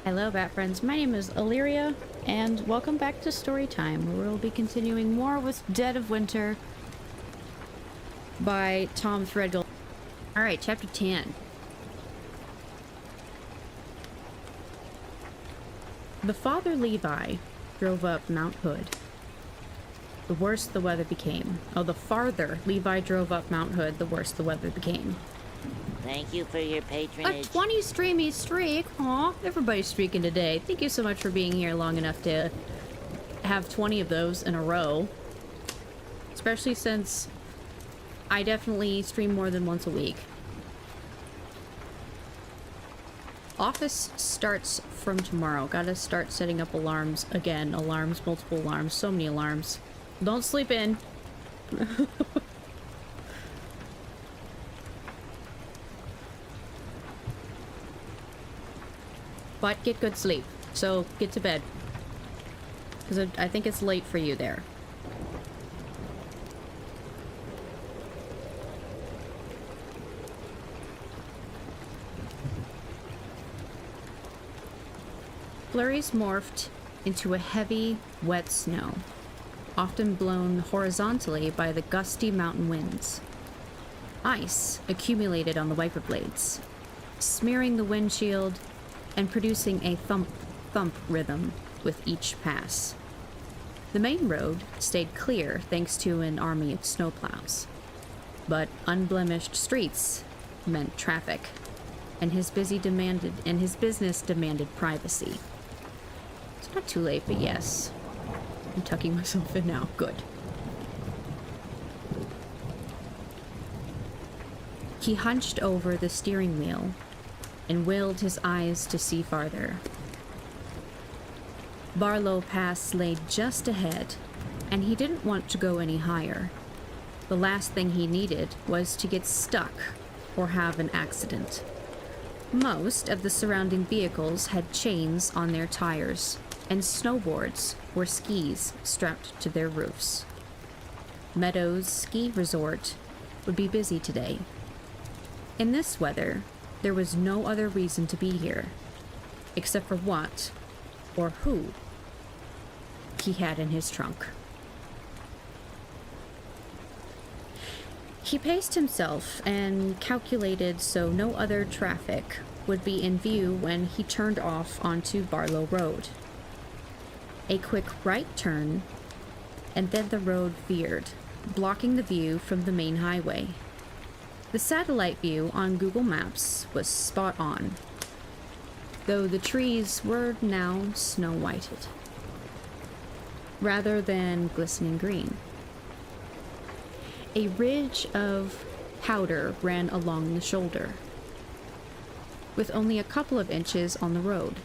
Hello, Bat Friends. My name is Illyria, and welcome back to Storytime, where we'll be continuing more with Dead of Winter by Tom Threadgill. Alright, Chapter 10. The father Levi drove up Mount Hood. The worse the weather became. Oh, the farther Levi drove up Mount Hood, the worse the weather became. Thank you for your patronage. A 20 streamy streak. Aw, everybody's streaking today. Thank you so much for being here long enough to have 20 of those in a row. Especially since I definitely stream more than once a week. Office starts from tomorrow. Gotta start setting up alarms again. Alarms, multiple alarms, so many alarms. Don't sleep in. But get good sleep. So get to bed. Because I think it's late for you there. Flurries morphed into a heavy, wet snow, often blown horizontally by the gusty mountain winds. Ice accumulated on the wiper blades, smearing the windshield and producing a thump-thump rhythm with each pass. The main road stayed clear thanks to an army of snowplows, but unblemished streets meant traffic, and his business demanded privacy. It's not too late, but yes. I'm tucking myself in now. Good. He hunched over the steering wheel and willed his eyes to see farther. Barlow Pass lay just ahead, and he didn't want to go any higher. The last thing he needed was to get stuck or have an accident. Most of the surrounding vehicles had chains on their tires, and snowboards or skis strapped to their roofs. Meadows Ski Resort would be busy today. In this weather, there was no other reason to be here, except for what, or who, he had in his trunk. He paced himself and calculated so no other traffic would be in view when he turned off onto Barlow Road. A quick right turn, and then the road veered, blocking the view from the main highway. The satellite view on Google Maps was spot on, though the trees were now snow-whited, rather than glistening green. A ridge of powder ran along the shoulder, with only a couple of inches on the road.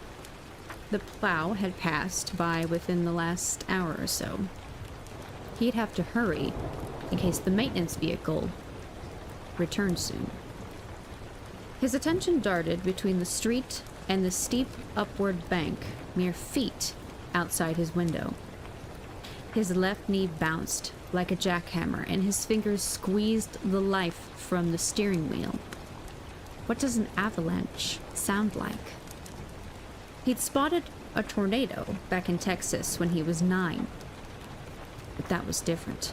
The plow had passed by within the last hour or so. He'd have to hurry in case the maintenance vehicle returned soon. His attention darted between the street and the steep upward bank mere feet outside his window. His left knee bounced like a jackhammer, and his fingers squeezed the life from the steering wheel. What does an avalanche sound like? He'd spotted a tornado back in Texas when he was 9, but that was different.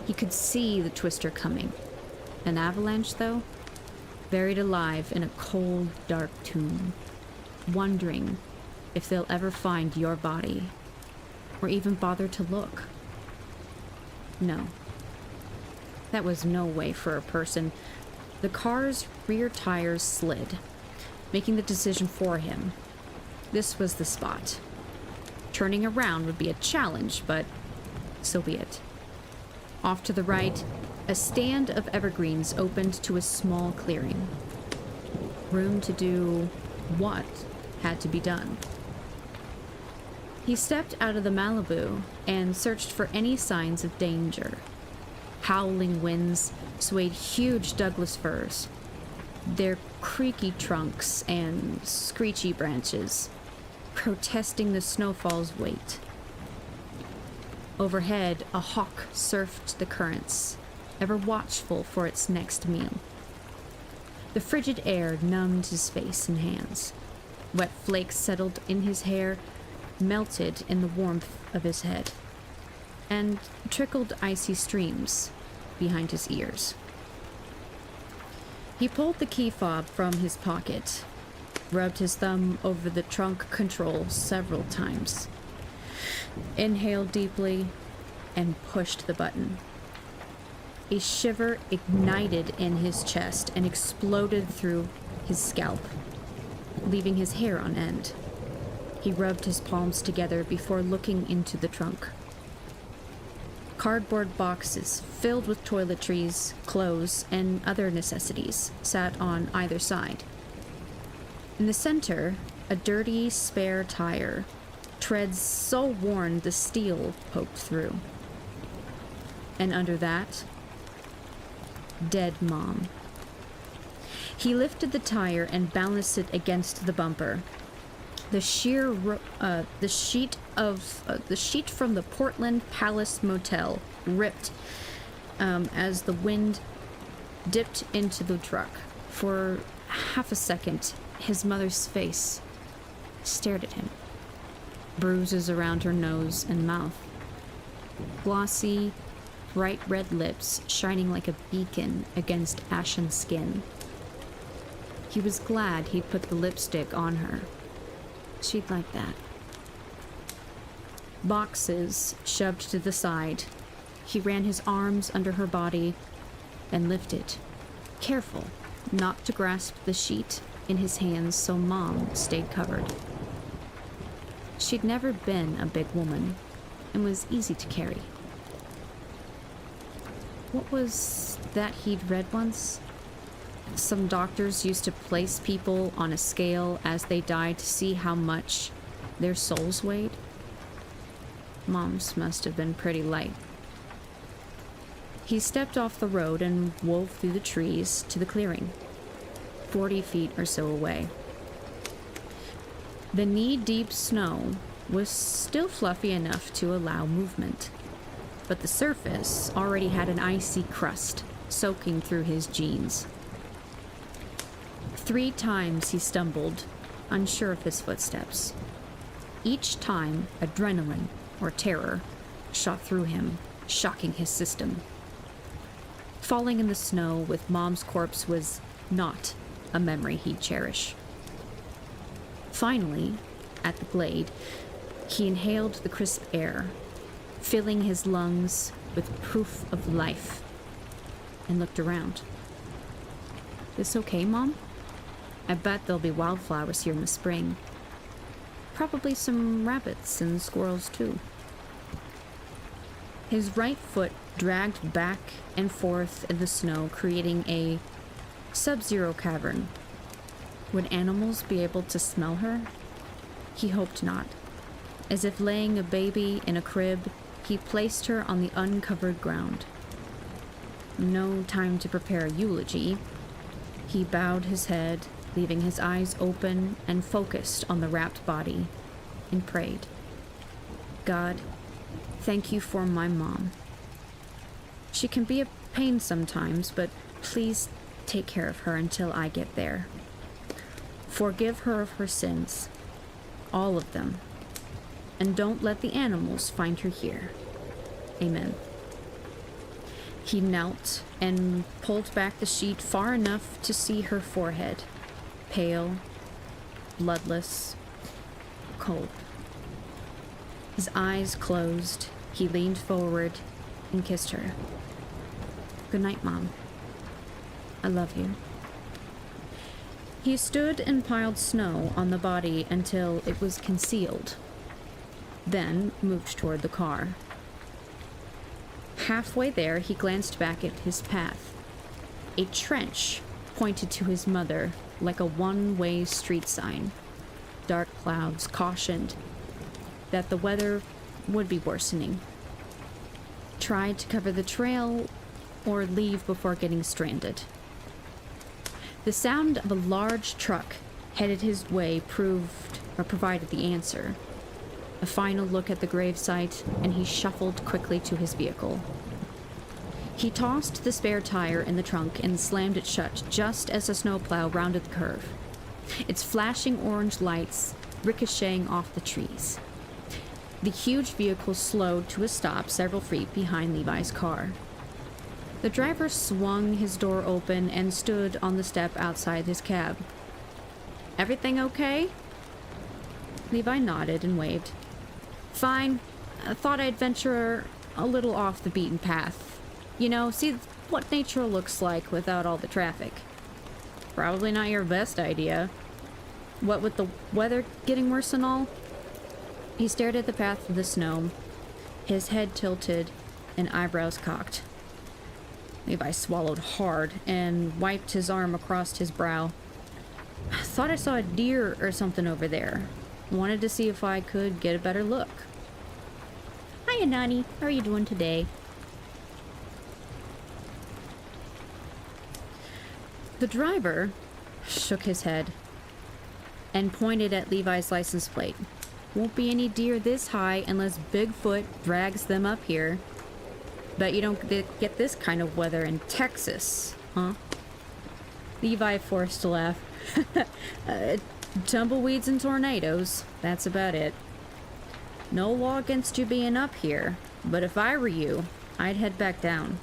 He could see the twister coming. An avalanche, though, buried alive in a cold, dark tomb, wondering if they'll ever find your body, or even bother to look. No. That was no way for a person. The car's rear tires slid, making the decision for him. This was the spot. Turning around would be a challenge, but so be it. Off to the right, a stand of evergreens opened to a small clearing. Room to do what had to be done. He stepped out of the Malibu and searched for any signs of danger. Howling winds swayed huge Douglas firs, their creaky trunks and screechy branches protesting the snowfall's weight. Overhead, a hawk surfed the currents, ever watchful for its next meal. The frigid air numbed his face and hands. Wet flakes settled in his hair, melted in the warmth of his head, and trickled icy streams behind his ears. He pulled the key fob from his pocket, rubbed his thumb over the trunk control several times, inhaled deeply, and pushed the button. A shiver ignited in his chest and exploded through his scalp, leaving his hair on end. He rubbed his palms together before looking into the trunk. Cardboard boxes filled with toiletries, clothes, and other necessities sat on either side. In the center, a dirty spare tire, treads so worn the steel poked through. And under that, dead Mom. He lifted the tire and balanced it against the bumper. The sheet from the Portland Palace Motel ripped as the wind dipped into the truck. For half a second, his mother's face stared at him. Bruises around her nose and mouth. Glossy, bright red lips shining like a beacon against ashen skin. He was glad he'd put the lipstick on her. She'd like that. Boxes shoved to the side. He ran his arms under her body and lifted, careful not to grasp the sheet in his hands so Mom stayed covered. She'd never been a big woman and was easy to carry. What was that he'd read once? Some doctors used to place people on a scale as they died to see how much their souls weighed. Mom's must have been pretty light. He stepped off the road and wove through the trees to the clearing, 40 feet or so away. The knee-deep snow was still fluffy enough to allow movement, but the surface already had an icy crust soaking through his jeans. 3 times he stumbled, unsure of his footsteps. Each time, adrenaline, or terror, shot through him, shocking his system. Falling in the snow with Mom's corpse was not a memory he'd cherish. Finally, at the glade, he inhaled the crisp air, filling his lungs with proof of life, and looked around. "This okay, Mom? I bet there'll be wildflowers here in the spring. Probably some rabbits and squirrels, too." His right foot dragged back and forth in the snow, creating a sub-zero cavern. Would animals be able to smell her? He hoped not. As if laying a baby in a crib, he placed her on the uncovered ground. No time to prepare a eulogy. He bowed his head, leaving his eyes open and focused on the wrapped body, and prayed. "God, thank you for my Mom. She can be a pain sometimes, but please take care of her until I get there. Forgive her of her sins, all of them, and don't let the animals find her here. Amen." He knelt and pulled back the sheet far enough to see her forehead, pale, bloodless, cold. His eyes closed, he leaned forward and kissed her. "Good night, Mom. I love you." He stood and piled snow on the body until it was concealed, then moved toward the car. Halfway there, he glanced back at his path. A trench pointed to his mother like a one-way street sign. Dark clouds cautioned that the weather would be worsening. Tried to cover the trail or leave before getting stranded. The sound of a large truck headed his way provided the answer. A final look at the gravesite, and he shuffled quickly to his vehicle. He tossed the spare tire in the trunk and slammed it shut just as the snowplow rounded the curve. its flashing orange lights ricocheting off the trees. The huge vehicle slowed to a stop several feet behind Levi's car. The driver swung his door open and stood on the step outside his cab. "Everything okay?" Levi nodded and waved. "Fine. I thought I'd venture a little off the beaten path. You know, see what nature looks like without all the traffic." "Probably not your best idea. What with the weather getting worse and all?" He stared at the path of the snow, his head tilted and eyebrows cocked. Levi swallowed hard and wiped his arm across his brow. "I thought I saw a deer or something over there. Wanted to see if I could get a better look." "Hiya, Nani. How are you doing today?" The driver shook his head and pointed at Levi's license plate. "Won't be any deer this high unless Bigfoot drags them up here. Bet you don't get this kind of weather in Texas, huh?" Levi forced a laugh. Tumbleweeds and tornadoes, that's about it. "No law against you being up here, but if I were you, I'd head back down.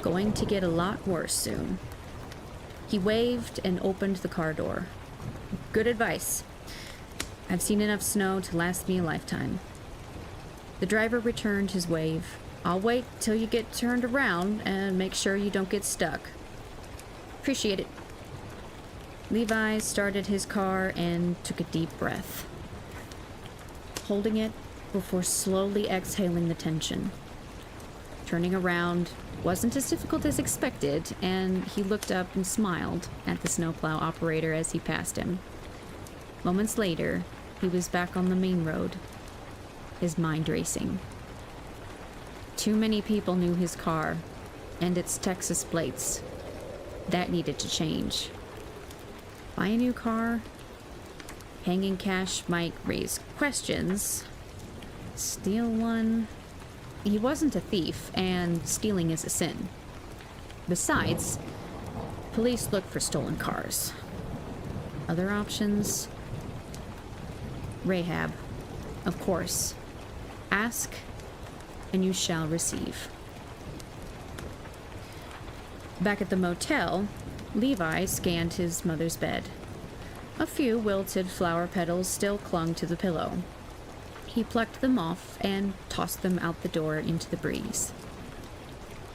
Going to get a lot worse soon." He waved and opened the car door. "Good advice. I've seen enough snow to last me a lifetime." The driver returned his wave. "I'll wait till you get turned around and make sure you don't get stuck." "Appreciate it." Levi started his car and took a deep breath, holding it before slowly exhaling the tension. Turning around wasn't as difficult as expected, and he looked up and smiled at the snowplow operator as he passed him. Moments later, he was back on the main road, his mind racing. Too many people knew his car and its Texas plates. That needed to change. Buy a new car? Hanging cash might raise questions. Steal one? He wasn't a thief, and stealing is a sin. Besides, police look for stolen cars. Other options? Rahab, of course. Ask, and you shall receive. Back at the motel, Levi scanned his mother's bed. A few wilted flower petals still clung to the pillow. He plucked them off and tossed them out the door into the breeze.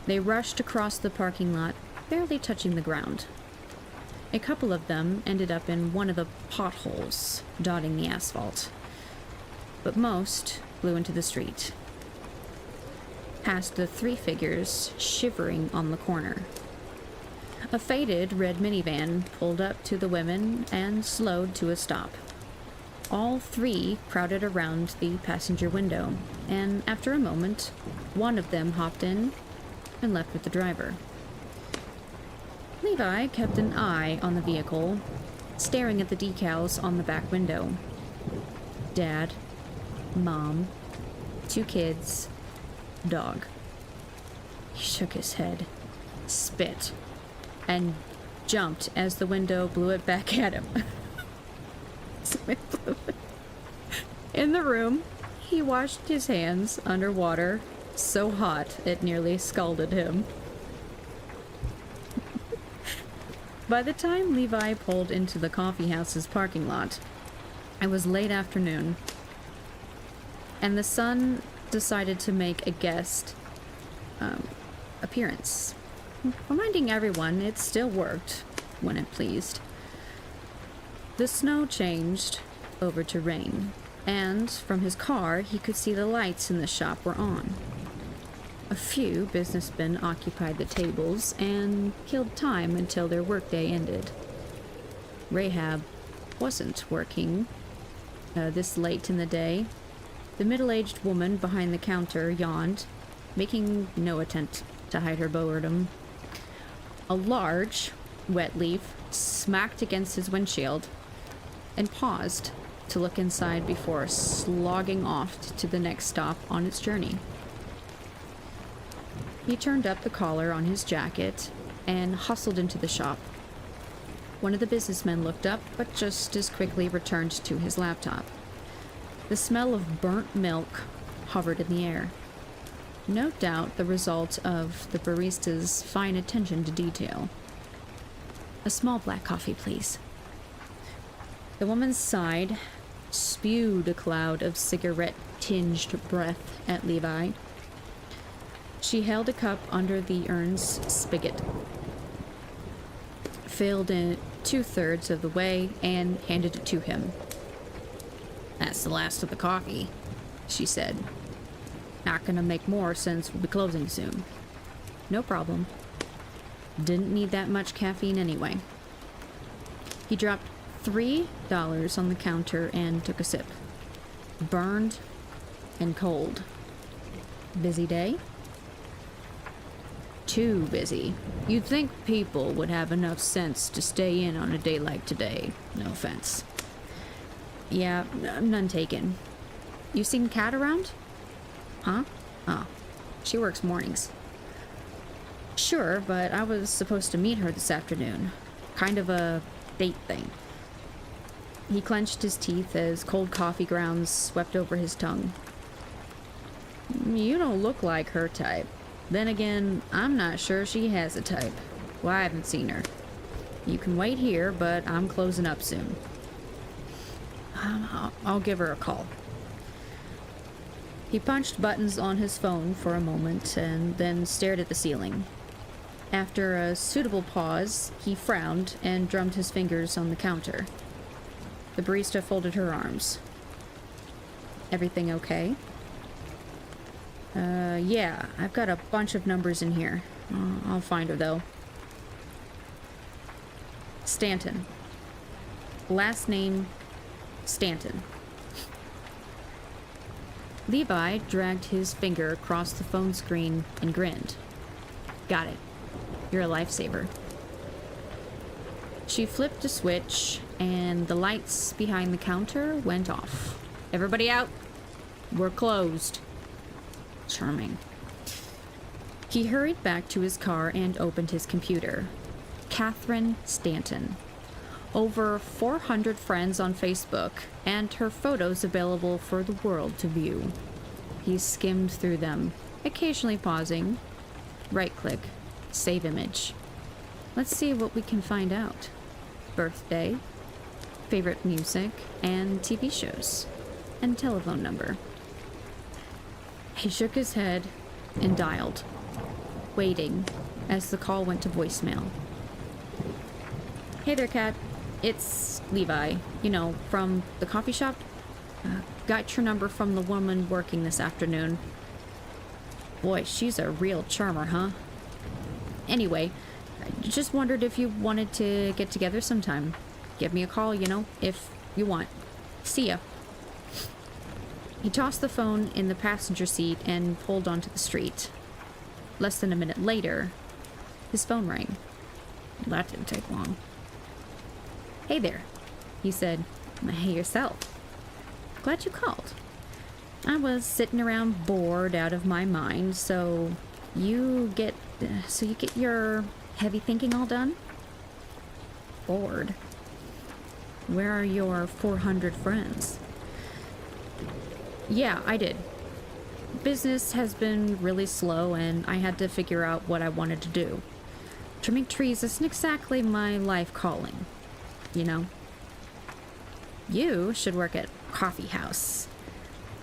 They rushed across the parking lot, barely touching the ground. A couple of them ended up in one of the potholes dotting the asphalt, but most flew into the street, past the three figures shivering on the corner. A faded red minivan pulled up to the women and slowed to a stop. All three crowded around the passenger window, and after a moment, one of them hopped in and left with the driver. Levi kept an eye on the vehicle, staring at the decals on the back window. Dad, Mom, 2 kids, dog. He shook his head, spit, and jumped as the window blew it back at him. In the room, he washed his hands underwater, so hot it nearly scalded him. By the time Levi pulled into the coffeehouse's parking lot, it was late afternoon, and the sun decided to make a guest appearance, reminding everyone it still worked when it pleased. The snow changed over to rain, and from his car he could see the lights in the shop were on. A few businessmen occupied the tables and killed time until their workday ended. Rahab wasn't working this late in the day. The middle-aged woman behind the counter yawned, making no attempt to hide her boredom. A large, wet leaf smacked against his windshield and paused to look inside before slogging off to the next stop on its journey. He turned up the collar on his jacket and hustled into the shop. One of the businessmen looked up, but just as quickly returned to his laptop. The smell of burnt milk hovered in the air. No doubt the result of the barista's fine attention to detail. A small black coffee, please. The woman sighed, spewed a cloud of cigarette-tinged breath at Levi. She held a cup under the urn's spigot, filled in 2/3 of the way, and handed it to him. "That's the last of the coffee," she said. "Not gonna make more since we'll be closing soon." "No problem. Didn't need that much caffeine anyway." He dropped $3 on the counter and took a sip. Burned and cold. Busy day? Too busy. You'd think people would have enough sense to stay in on a day like today. No offense. Yeah, none taken. You seen Kat around? Huh? Oh, she works mornings. Sure, but I was supposed to meet her this afternoon. Kind of a date thing. He clenched his teeth as cold coffee grounds swept over his tongue. You don't look like her type. Then again, I'm not sure she has a type. Well, I haven't seen her. You can wait here, but I'm closing up soon. I'll give her a call. He punched buttons on his phone for a moment and then stared at the ceiling. After a suitable pause, he frowned and drummed his fingers on the counter. The barista folded her arms. Everything okay? Yeah, I've got a bunch of numbers in here. I'll find her, though. Stanton. Last name, Stanton. Levi dragged his finger across the phone screen and grinned. Got it. You're a lifesaver. She flipped a switch, and the lights behind the counter went off. Everybody out. We're closed. Charming. He hurried back to his car and opened his computer. Catherine Stanton. Over 400 friends on Facebook, and her photos available for the world to view. He skimmed through them, occasionally pausing. Right-click. Save image. Let's see what we can find out. Birthday, favorite music, and TV shows, and telephone number. He shook his head and dialed, waiting as the call went to voicemail. Hey there, Kat. It's Levi, from the coffee shop. Got your number from the woman working this afternoon. Boy, she's a real charmer, huh? Anyway, I just wondered if you wanted to get together sometime. Give me a call, if you want. See ya. He tossed the phone in the passenger seat and pulled onto the street. Less than a minute later, his phone rang. That didn't take long. Hey there, he said. Hey yourself. Glad you called. I was sitting around bored out of my mind, so you get your heavy thinking all done? Bored? Where are your 400 friends? Yeah, I did. Business has been really slow, and I had to figure out what I wanted to do. Trimming trees isn't exactly my life calling, You should work at a coffee house.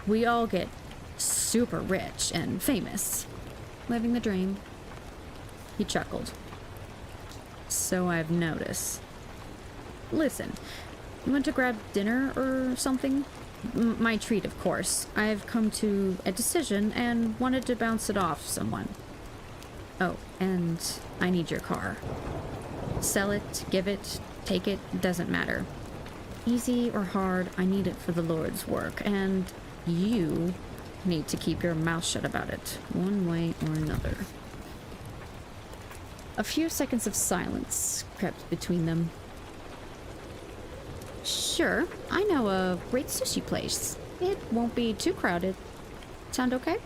We all get super rich and famous. Living the dream. He chuckled. So I've noticed. Listen, you want to grab dinner or something? My treat, of course. I've come to a decision and wanted to bounce it off someone. Oh, and I need your car. Sell it, give it, take it, doesn't matter. Easy or hard, I need it for the Lord's work, and you need to keep your mouth shut about it, one way or another. A few seconds of silence crept between them. Sure, I know a great sushi place. It won't be too crowded. Sound okay?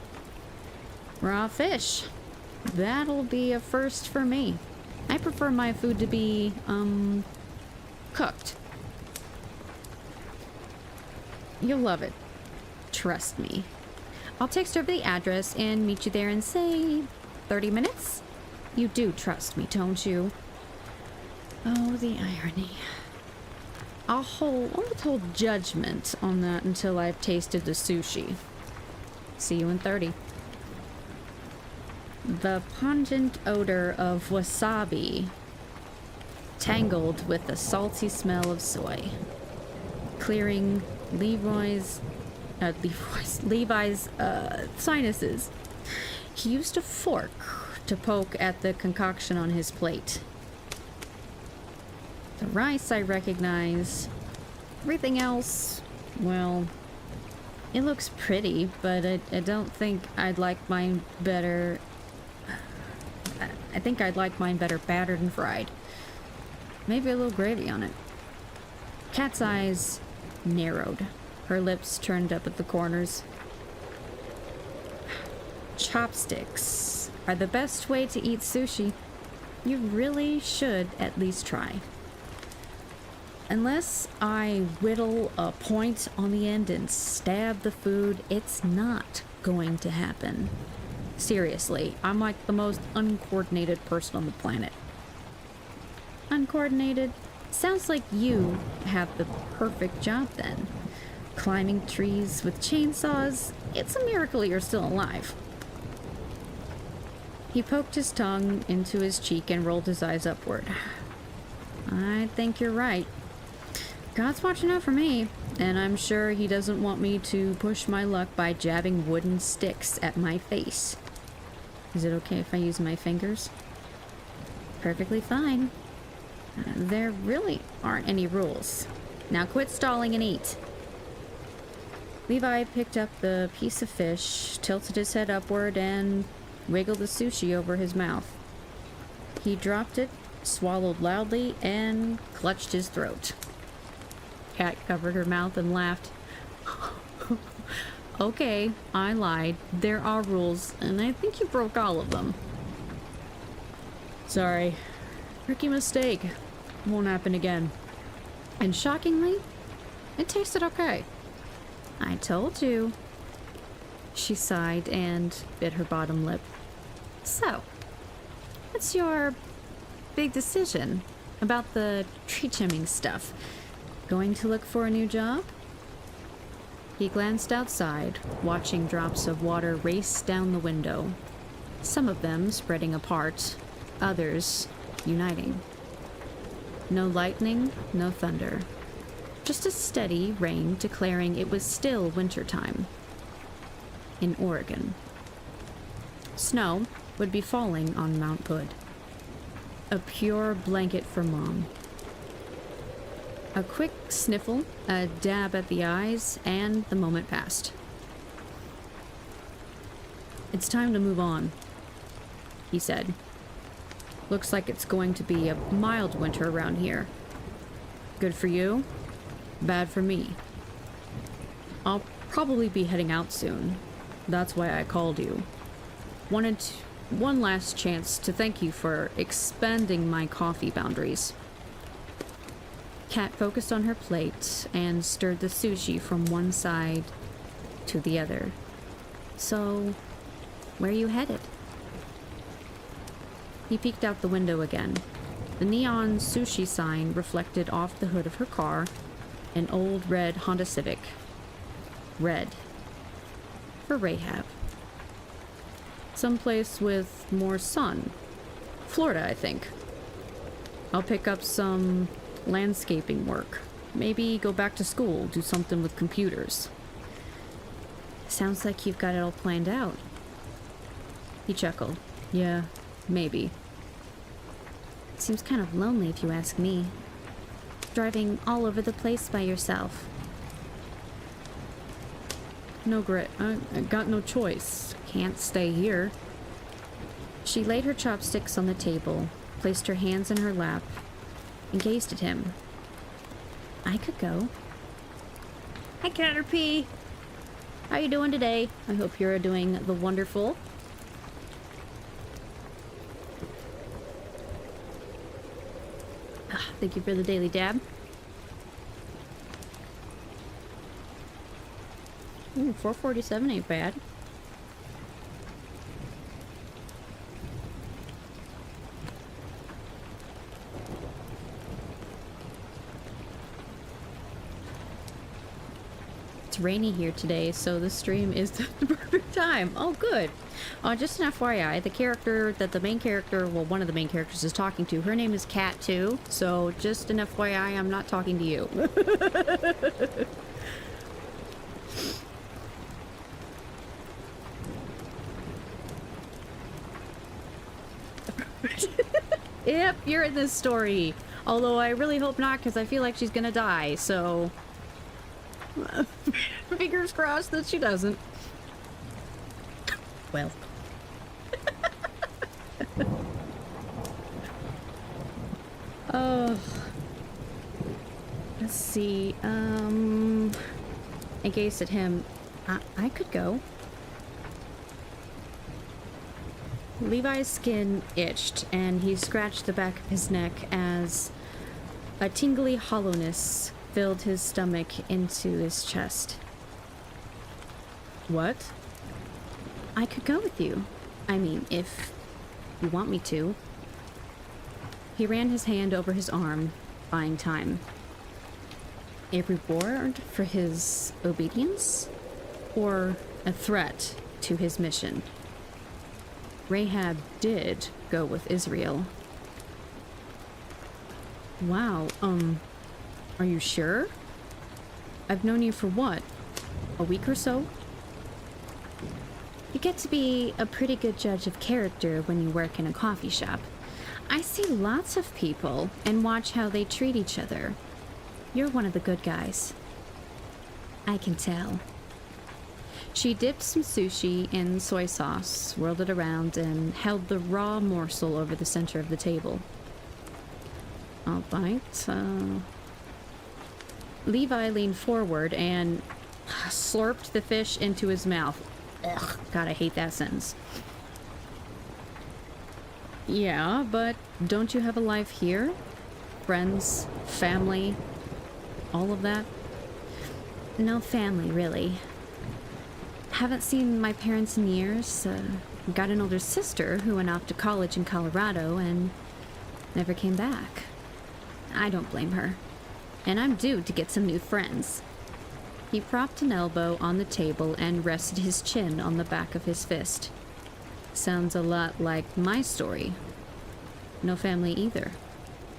Raw fish. That'll be a first for me. I prefer my food to be, Cooked. You'll love it. Trust me. I'll text over the address and meet you there in, say, 30 minutes? You do trust me, don't you? Oh, the irony. I'll hold judgment on that until I've tasted the sushi. See you in 30. The pungent odor of wasabi tangled with the salty smell of soy, clearing Levi's sinuses. He used a fork to poke at the concoction on his plate. The rice I recognize. Everything else, well, it looks pretty, but I don't think I'd like mine better. I think I'd like mine better battered and fried. Maybe a little gravy on it. Cat's eyes narrowed. Her lips turned up at the corners. Chopsticks are the best way to eat sushi. You really should at least try. Unless I whittle a point on the end and stab the food, it's not going to happen. Seriously, I'm like the most uncoordinated person on the planet. Uncoordinated? Sounds like you have the perfect job then. Climbing trees with chainsaws, it's a miracle you're still alive. He poked his tongue into his cheek and rolled his eyes upward. I think you're right. God's watching out for me, and I'm sure he doesn't want me to push my luck by jabbing wooden sticks at my face. Is it okay if I use my fingers? Perfectly fine. There really aren't any rules. Now quit stalling and eat. Levi picked up the piece of fish, tilted his head upward, and wiggled the sushi over his mouth. He dropped it, swallowed loudly, and clutched his throat. Cat covered her mouth and laughed. Okay, I lied. There are rules, and I think you broke all of them. Sorry. Rookie mistake. Won't happen again. And shockingly, it tasted okay. I told you. She sighed and bit her bottom lip. So, what's your big decision about the tree trimming stuff? Going to look for a new job? He glanced outside, watching drops of water race down the window. Some of them spreading apart, others uniting. No lightning, no thunder. Just a steady rain declaring it was still wintertime. In Oregon. Snow would be falling on Mount Hood. A pure blanket for Mom. A quick sniffle, a dab at the eyes, and the moment passed. It's time to move on, he said. Looks like it's going to be a mild winter around here. Good for you, bad for me. I'll probably be heading out soon. That's why I called you. Wanted one last chance to thank you for expanding my coffee boundaries. Kat focused on her plate and stirred the sushi from one side to the other. So, where are you headed? He peeked out the window again. The neon sushi sign reflected off the hood of her car, an old red Honda Civic. Red. For Rahab. Someplace with more sun. Florida, I think. I'll pick up some landscaping work. Maybe go back to school, do something with computers. Sounds like you've got it all planned out. He chuckled. Yeah, maybe. Seems kind of lonely if you ask me. Driving all over the place by yourself. No grit. I got no choice. Can't stay here. She laid her chopsticks on the table, placed her hands in her lap, and gazed at him. I could go. Hi, Caterpie. How you doing today? I hope you're doing the wonderful. Thank you for the daily dab. Ooh, 447 ain't bad. It's rainy here today, so the stream is the perfect time. Oh, good. Just an FYI, the character that the main character, well, one of the main characters is talking to, her name is Kat too. So just an FYI, I'm not talking to you. Yep, you're in this story. Although I really hope not, because I feel like she's gonna die, so... fingers crossed that she doesn't. Well. Oh. Let's see, I gazed at him. I could go. Levi's skin itched, and he scratched the back of his neck as a tingly hollowness filled his stomach into his chest. What? I could go with you. I mean, if you want me to. He ran his hand over his arm, buying time. A reward for his obedience? Or a threat to his mission? Rahab did go with Israel. Wow, are you sure? I've known you for what? A week or so? You get to be a pretty good judge of character when you work in a coffee shop. I see lots of people and watch how they treat each other. You're one of the good guys. I can tell. She dipped some sushi in soy sauce, swirled it around, and held the raw morsel over the center of the table. I'll bite. Levi leaned forward and slurped the fish into his mouth. Ugh, God, I hate that sentence. Yeah, but don't you have a life here? Friends, family, all of that? No family, really. Haven't seen my parents in years. Got an older sister who went off to college in Colorado and never came back. I don't blame her. And I'm due to get some new friends. He propped an elbow on the table and rested his chin on the back of his fist. Sounds a lot like my story. No family either.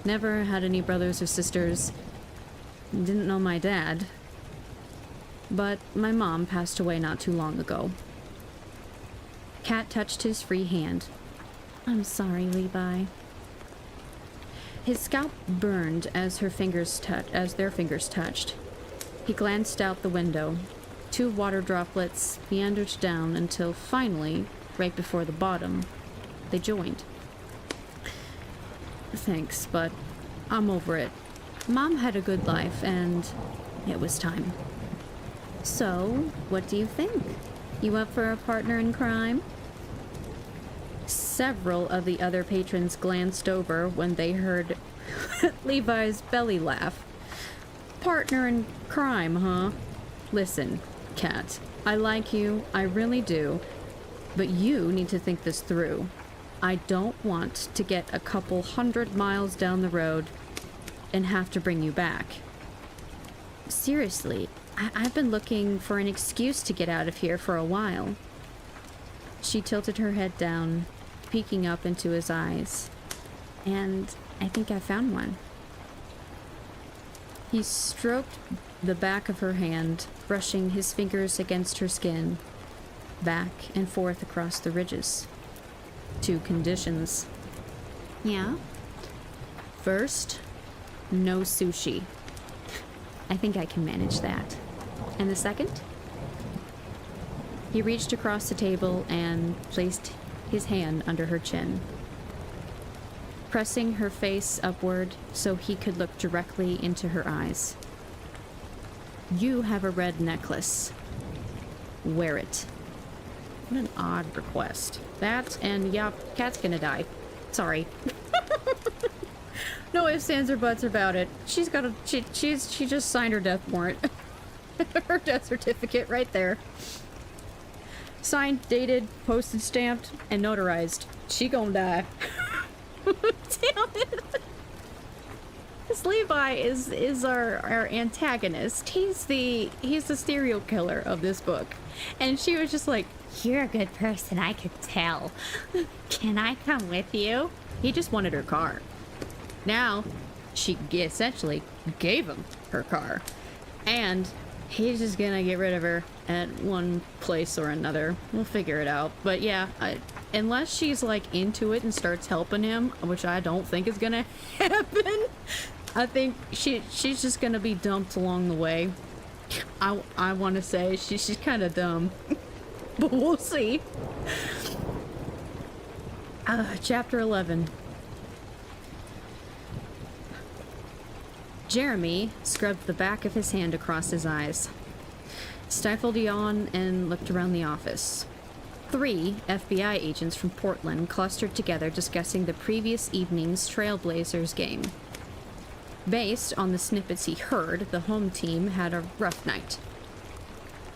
Never had any brothers or sisters. Didn't know my dad. But my mom passed away not too long ago. Kat touched his free hand. I'm sorry, Levi. His scalp burned as their fingers touched. He glanced out the window. 2 water droplets meandered down until finally, right before the bottom, they joined. Thanks, but I'm over it. Mom had a good life, and it was time. So, what do you think? You up for a partner in crime? Several of the other patrons glanced over when they heard Levi's belly laugh. Partner in crime, huh? Listen, Kat, I like you, I really do, but you need to think this through. I don't want to get a couple 100 miles down the road and have to bring you back. Seriously, I've been looking for an excuse to get out of here for a while. She tilted her head down, peeking up into his eyes. And I think I found one. He stroked the back of her hand, brushing his fingers against her skin, back and forth across the ridges. 2 conditions. Yeah? First, no sushi. I think I can manage that. And the second? He reached across the table and placed his hand under her chin, pressing her face upward so he could look directly into her eyes. You have a red necklace. Wear it. What an odd request. That, and yeah, Kat's gonna die. Sorry. No ifs, ands, or buts about it. She's got a... She just signed her death warrant. Her death certificate right there. Signed, dated, postage stamped, and notarized. She gonna die. Damn it. This Levi is our antagonist. He's the serial killer of this book. And she was just like, "You're a good person, I could tell. Can I come with you?" He just wanted her car. Now, she essentially gave him her car. And he's just gonna get rid of her at one place or another. We'll figure it out. But yeah, unless she's like into it and starts helping him, which I don't think is gonna happen, I think she's just gonna be dumped along the way. I want to say she's kind of dumb, but we'll see. Chapter 11. Jeremy scrubbed the back of his hand across his eyes, stifled a yawn, and looked around the office. 3 FBI agents from Portland clustered together discussing the previous evening's Trailblazers game. Based on the snippets he heard, the home team had a rough night.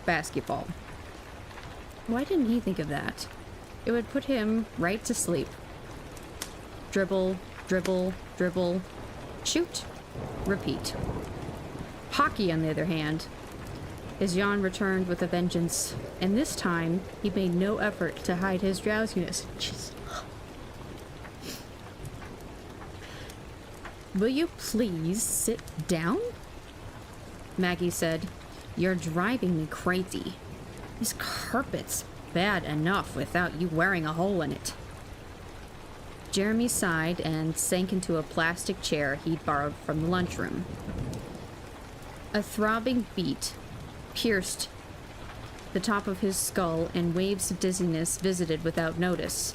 Basketball. Why didn't he think of that? It would put him right to sleep. Dribble, dribble, dribble, shoot, repeat. Hockey, on the other hand. His yawn returned with a vengeance, and this time he made no effort to hide his drowsiness. Jeez. "Will you please sit down?" Maggie said. "You're driving me crazy. This carpet's bad enough without you wearing a hole in it." Jeremy sighed and sank into a plastic chair he'd borrowed from the lunchroom. A throbbing beat pierced the top of his skull, and waves of dizziness visited without notice.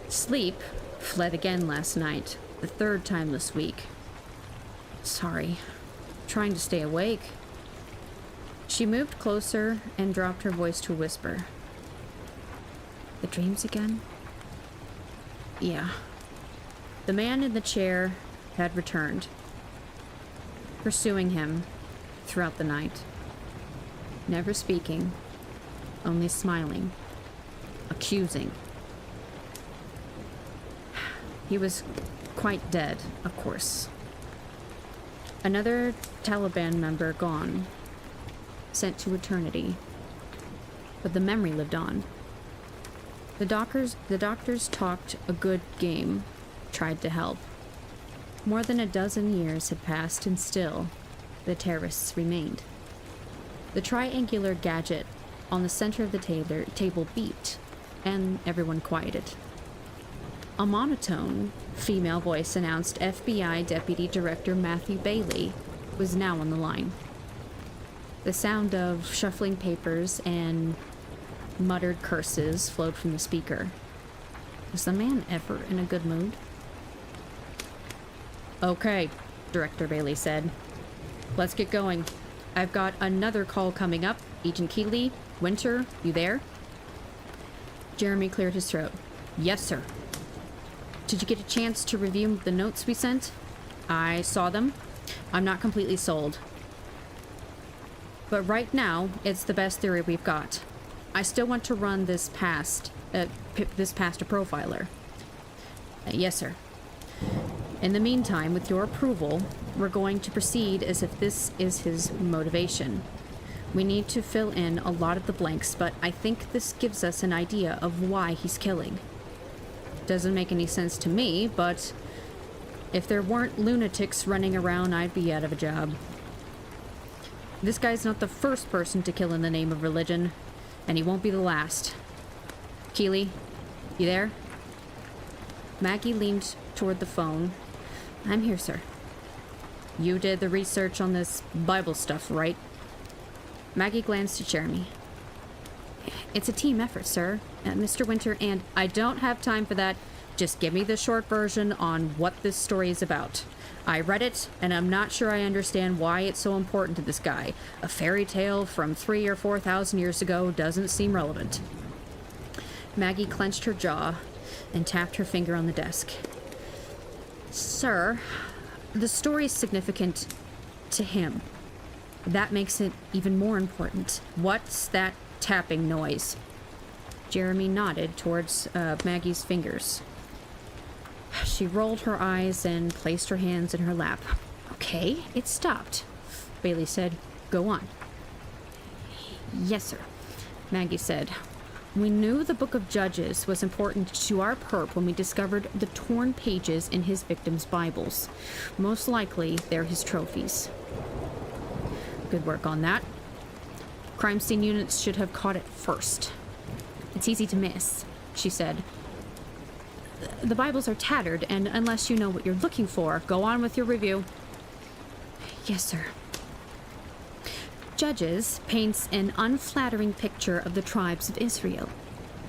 Sleep fled again last night, the 3rd time this week. "Sorry. Trying to stay awake." She moved closer and dropped her voice to a whisper. "The dreams again?" "Yeah." The man in the chair had returned, pursuing him throughout the night. Never speaking, only smiling, accusing. He was quite dead, of course. Another Taliban member gone, sent to eternity. But the memory lived on. The doctors talked a good game, tried to help. More than a dozen years had passed, and still, the terrorists remained. The triangular gadget on the center of the table beeped, and everyone quieted. A monotone female voice announced FBI Deputy Director Matthew Bailey was now on the line. The sound of shuffling papers and muttered curses flowed from the speaker. Was the man ever in a good mood? "Okay," Director Bailey said. "Let's get going. I've got another call coming up. Agent Keeley, Winter, you there?" Jeremy cleared his throat. "Yes, sir." "Did you get a chance to review the notes we sent?" "I saw them. I'm not completely sold. But right now, it's the best theory we've got. I still want to run this past a profiler." "Yes, sir." "In the meantime, with your approval, we're going to proceed as if this is his motivation. We need to fill in a lot of the blanks, but I think this gives us an idea of why he's killing. Doesn't make any sense to me, but if there weren't lunatics running around, I'd be out of a job. This guy's not the first person to kill in the name of religion, and he won't be the last. Keeley, you there?" Maggie leaned toward the phone. "I'm here, sir." "You did the research on this Bible stuff, right?" Maggie glanced at Jeremy. "It's a team effort, sir. Mr. Winter and—" "I don't have time for that. Just give me the short version on what this story is about. I read it, and I'm not sure I understand why it's so important to this guy. A fairy tale from 3,000 or 4,000 years ago doesn't seem relevant." Maggie clenched her jaw and tapped her finger on the desk. "Sir, the story's significant to him. That makes it even more important. What's that tapping noise? Jeremy nodded towards Maggie's fingers. She rolled her eyes and placed her hands in her lap. Okay, it stopped. Bailey said, "Go on." "Yes, sir," Maggie said. "We knew the Book of Judges was important to our perp when we discovered the torn pages in his victims' Bibles. Most likely, they're his trophies." "Good work on that. Crime scene units should have caught it first." "It's easy to miss," she said. "The Bibles are tattered, and unless you know what you're looking for, go on with your review." "Yes, sir." Judges paints an unflattering picture of the tribes of Israel.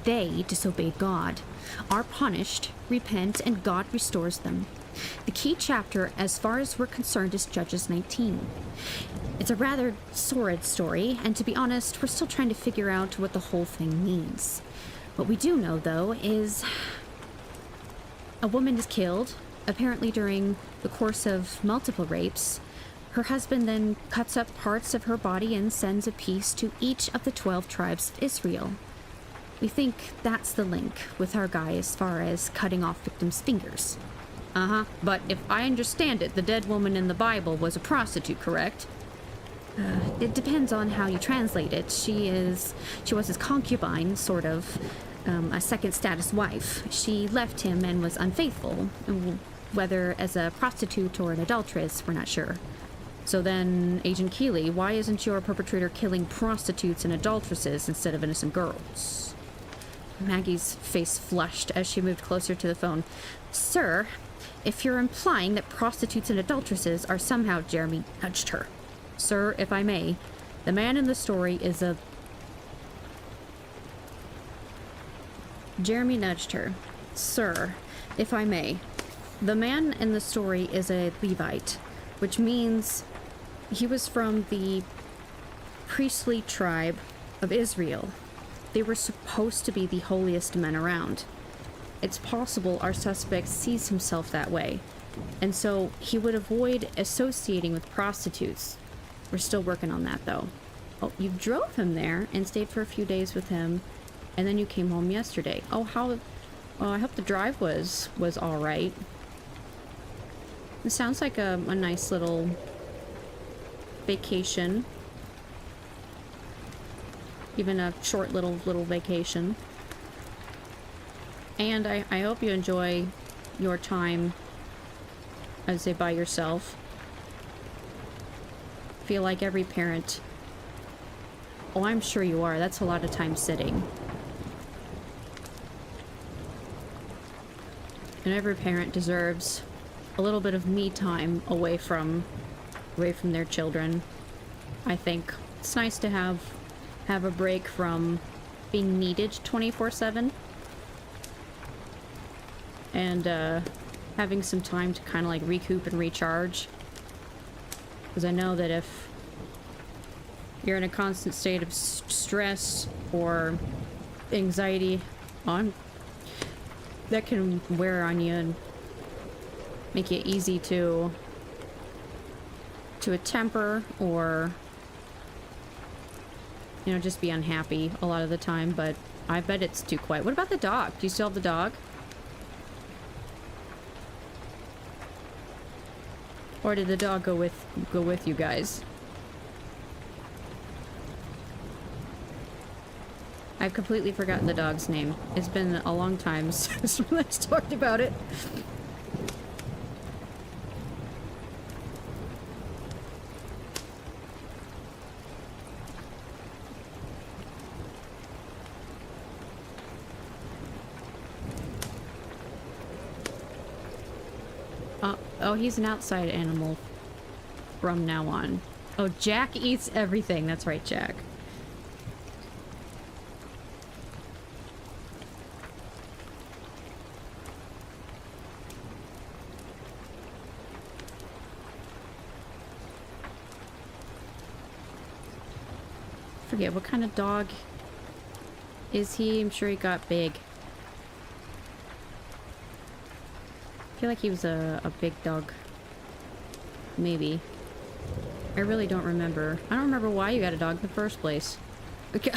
They disobeyed God, are punished, repent, and God restores them. The key chapter, as far as we're concerned, is Judges 19. It's a rather sordid story, and to be honest, we're still trying to figure out what the whole thing means. What we do know, though, is a woman is killed, apparently during the course of multiple rapes. Her husband then cuts up parts of her body and sends a piece to each of the 12 tribes of Israel. We think that's the link with our guy as far as cutting off victims' fingers. Uh-huh, but if I understand it, the dead woman in the Bible was a prostitute, correct? It depends on how you translate it. She was his concubine, sort of, a second status wife. She left him and was unfaithful. Whether as a prostitute or an adulteress, we're not sure. So then, Agent Keeley, why isn't your perpetrator killing prostitutes and adulteresses instead of innocent girls? Maggie's face flushed as she moved closer to the phone. "Sir, if you're implying that prostitutes and adulteresses are somehow..." Jeremy nudged her. "Sir, if I may, the man in the story is a..." Jeremy nudged her. "Sir, if I may, the man in the story is a Levite, which means he was from the priestly tribe of Israel. They were supposed to be the holiest men around. It's possible our suspect sees himself that way, and so he would avoid associating with prostitutes. We're still working on that, though." "Oh, you drove him there and stayed for a few days with him, and then you came home yesterday. Oh, I hope the drive was all right." It sounds like a nice little vacation. Even a short little vacation. And I hope you enjoy your time, I'd say, by yourself. Feel like every parent... Oh, I'm sure you are. That's a lot of time sitting. And every parent deserves a little bit of me time away from their children. I think it's nice to have a break from being needed 24/7 and having some time to kind of like recoup and recharge, because I know that if you're in a constant state of stress or anxiety that can wear on you and make it easy to a temper, or just be unhappy a lot of the time. But I bet it's too quiet. What about the dog? Do you still have the dog? Or did the dog go with you guys? I've completely forgotten the dog's name. It's been a long time since we last talked about it. Oh, he's an outside animal from now on. Oh, Jack eats everything. That's right, Jack. Forget what kind of dog is he? I'm sure he got big. I feel like he was a big dog. Maybe. I really don't remember. I don't remember why you got a dog in the first place. Okay.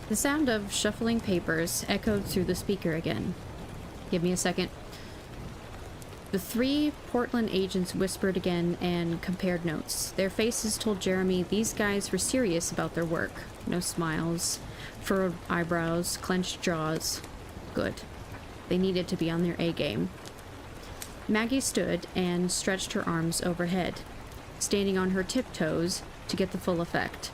The sound of shuffling papers echoed through the speaker again. Give me a second. The three Portland agents whispered again and compared notes. Their faces told Jeremy these guys were serious about their work. No smiles, furrowed eyebrows, clenched jaws. Good. They needed to be on their A-game. Maggie stood and stretched her arms overhead, standing on her tiptoes to get the full effect.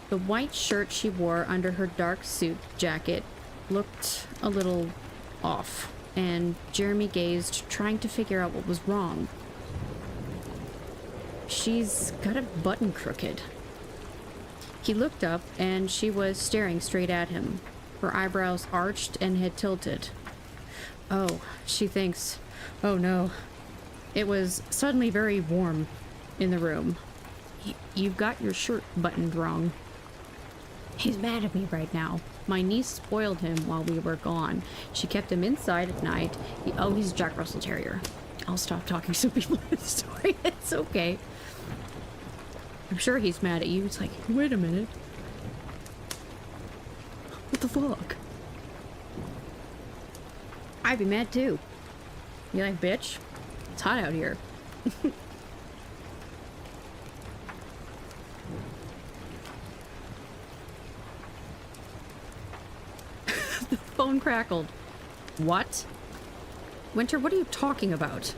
The white shirt she wore under her dark suit jacket looked a little off, and Jeremy gazed, trying to figure out what was wrong. She's got a button crooked. He looked up, and she was staring straight at him, her eyebrows arched and head tilted. Oh, she thinks. Oh no. It was suddenly very warm in the room. You've got your shirt buttoned wrong. He's mad at me right now. My niece spoiled him while we were gone. She kept him inside at night. He's a Jack Russell Terrier. I'll stop talking so people know the story. It's okay. I'm sure he's mad at you. It's like, wait a minute. What the fuck? I'd be mad too. You like, bitch? It's hot out here. The phone crackled. What? Winter, what are you talking about?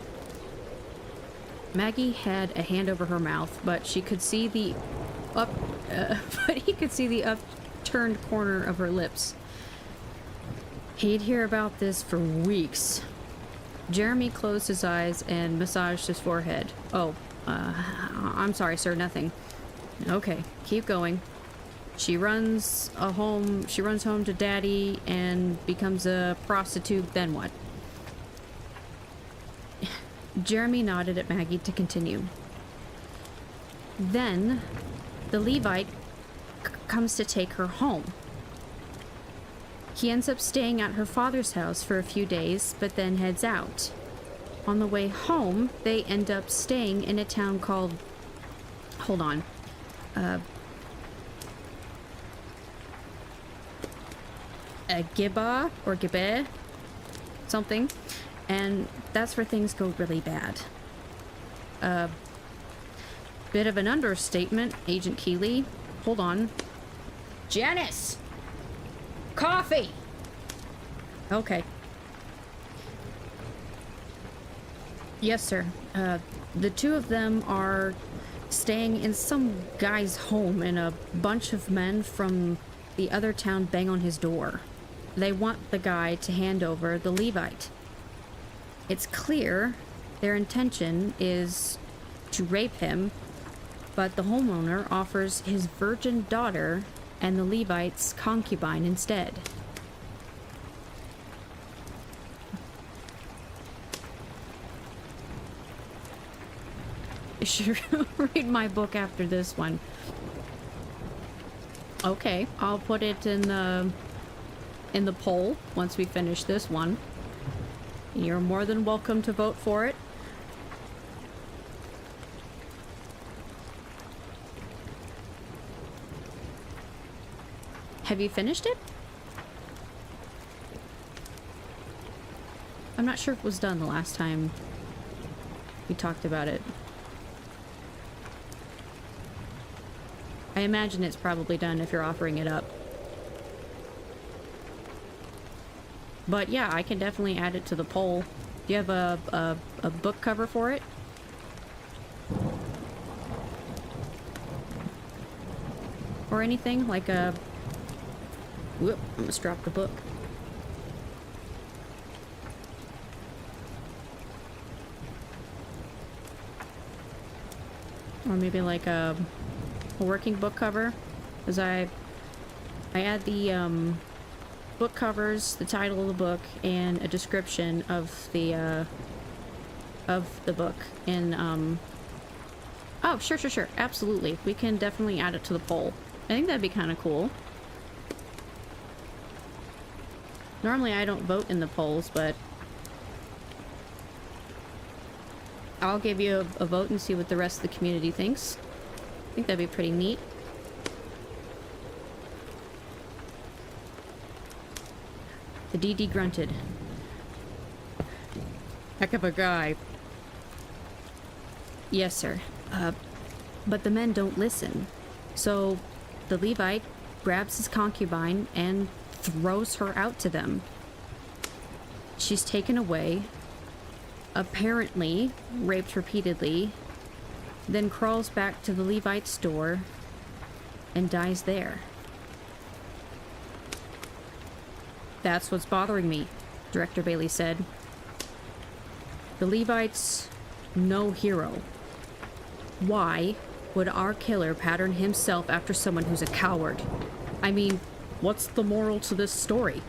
Maggie had a hand over her mouth, but she could see the he could see the upturned corner of her lips. He'd hear about this for weeks. Jeremy closed his eyes and massaged his forehead. Oh, I'm sorry, sir, nothing. Okay, keep going. She runs home to daddy and becomes a prostitute, then what? Jeremy nodded at Maggie to continue. Then, the Levite comes to take her home. He ends up staying at her father's house for a few days, but then heads out. On the way home, they end up staying in a town called... Hold on. Gibba or Gibbe, something, and that's where things go really bad. Bit of an understatement, Agent Keeley. Hold on. Janice! Coffee! Okay. Yes, sir. The two of them are staying in some guy's home, and a bunch of men from the other town bang on his door. They want the guy to hand over the Levite. It's clear their intention is to rape him, but the homeowner offers his virgin daughter and the Levite's concubine instead. You should read my book after this one. Okay, I'll put it in the poll once we finish this one. You're more than welcome to vote for it. Have you finished it? I'm not sure if it was done the last time we talked about it. I imagine it's probably done if you're offering it up. But yeah, I can definitely add it to the poll. Do you have a book cover for it? Or anything? Like a... Whoop, I almost dropped the book. Or maybe like a working book cover. Because I add the book covers, the title of the book, and a description of the of the book in, Oh, sure. Absolutely. We can definitely add it to the poll. I think that'd be kind of cool. Normally I don't vote in the polls, but I'll give you a vote and see what the rest of the community thinks. I think that'd be pretty neat. The DD grunted. Heck of a guy. Yes, sir. But the men don't listen. So the Levite grabs his concubine and throws her out to them. She's taken away, apparently raped repeatedly, then crawls back to the Levite's store and dies there. That's what's bothering me, Director Bailey said. The Levite's no hero. Why would our killer pattern himself after someone who's a coward? I mean, what's the moral to this story?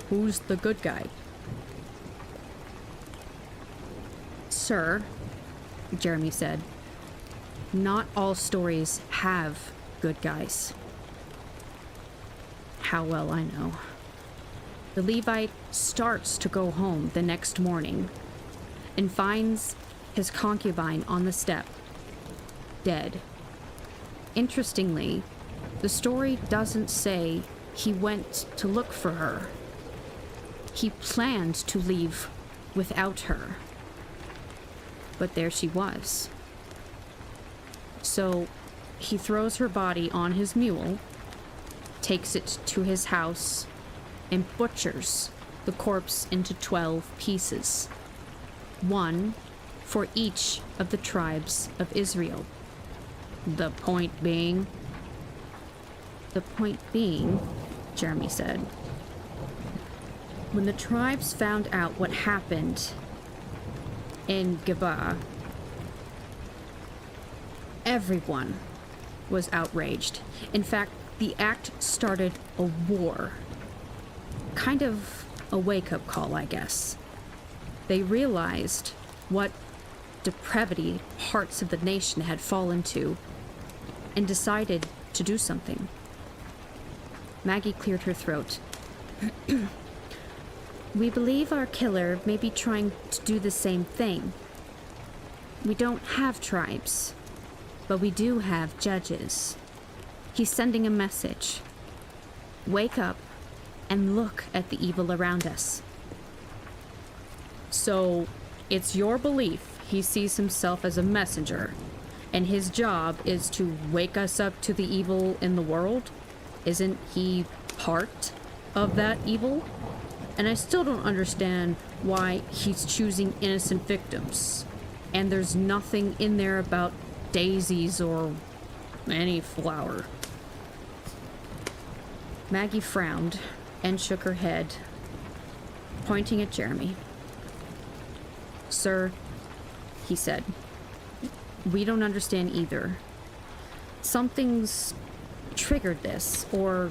Who's the good guy? Sir, Jeremy said, not all stories have good guys. How well I know. The Levite starts to go home the next morning and finds his concubine on the step, dead. Interestingly, the story doesn't say he went to look for her. He planned to leave without her. But there she was. So he throws her body on his mule, takes it to his house, and butchers the corpse into 12 pieces. One for each of the tribes of Israel. The point being, Jeremy said, when the tribes found out what happened in Geba, everyone was outraged. In fact, the act started a war. Kind of a wake-up call, I guess. They realized what depravity parts of the nation had fallen to and decided to do something. Maggie cleared her throat. We believe our killer may be trying to do the same thing. We don't have tribes, but we do have judges. He's sending a message. Wake up and look at the evil around us. So, it's your belief he sees himself as a messenger, and his job is to wake us up to the evil in the world? Isn't he part of that evil? And I still don't understand why he's choosing innocent victims. And there's nothing in there about daisies or any flower. Maggie frowned and shook her head, pointing at Jeremy. Sir, he said, we don't understand either. Something's triggered this, or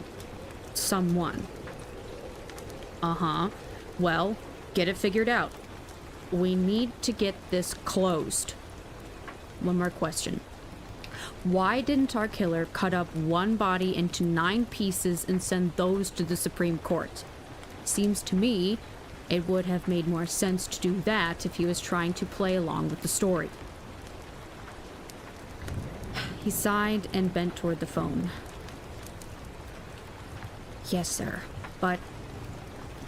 someone. Uh-huh. Well, get it figured out. We need to get this closed. One more question. Why didn't our killer cut up one body into 9 pieces and send those to the Supreme Court? Seems to me it would have made more sense to do that if he was trying to play along with the story. He sighed and bent toward the phone. Yes, sir, but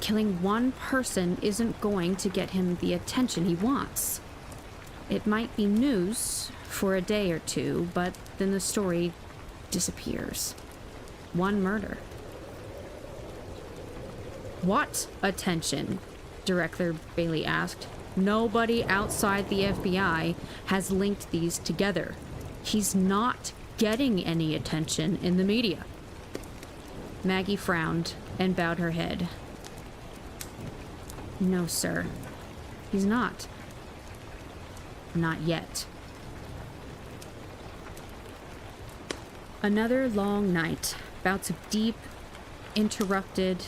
killing one person isn't going to get him the attention he wants. It might be news for a day or two, but then the story disappears. One murder. What attention? Director Bailey asked. Nobody outside the FBI has linked these together. He's not getting any attention in the media. Maggie frowned and bowed her head. No, sir. He's not. Not yet. Another long night. Bouts of sleep interrupted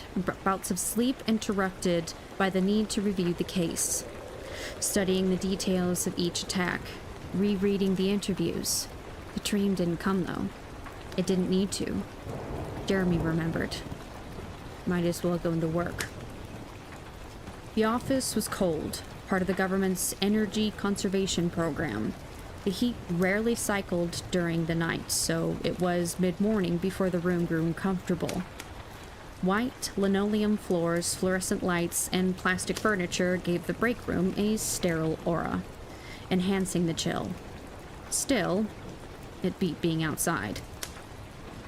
by the need to review the case. studying the details of each attack, rereading the interviews. The dream didn't come, though. It didn't need to. Jeremy remembered. Might as well go into work. The office was cold, part of the government's energy conservation program. The heat rarely cycled during the night, so it was mid-morning before the room grew comfortable. White linoleum floors, fluorescent lights, and plastic furniture gave the break room a sterile aura, enhancing the chill. Still, it beat being outside.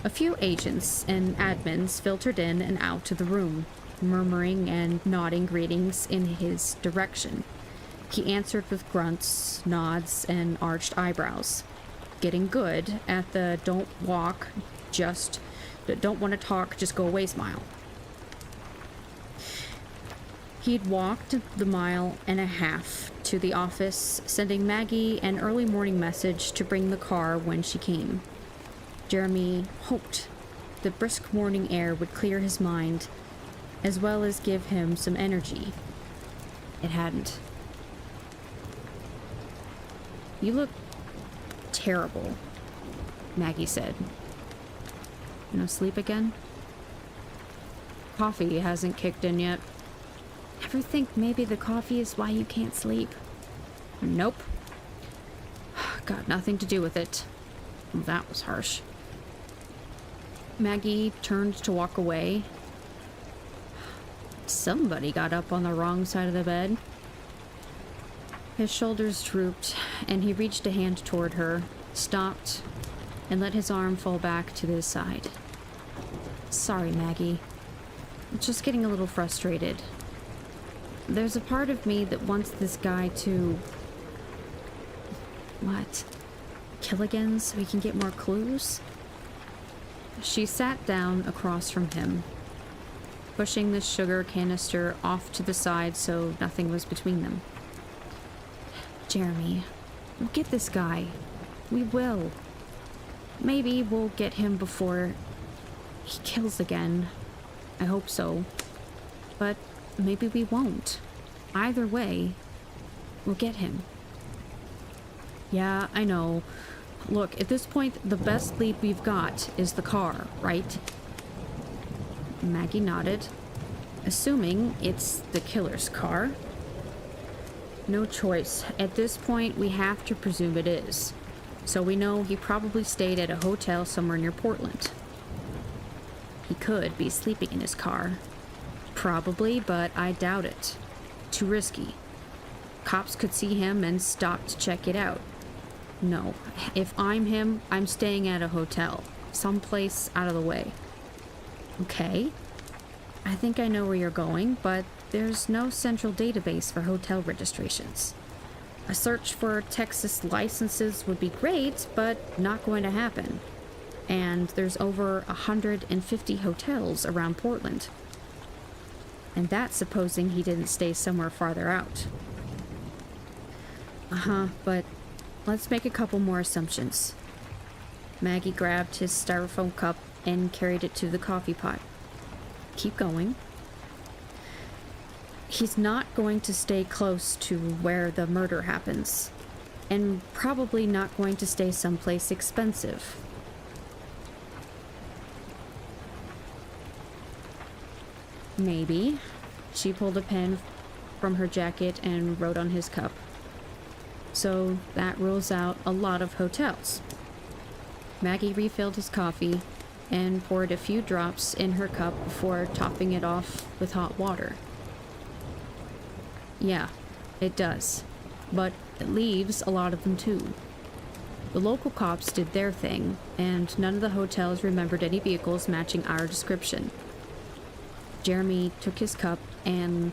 A few agents and admins filtered in and out of the room, murmuring and nodding greetings in his direction. He answered with grunts, nods, and arched eyebrows, getting good at the don't want to talk, just go away smile. He'd walked the mile and a half to the office, sending Maggie an early morning message to bring the car when she came. Jeremy hoped the brisk morning air would clear his mind, as well as give him some energy. It hadn't. "You look terrible," Maggie said. "No sleep again?" "Coffee hasn't kicked in yet." "Ever think maybe the coffee is why you can't sleep?" "Nope. Got nothing to do with it." That was harsh. Maggie turned to walk away. Somebody got up on the wrong side of the bed. His shoulders drooped, and he reached a hand toward her, stopped, and let his arm fall back to his side. "Sorry, Maggie. I'm just getting a little frustrated. There's a part of me that wants this guy to... What? Kill again so we can get more clues?" She sat down across from him, pushing the sugar canister off to the side so nothing was between them. "Jeremy, we'll get this guy. We will. Maybe we'll get him before he kills again. I hope so. But maybe we won't. Either way, we'll get him." "Yeah, I know. Look, at this point, the best lead we've got is the car, right?" Maggie nodded, assuming it's the killer's car. "No choice. At this point, we have to presume it is. So we know he probably stayed at a hotel somewhere near Portland. He could be sleeping in his car. Probably, but I doubt it. Too risky. Cops could see him and stop to check it out. No, if I'm him, I'm staying at a hotel, someplace out of the way." "Okay. I think I know where you're going, but there's no central database for hotel registrations. A search for Texas licenses would be great, but not going to happen. And there's over 150 hotels around Portland. And that's supposing he didn't stay somewhere farther out." But let's make a couple more assumptions. Maggie grabbed his styrofoam cup and carried it to the coffee pot. "Keep going." "He's not going to stay close to where the murder happens, and probably not going to stay someplace expensive." "Maybe." She pulled a pen from her jacket and wrote on his cup. "So that rules out a lot of hotels." Maggie refilled his coffee and poured a few drops in her cup before topping it off with hot water. "Yeah, it does. But it leaves a lot of them too. The local cops did their thing, and none of the hotels remembered any vehicles matching our description." Jeremy took his cup and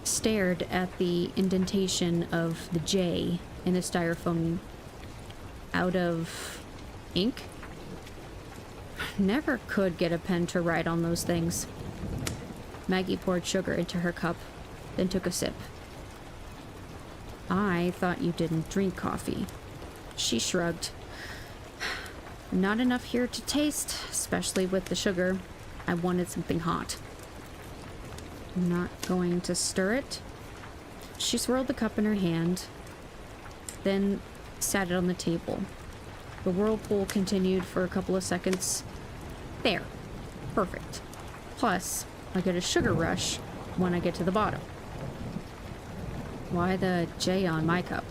stared at the indentation of the J in the styrofoam. "Out of ink?" Never could get a pen to write on those things. Maggie poured sugar into her cup, then took a sip. "I thought you didn't drink coffee." She shrugged. "Not enough here to taste, especially with the sugar. I wanted something hot." "Not going to stir it?" She swirled the cup in her hand, then sat it on the table. The whirlpool continued for a couple of seconds. There. Perfect. Plus, I get a sugar rush when I get to the bottom. Why the J on my cup?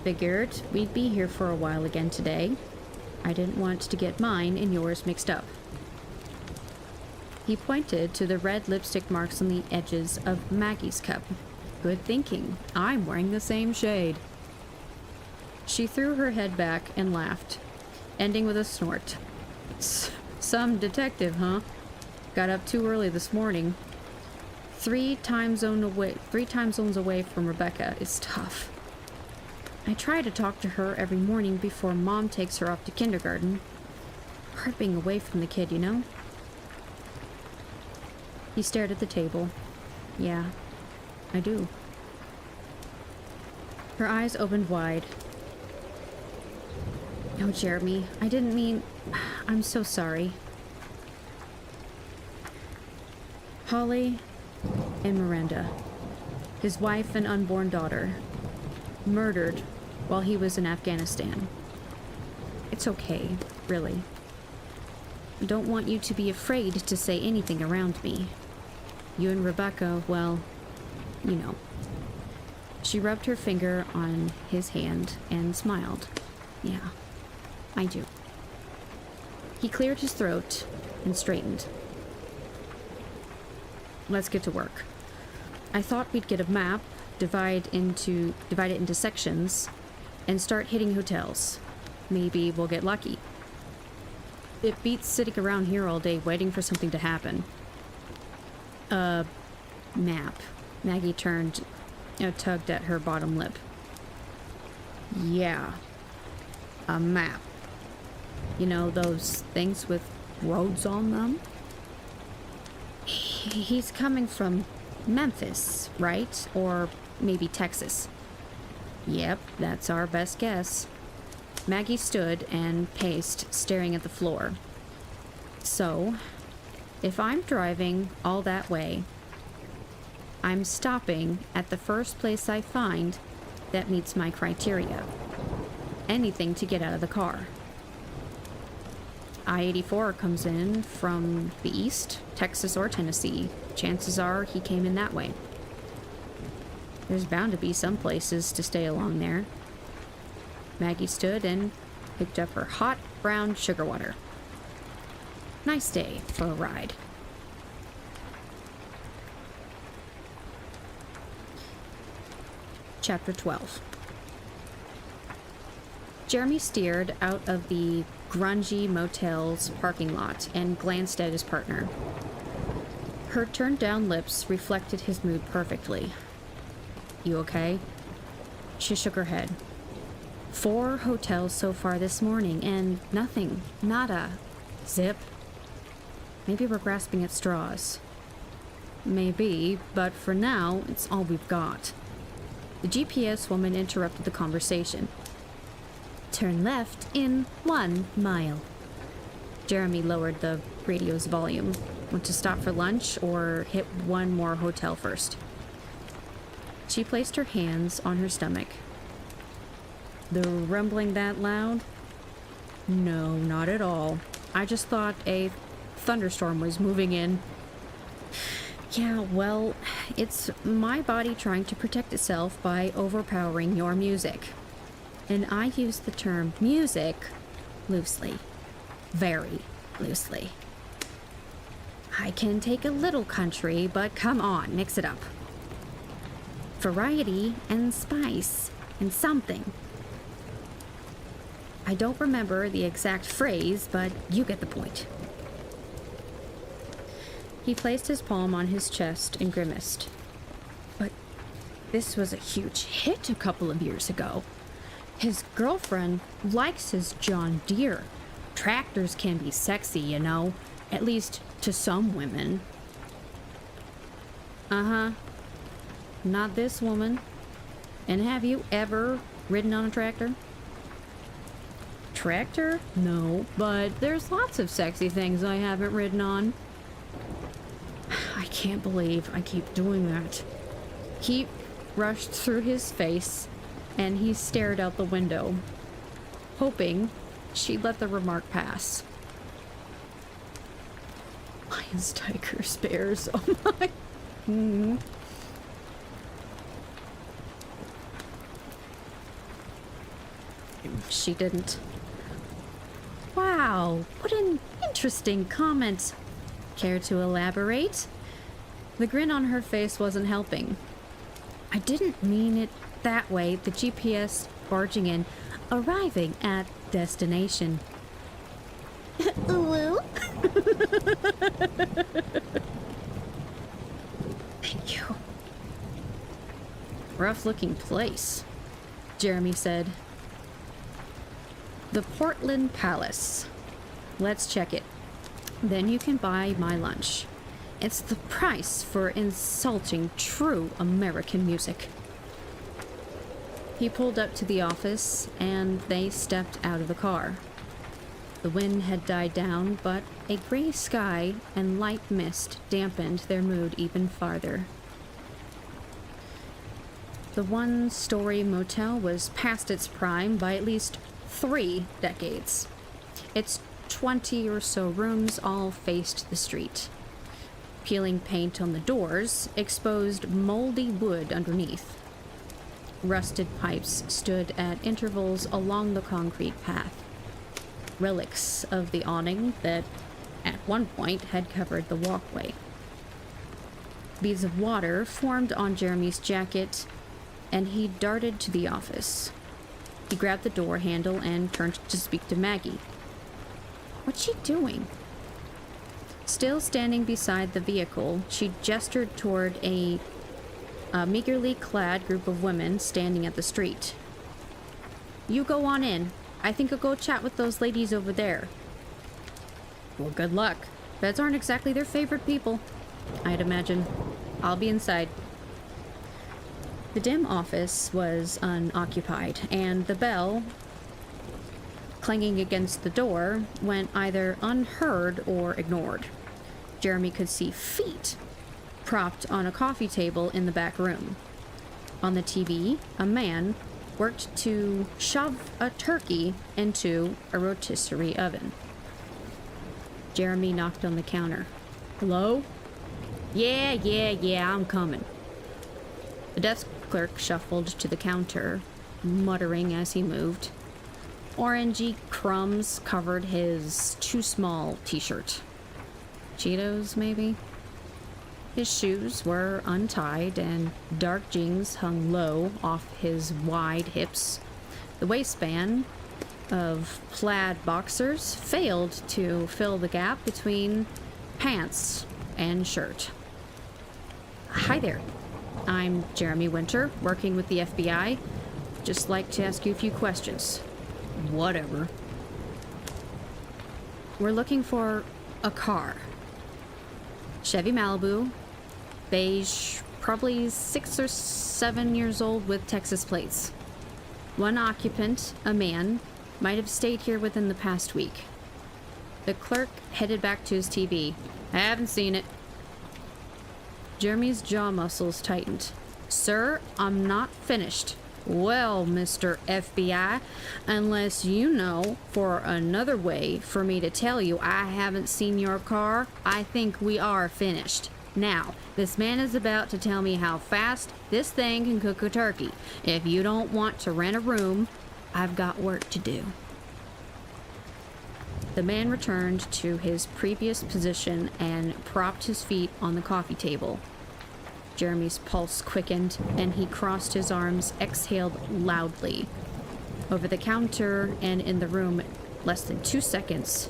Figured we'd be here for a while again today. I didn't want to get mine and yours mixed up. He pointed to the red lipstick marks on the edges of Maggie's cup. Good thinking. I'm wearing the same shade. She threw her head back and laughed, ending with a snort. Some detective, huh? Got up too early this morning. 3 time zones away from Rebecca is tough. I try to talk to her every morning before Mom takes her off to kindergarten. Hard being away from the kid, you know? He stared at the table. Yeah, I do. Her eyes opened wide. Oh, Jeremy, I didn't mean... I'm so sorry. Holly and Miranda, his wife and unborn daughter, murdered while he was in Afghanistan. It's okay, really. I don't want you to be afraid to say anything around me. You and Rebecca, well, you know. She rubbed her finger on his hand and smiled. Yeah, I do. He cleared his throat and straightened. Let's get to work. I thought we'd get a map, divide it into sections, and start hitting hotels. Maybe we'll get lucky. It beats sitting around here all day waiting for something to happen. Map. Maggie tugged at her bottom lip. Yeah. A map. You know, those things with roads on them? He's coming from Memphis, right? Or maybe Texas. Yep, that's our best guess. Maggie stood and paced, staring at the floor. So, if I'm driving all that way, I'm stopping at the first place I find that meets my criteria. Anything to get out of the car. I-84 comes in from the east, Texas or Tennessee. Chances are he came in that way. There's bound to be some places to stay along there. Maggie stood and picked up her hot brown sugar water. Nice day for a ride. Chapter 12. Jeremy steered out of the grungy motel's parking lot and glanced at his partner. Her turned-down lips reflected his mood perfectly. You okay? She shook her head. 4 hotels so far this morning, and nothing. Nada. Zip. Maybe we're grasping at straws. Maybe, but for now, it's all we've got. The GPS woman interrupted the conversation. Turn left in 1 mile. Jeremy lowered the radio's volume. Want to stop for lunch or hit one more hotel first? She placed her hands on her stomach. The rumbling that loud? No, not at all. I just thought a thunderstorm was moving in. Yeah, well, it's my body trying to protect itself by overpowering your music. And I use the term music loosely. Very loosely. I can take a little country, but come on, mix it up. Variety and spice and something. I don't remember the exact phrase, but you get the point. He placed his palm on his chest and grimaced. But this was a huge hit a couple of years ago. His girlfriend likes his John Deere. Tractors can be sexy, you know. At least to some women. Uh-huh. Not this woman. And have you ever ridden on a tractor? Tractor? No, but there's lots of sexy things I haven't ridden on. I can't believe I keep doing that. Heat rushed through his face, and he stared out the window, hoping she'd let the remark pass. Lions, tigers, bears, oh my. She didn't. Wow, what an interesting comment. Care to elaborate? The grin on her face wasn't helping. I didn't mean it that way. The GPS barging in, arriving at destination. Woo? Thank you. Rough looking place, Jeremy said. The Portland Palace. Let's check it. Then you can buy my lunch. It's the price for insulting true American music. He pulled up to the office, and they stepped out of the car. The wind had died down, but a gray sky and light mist dampened their mood even farther. The one-story motel was past its prime by at least 3 decades. Its 20 or so rooms all faced the street. Peeling paint on the doors exposed moldy wood underneath. Rusted pipes stood at intervals along the concrete path. Relics of the awning that at one point had covered the walkway. Beads of water formed on Jeremy's jacket, and he darted to the office. He grabbed the door handle and turned to speak to Maggie. What's she doing? Still standing beside the vehicle, she gestured toward a meagerly clad group of women standing at the street. You go on in. I think I'll go chat with those ladies over there. Well, good luck. Feds aren't exactly their favorite people, I'd imagine. I'll be inside. The dim office was unoccupied, and the bell, clanging against the door, went either unheard or ignored. Jeremy could see feet propped on a coffee table in the back room. On the TV, a man worked to shove a turkey into a rotisserie oven. Jeremy knocked on the counter. Hello? Yeah, I'm coming. The desk clerk shuffled to the counter, muttering as he moved. Orangey crumbs covered his too small t-shirt. Cheetos, maybe? His shoes were untied, and dark jeans hung low off his wide hips. The waistband of plaid boxers failed to fill the gap between pants and shirt. Hi there. I'm Jeremy Winter, working with the FBI. Just like to ask you a few questions. Whatever. We're looking for a car. Chevy Malibu. Beige, probably 6 or 7 years old with Texas plates. One occupant, a man, might have stayed here within the past week. The clerk headed back to his TV. I haven't seen it. Jeremy's jaw muscles tightened. Sir, I'm not finished. Well, Mr. FBI, unless you know for another way for me to tell you I haven't seen your car, I think we are finished. Now, this man is about to tell me how fast this thing can cook a turkey. If you don't want to rent a room, I've got work to do. The man returned to his previous position and propped his feet on the coffee table. Jeremy's pulse quickened, and he crossed his arms, exhaled loudly. Over the counter and in the room, less than 2 seconds.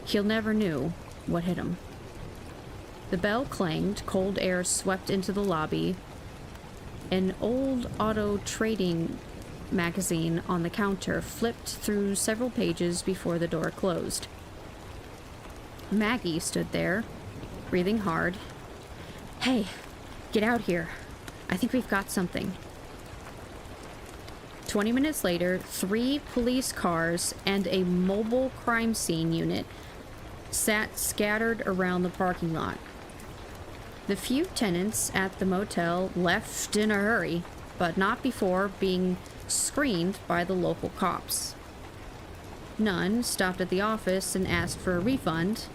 He'll never knew what hit him. The bell clanged, cold air swept into the lobby. An old auto trading magazine on the counter flipped through several pages before the door closed. Maggie stood there, breathing hard. Hey, get out here. I think we've got something. 20 minutes later, 3 police cars and a mobile crime scene unit sat scattered around the parking lot. The few tenants at the motel left in a hurry, but not before being screened by the local cops. None stopped at the office and asked for a refund.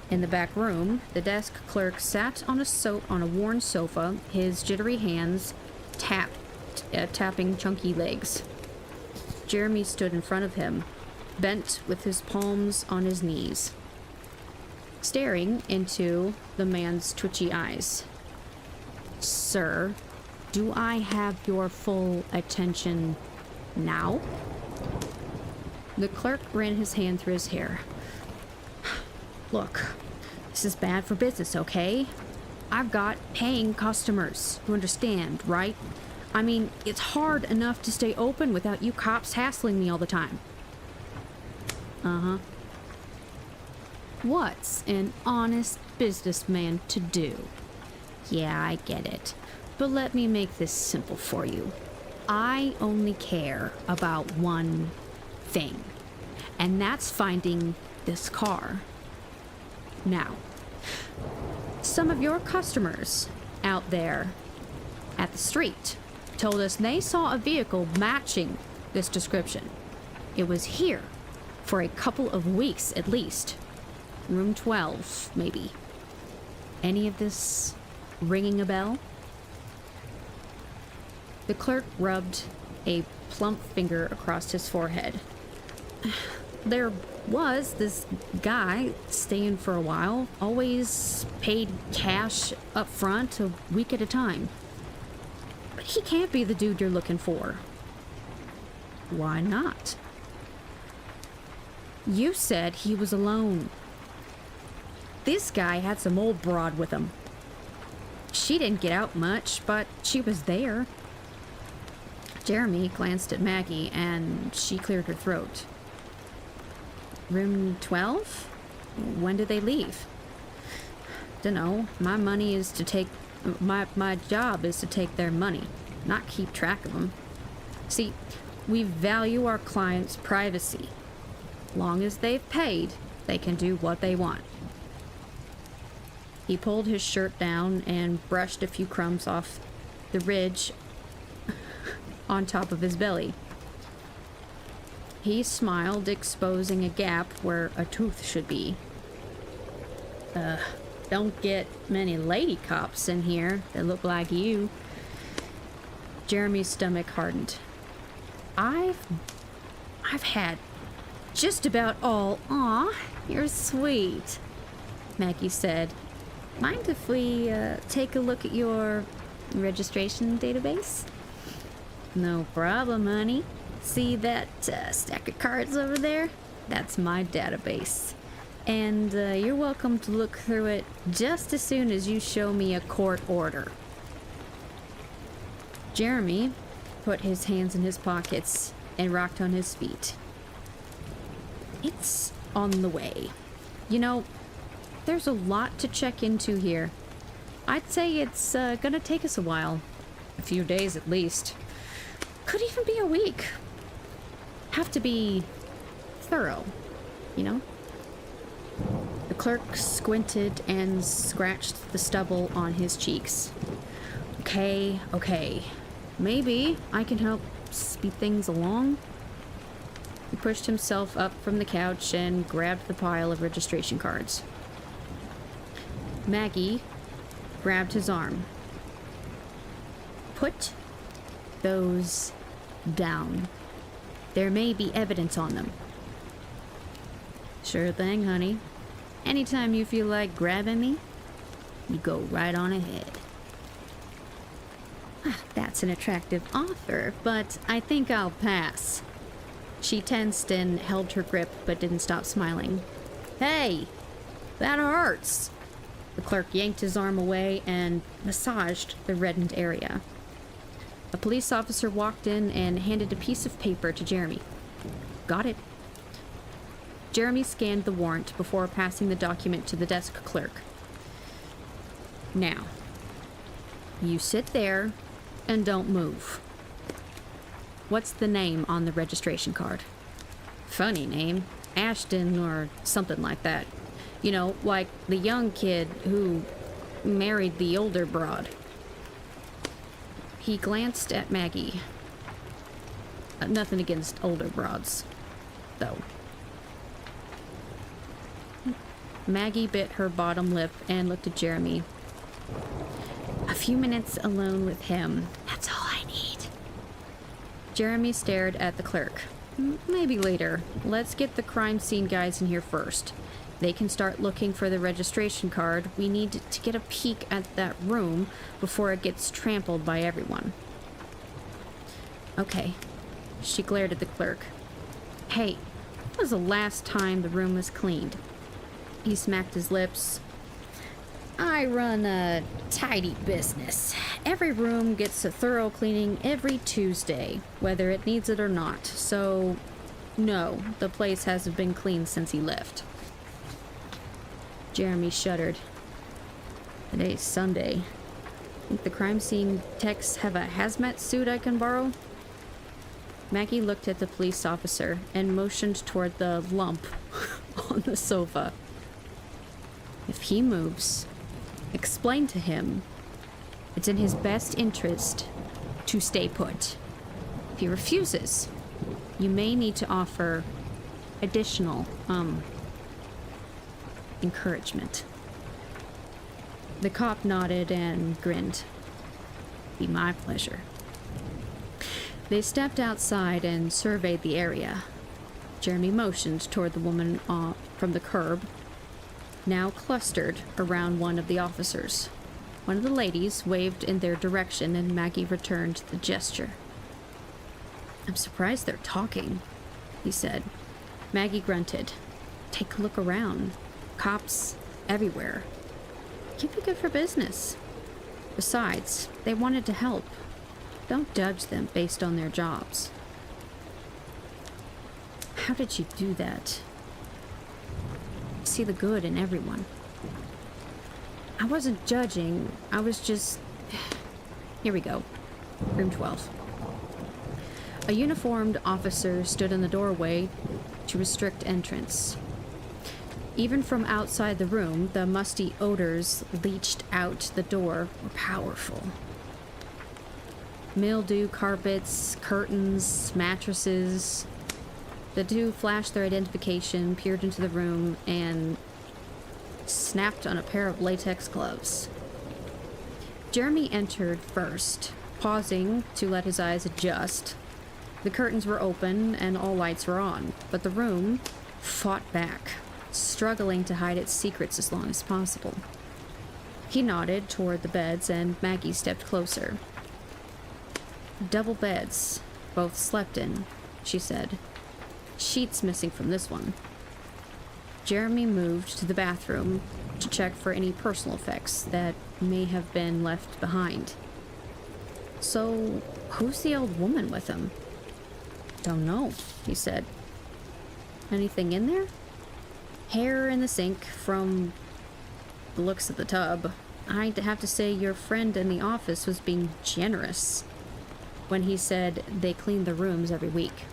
In the back room, the desk clerk sat on a worn sofa, his jittery hands tapping chunky legs. Jeremy stood in front of him, bent with his palms on his knees, staring into the man's twitchy eyes. "Sir, do I have your full attention now?" The clerk ran his hand through his hair. "Look, this is bad for business, okay? I've got paying customers, you understand, right? I mean, it's hard enough to stay open without you cops hassling me all the time." Uh-huh. What's an honest businessman to do? Yeah, I get it. But let me make this simple for you. I only care about one thing, and that's finding this car. Now, some of your customers out there at the street told us they saw a vehicle matching this description. It was here for a couple of weeks at least. Room 12, maybe. Any of this ringing a bell? The clerk rubbed a plump finger across his forehead. There was this guy staying for a while, always paid cash up front a week at a time. But he can't be the dude you're looking for. Why not? You said he was alone. This guy had some old broad with him. She didn't get out much, but she was there. Jeremy glanced at Maggie, and she cleared her throat. Room 12? When did they leave? Dunno. My money is to take... My job is to take their money, not keep track of them. See, we value our clients' privacy. Long as they've paid, they can do what they want. He pulled his shirt down and brushed a few crumbs off the ridge on top of his belly. He smiled, exposing a gap where a tooth should be. Don't get many lady cops in here that look like you. Jeremy's stomach hardened. I've had just about all. Aw, you're sweet, Maggie said. Mind if we take a look at your registration database? No problem, honey. See that stack of cards over there? That's my database. And you're welcome to look through it just as soon as you show me a court order. Jeremy put his hands in his pockets and rocked on his feet. It's on the way. You know, there's a lot to check into here. I'd say it's gonna take us a while. A few days at least. Could even be a week. Have to be thorough, you know? The clerk squinted and scratched the stubble on his cheeks. Okay. Maybe I can help speed things along. He pushed himself up from the couch and grabbed the pile of registration cards. Maggie grabbed his arm. Put those down. There may be evidence on them. Sure thing, honey. Anytime you feel like grabbing me, you go right on ahead. That's an attractive offer, but I think I'll pass. She tensed and held her grip, but didn't stop smiling. Hey, that hurts. The clerk yanked his arm away and massaged the reddened area. A police officer walked in and handed a piece of paper to Jeremy. Got it. Jeremy scanned the warrant before passing the document to the desk clerk. Now, you sit there and don't move. What's the name on the registration card? Funny name. Ashton or something like that. You know, like the young kid who married the older broad. He glanced at Maggie. Nothing against older broads, though. Maggie bit her bottom lip and looked at Jeremy. A few minutes alone with him. That's all I need. Jeremy stared at the clerk. Maybe later. Let's get the crime scene guys in here first. They can start looking for the registration card. We need to get a peek at that room before it gets trampled by everyone. Okay. She glared at the clerk. Hey, when was the last time the room was cleaned? He smacked his lips. I run a tidy business. Every room gets a thorough cleaning every Tuesday, whether it needs it or not. So, no, the place hasn't been cleaned since he left. Jeremy shuddered. Today's Sunday. Think the crime scene techs have a hazmat suit I can borrow? Maggie looked at the police officer and motioned toward the lump on the sofa. If he moves, explain to him it's in his best interest to stay put. If he refuses, you may need to offer additional, encouragement. The cop nodded and grinned. Be my pleasure. They stepped outside and surveyed the area. Jeremy motioned toward the woman from the curb, now clustered around one of the officers. One of the ladies waved in their direction and Maggie returned the gesture. I'm surprised they're talking, he said. Maggie grunted. Take a look around. Cops everywhere. Can't be good for business. Besides, they wanted to help. Don't judge them based on their jobs. How did you do that? See the good in everyone. I wasn't judging. I was just... Here we go. Room 12. A uniformed officer stood in the doorway to restrict entrance. Even from outside the room, the musty odors leached out the door were powerful. Mildew carpets, curtains, mattresses. The two flashed their identification, peered into the room, and snapped on a pair of latex gloves. Jeremy entered first, pausing to let his eyes adjust. The curtains were open and all lights were on, but the room fought back, struggling to hide its secrets as long as possible. He nodded toward the beds and Maggie stepped closer. Double beds, both slept in, she said. Sheets missing from this one. Jeremy moved to the bathroom to check for any personal effects that may have been left behind. So, who's the old woman with him? Don't know, he said. Anything in there? Hair in the sink from the looks of the tub. I'd have to say your friend in the office was being generous when he said they clean the rooms every week.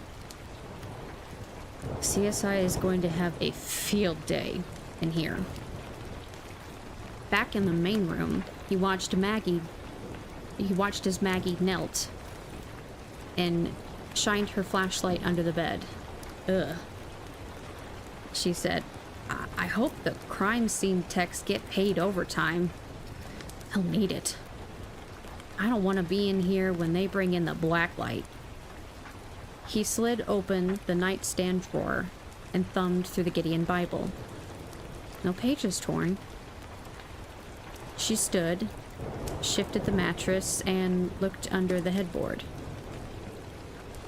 CSI is going to have a field day in here. Back in the main room, he watched as Maggie knelt and shined her flashlight under the bed. Ugh. She said, I hope the crime scene techs get paid overtime. They'll need it. I don't want to be in here when they bring in the black light. He slid open the nightstand drawer and thumbed through the Gideon Bible. No pages torn. She stood, shifted the mattress, and looked under the headboard.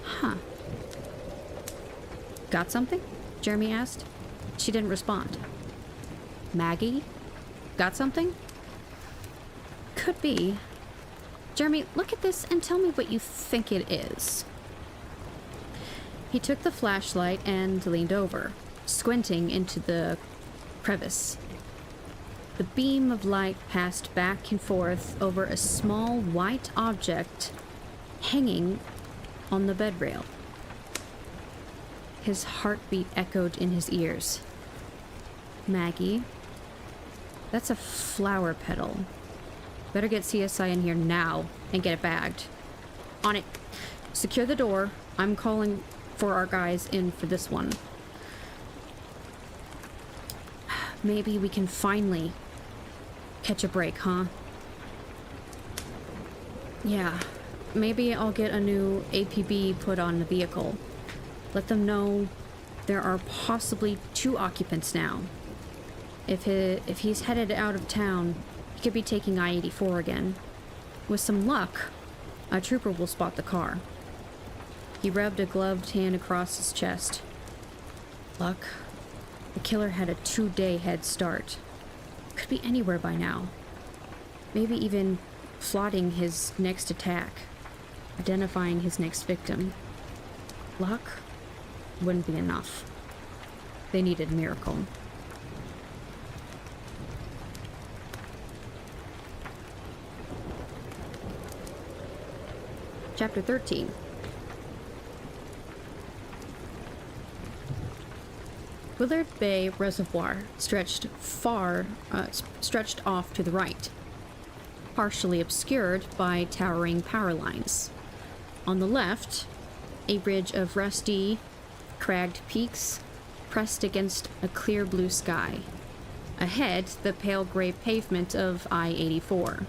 Huh. Got something? Jeremy asked. She didn't respond. Maggie? Got something? Could be. Jeremy, look at this and tell me what you think it is. He took the flashlight and leaned over, squinting into the crevice. The beam of light passed back and forth over a small white object hanging on the bed rail. His heartbeat echoed in his ears. Maggie, That's a flower petal. Better get CSI in here now and get it bagged. On it. Secure the door. I'm calling for our guys in for this one. Maybe we can finally catch a break, huh? Yeah. Maybe I'll get a new APB put on the vehicle. Let them know there are possibly 2 occupants now. If he's headed out of town, he could be taking I-84 again. With some luck, a trooper will spot the car. He rubbed a gloved hand across his chest. Luck? The killer had a 2-day head start. Could be anywhere by now. Maybe even plotting his next attack. Identifying his next victim. Luck wouldn't be enough. They needed a miracle. Chapter 13. Willard Bay Reservoir stretched off to the right, partially obscured by towering power lines. On the left, a ridge of rusty, cragged peaks pressed against a clear blue sky. Ahead, the pale gray pavement of I-84.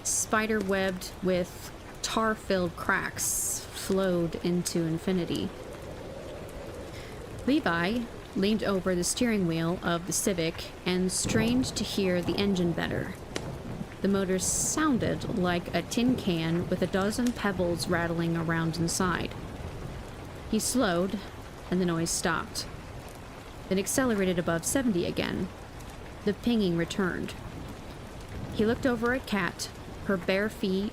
Spider-webbed with tar-filled cracks flowed into infinity. Levi leaned over the steering wheel of the Civic and strained to hear the engine better. The motor sounded like a tin can with a dozen pebbles rattling around inside. He slowed, and the noise stopped. Then accelerated above 70 again. The pinging returned. He looked over at Kat. Her bare feet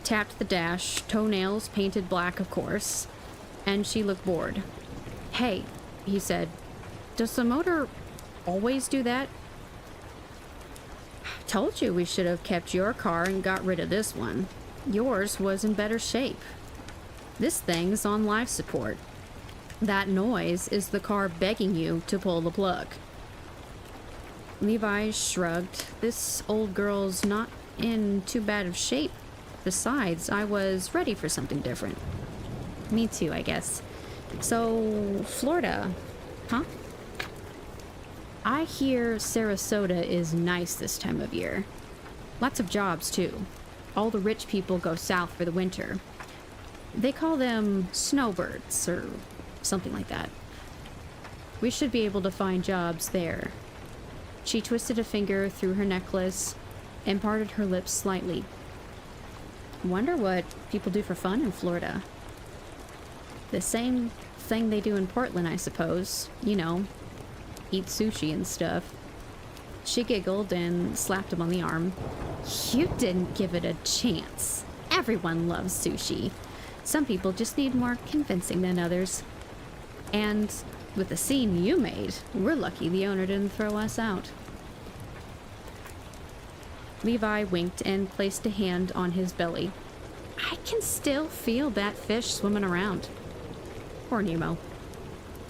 tapped the dash, toenails painted black, of course, and she looked bored. "Hey," he said, "does the motor always do that?" "Told you we should have kept your car and got rid of this one. Yours was in better shape. This thing's on life support. That noise is the car begging you to pull the plug." Levi shrugged. "This old girl's not in too bad of shape. Besides, I was ready for something different." "Me too, I guess. So, Florida, huh?" "I hear Sarasota is nice this time of year. Lots of jobs, too. All the rich people go south for the winter. They call them snowbirds, or something like that. We should be able to find jobs there." She twisted a finger through her necklace and parted her lips slightly. "Wonder what people do for fun in Florida." "The same thing they do in Portland, I suppose. You know, eat sushi and stuff." She giggled and slapped him on the arm. "You didn't give it a chance. Everyone loves sushi. Some people just need more convincing than others. And with the scene you made, we're lucky the owner didn't throw us out." Levi winked and placed a hand on his belly. "I can still feel that fish swimming around." Poor Nemo.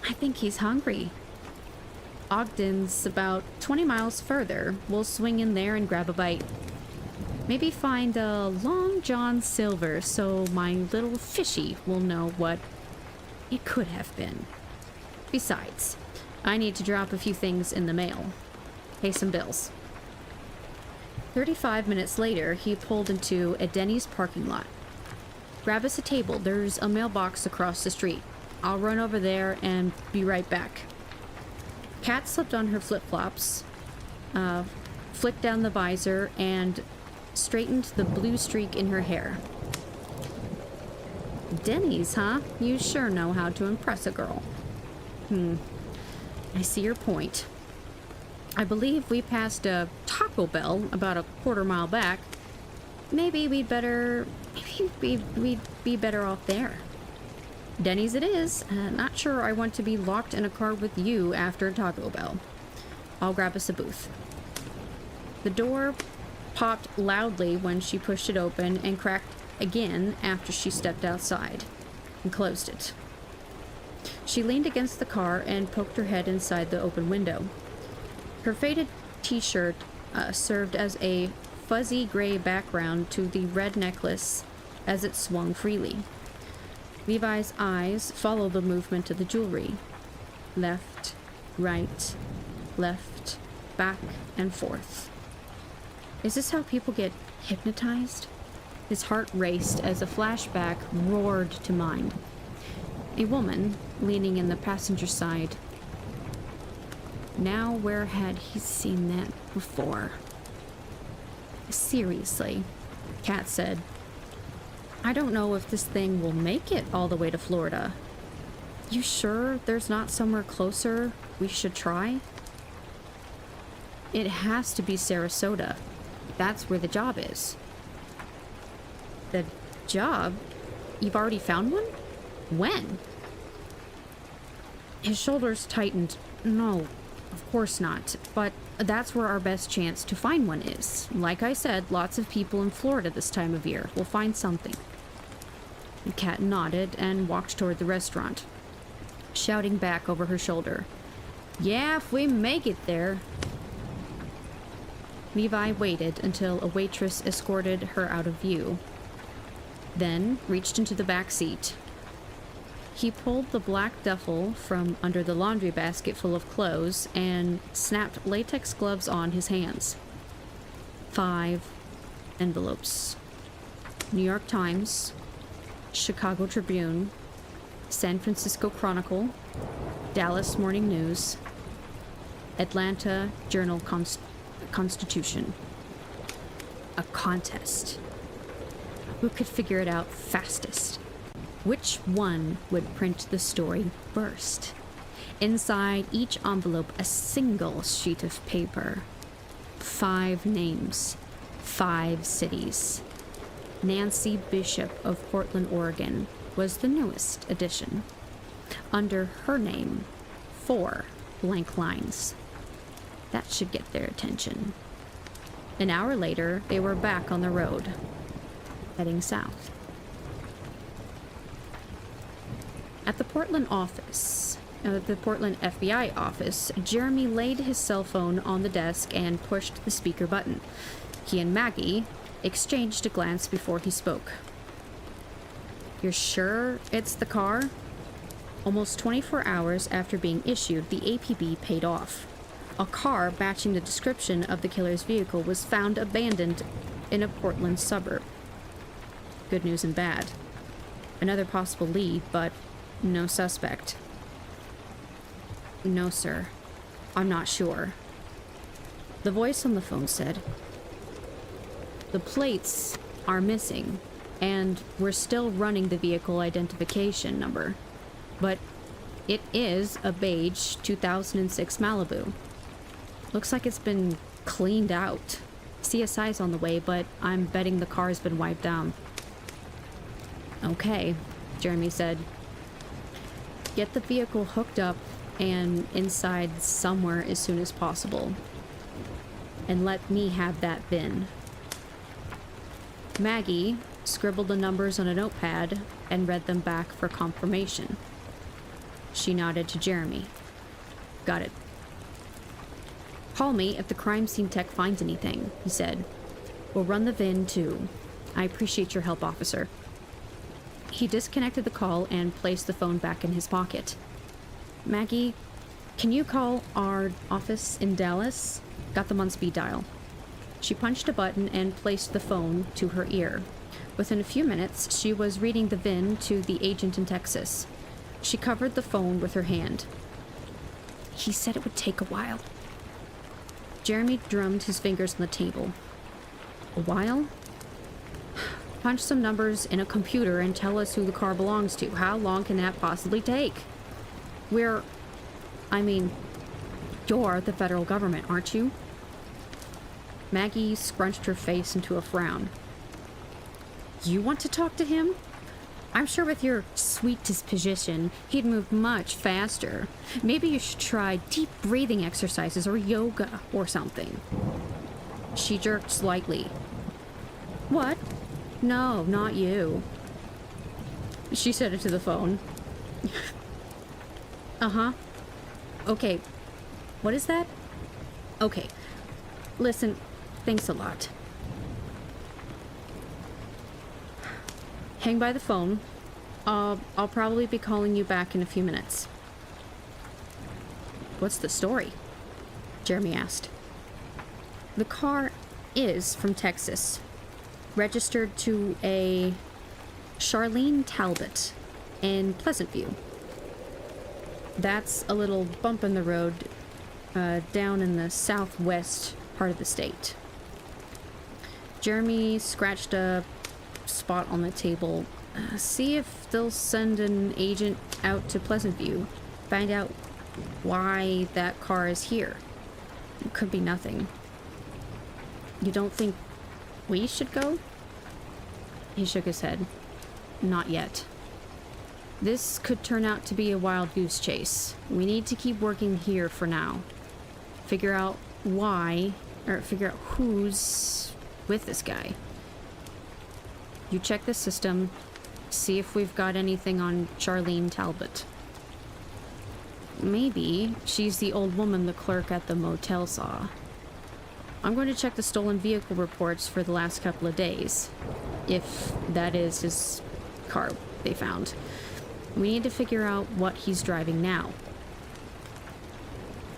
"I think he's hungry." "Ogden's about 20 miles further. We'll swing in there and grab a bite. Maybe find a Long John Silver so my little fishy will know what it could have been. Besides, I need to drop a few things in the mail. Pay some bills." 35 minutes later, he pulled into a Denny's parking lot. "Grab us a table. There's a mailbox across the street. I'll run over there and be right back." Kat slipped on her flip-flops, flicked down the visor, and straightened the blue streak in her hair. "Denny's, huh? You sure know how to impress a girl." I see your point. I believe we passed a Taco Bell about a quarter-mile back. Maybe we'd be better off there." "Denny's it is. Not sure I want to be locked in a car with you after Taco Bell. I'll grab us a booth." The door popped loudly when she pushed it open and cracked again after she stepped outside and closed it. She leaned against the car and poked her head inside the open window. Her faded t-shirt served as a fuzzy gray background to the red necklace as it swung freely. Levi's eyes followed the movement of the jewelry. Left, right, left, back, and forth. Is this how people get hypnotized? His heart raced as a flashback roared to mind. A woman leaning in the passenger side. Now where had he seen that before? Seriously, Kat said. I don't know if this thing will make it all the way to Florida. You sure there's not somewhere closer we should try? It has to be Sarasota. That's where the job is. The job? You've already found one? When? His shoulders tightened. No, of course not. But that's where our best chance to find one is. Like I said, lots of people in Florida this time of year will find something. The cat nodded and walked toward the restaurant, shouting back over her shoulder. Yeah, if we make it there. Levi waited until a waitress escorted her out of view, then reached into the back seat. He pulled the black duffel from under the laundry basket full of clothes and snapped latex gloves on his hands. 5 envelopes. New York Times, Chicago Tribune, San Francisco Chronicle, Dallas Morning News, Atlanta Journal-Constitution. A contest. Who could figure it out fastest? Which one would print the story first? Inside each envelope, a single sheet of paper. 5 names, 5 cities. Nancy Bishop of Portland, Oregon was the newest addition. Under her name, 4 blank lines. That should get their attention. An hour later, they were back on the road, heading south. At the Portland FBI office, Jeremy laid his cell phone on the desk and pushed the speaker button. He and Maggie exchanged a glance before he spoke. You're sure it's the car? Almost 24 hours after being issued, the APB paid off. A car matching the description of the killer's vehicle was found abandoned in a Portland suburb. Good news and bad. Another possible lead, but no suspect. No, sir. I'm not sure. The voice on the phone said. The plates are missing, and we're still running the vehicle identification number. But it is a beige 2006 Malibu. Looks like it's been cleaned out. CSI's on the way, but I'm betting the car's been wiped down. Okay, Jeremy said. Get the vehicle hooked up and inside somewhere as soon as possible. And let me have that VIN. Maggie scribbled the numbers on a notepad and read them back for confirmation. She nodded to Jeremy. Got it. Call me if the crime scene tech finds anything, he said. We'll run the VIN too. I appreciate your help, officer. He disconnected the call and placed the phone back in his pocket. Maggie, can you call our office in Dallas? Got them on speed dial. She punched a button and placed the phone to her ear. Within a few minutes, she was reading the VIN to the agent in Texas. She covered the phone with her hand. He said it would take a while. Jeremy drummed his fingers on the table. A while? Punch some numbers in a computer and tell us who the car belongs to. How long can that possibly take? You're the federal government, aren't you? Maggie scrunched her face into a frown. You want to talk to him? I'm sure with your sweet disposition, he'd move much faster. Maybe you should try deep breathing exercises or yoga or something. She jerked slightly. What? No, not you. She said it to the phone. Uh-huh. Okay, what is that? Okay. Listen, thanks a lot. Hang by the phone. I'll probably be calling you back in a few minutes. What's the story? Jeremy asked. The car is from Texas, registered to a Charlene Talbot in Pleasant View. That's a little bump in the road down in the southwest part of the state. Jeremy scratched a spot on the table. See if they'll send an agent out to Pleasant View. Find out why that car is here. It could be nothing. You don't think we should go? He shook his head. Not yet. This could turn out to be a wild goose chase. We need to keep working here for now. Figure out why, or figure out who's with this guy. You check the system, see if we've got anything on Charlene Talbot. Maybe she's the old woman the clerk at the motel saw. I'm going to check the stolen vehicle reports for the last couple of days, if that is his car they found. We need to figure out what he's driving now.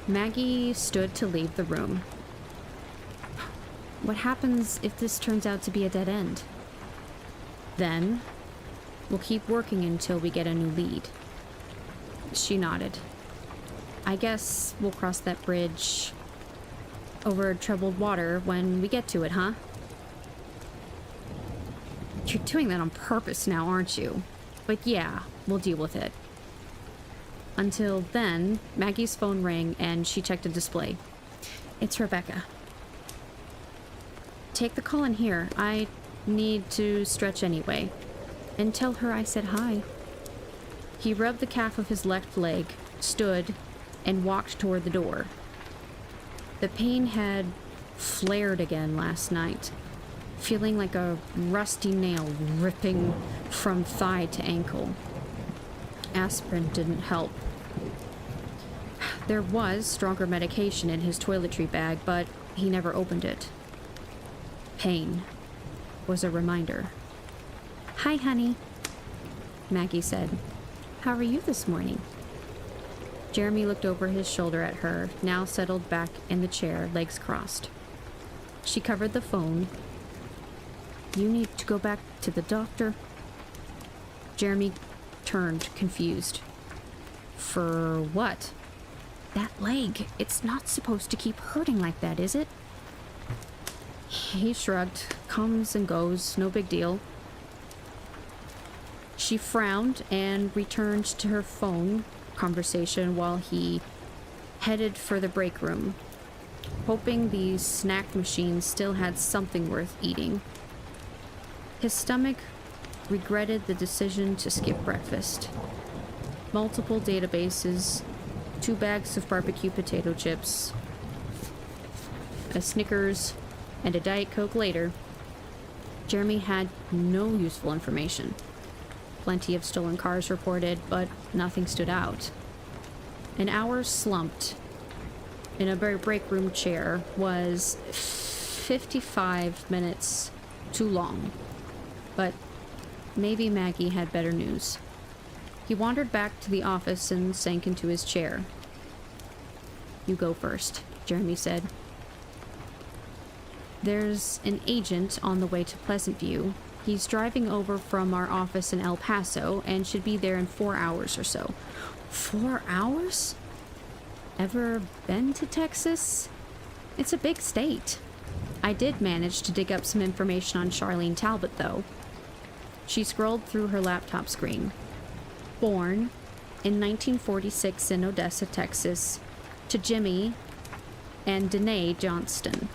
Maggie stood to leave the room. What happens if this turns out to be a dead end? Then, we'll keep working until we get a new lead. She nodded. I guess we'll cross that bridge over troubled water when we get to it, huh? You're doing that on purpose now, aren't you? But yeah, we'll deal with it. Until then, Maggie's phone rang and she checked a display. It's Rebecca. Take the call in here. I need to stretch anyway. And tell her I said hi. He rubbed the calf of his left leg, stood, and walked toward the door. The pain had flared again last night, feeling like a rusty nail ripping from thigh to ankle. Aspirin didn't help. There was stronger medication in his toiletry bag, but he never opened it. Pain was a reminder. Hi, honey, Maggie said. How are you this morning? Jeremy looked over his shoulder at her, now settled back in the chair, legs crossed. She covered the phone. You need to go back to the doctor? Jeremy turned, confused. For what? That leg. It's not supposed to keep hurting like that, is it? He shrugged. Comes and goes, no big deal. She frowned and returned to her phone conversation while he headed for the break room, hoping the snack machine still had something worth eating. His stomach regretted the decision to skip breakfast. Multiple databases, 2 bags of barbecue potato chips, a Snickers, and a Diet Coke later, Jeremy had no useful information. Plenty of stolen cars reported, but nothing stood out. An hour slumped in a break room chair was 55 minutes too long. But maybe Maggie had better news. He wandered back to the office and sank into his chair. You go first, Jeremy said. There's an agent on the way to Pleasant View. He's driving over from our office in El Paso and should be there in 4 hours or so. 4 hours? Ever been to Texas? It's a big state. I did manage to dig up some information on Charlene Talbot, though. She scrolled through her laptop screen. Born in 1946 in Odessa, Texas, to Jimmy and Danae Johnston.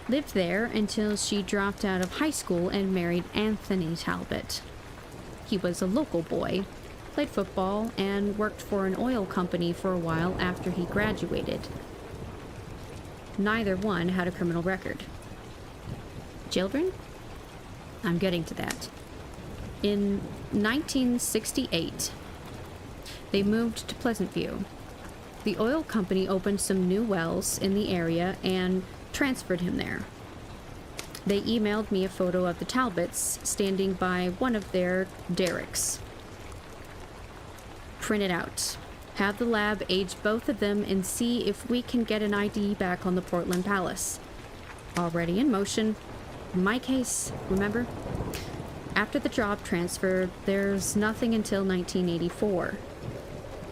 Lived there until she dropped out of high school and married Anthony Talbot. He was a local boy, played football, and worked for an oil company for a while after he graduated. Neither one had a criminal record. Children? I'm getting to that. In 1968, they moved to Pleasant View. The oil company opened some new wells in the area and transferred him there. They emailed me a photo of the Talbots standing by one of their derricks. Print it out. Have the lab age both of them and see if we can get an ID back on the Portland Palace. Already in motion. In my case, remember? After the job transfer, there's nothing until 1984.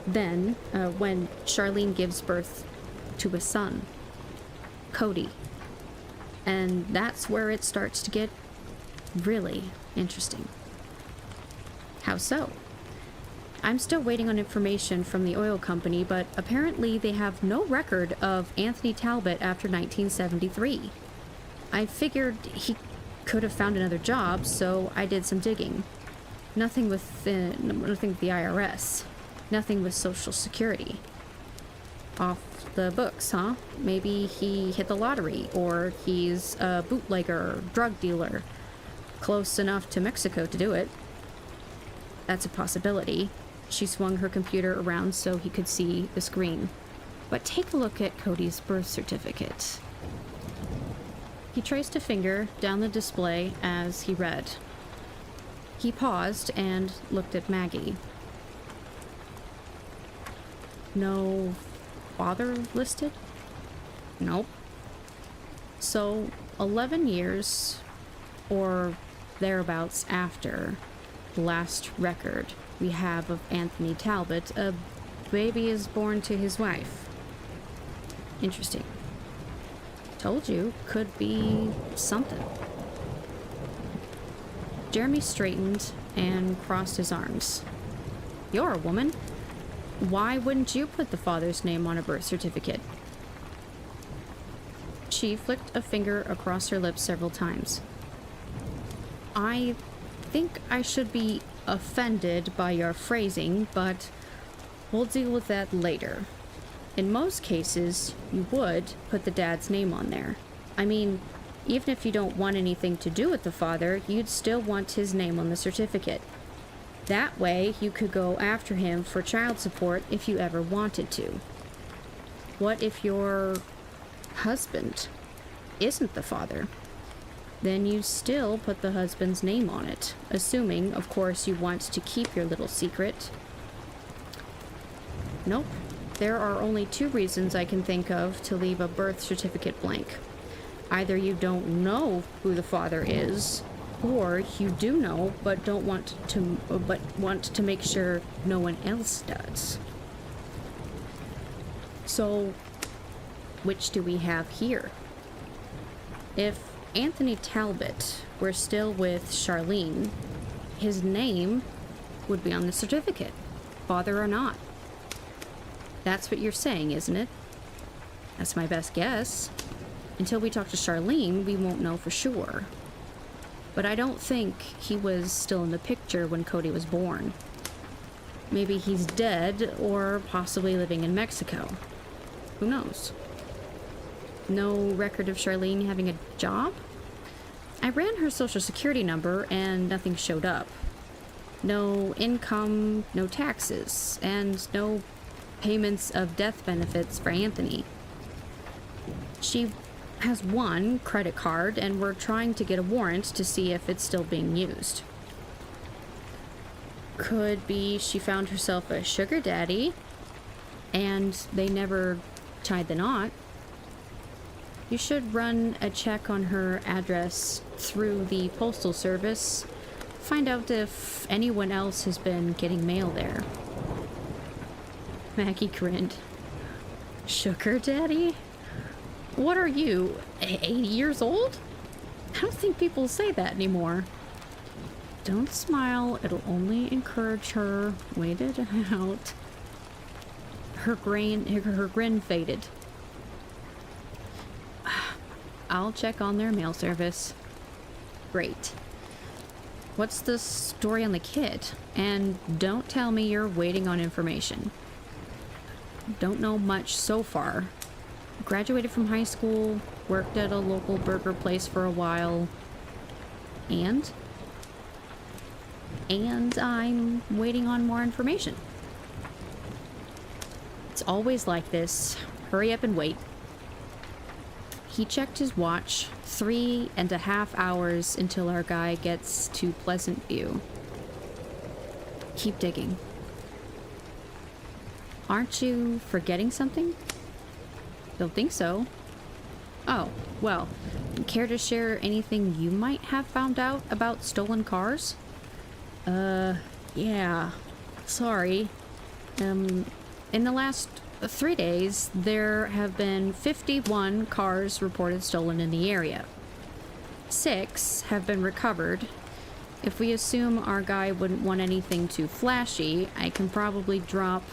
Then, when Charlene gives birth to a son, Cody. And that's where it starts to get really interesting. How so? I'm still waiting on information from the oil company, but apparently they have no record of Anthony Talbot after 1973. I figured he could have found another job, so I did some digging. Nothing with the IRS. Nothing with Social Security. Off the books, huh? Maybe he hit the lottery, or he's a bootlegger or drug dealer. Close enough to Mexico to do it. That's a possibility. She swung her computer around so he could see the screen. But take a look at Cody's birth certificate. He traced a finger down the display as he read. He paused and looked at Maggie. No father listed? Nope. So, 11 years, or thereabouts after the last record we have of Anthony Talbot, a baby is born to his wife. Interesting. Told you, could be something. Jeremy straightened and crossed his arms. You're a woman. Why wouldn't you put the father's name on a birth certificate? She flicked a finger across her lips several times. I think I should be offended by your phrasing, but we'll deal with that later. In most cases, you would put the dad's name on there. I mean, even if you don't want anything to do with the father, you'd still want his name on the certificate. That way, you could go after him for child support if you ever wanted to. What if your husband isn't the father? Then you still put the husband's name on it, assuming, of course, you want to keep your little secret. Nope. There are only two reasons I can think of to leave a birth certificate blank. Either you don't know who the father is, or you do know but want to make sure no one else does. So, which do we have here? If Anthony Talbot were still with Charlene, his name would be on the certificate, father or not. That's what you're saying, isn't it? That's my best guess. Until we talk to Charlene, we won't know for sure. But I don't think he was still in the picture when Cody was born. Maybe he's dead, or possibly living in Mexico. Who knows? No record of Charlene having a job? I ran her social security number and nothing showed up. No income, no taxes, and no payments of death benefits for Anthony. She has one credit card, and we're trying to get a warrant to see if it's still being used. Could be she found herself a sugar daddy, and they never tied the knot. You should run a check on her address through the postal service. Find out if anyone else has been getting mail there. Maggie grinned. Sugar daddy? What are you, 80 years old? I don't think people say that anymore. Don't smile, it'll only encourage her. Wait it out. Her grin faded. I'll check on their mail service. Great. What's the story on the kid? And don't tell me you're waiting on information. Don't know much so far. Graduated from high school, worked at a local burger place for a while, and I'm waiting on more information. It's always like this. Hurry up and wait. He checked his watch. 3.5 hours until our guy gets to Pleasant View. Keep digging. Aren't you forgetting something? Don't think so. Oh, well, care to share anything you might have found out about stolen cars? Yeah. Sorry. In the last 3 days, there have been 51 cars reported stolen in the area. 6 have been recovered. If we assume our guy wouldn't want anything too flashy, I can probably drop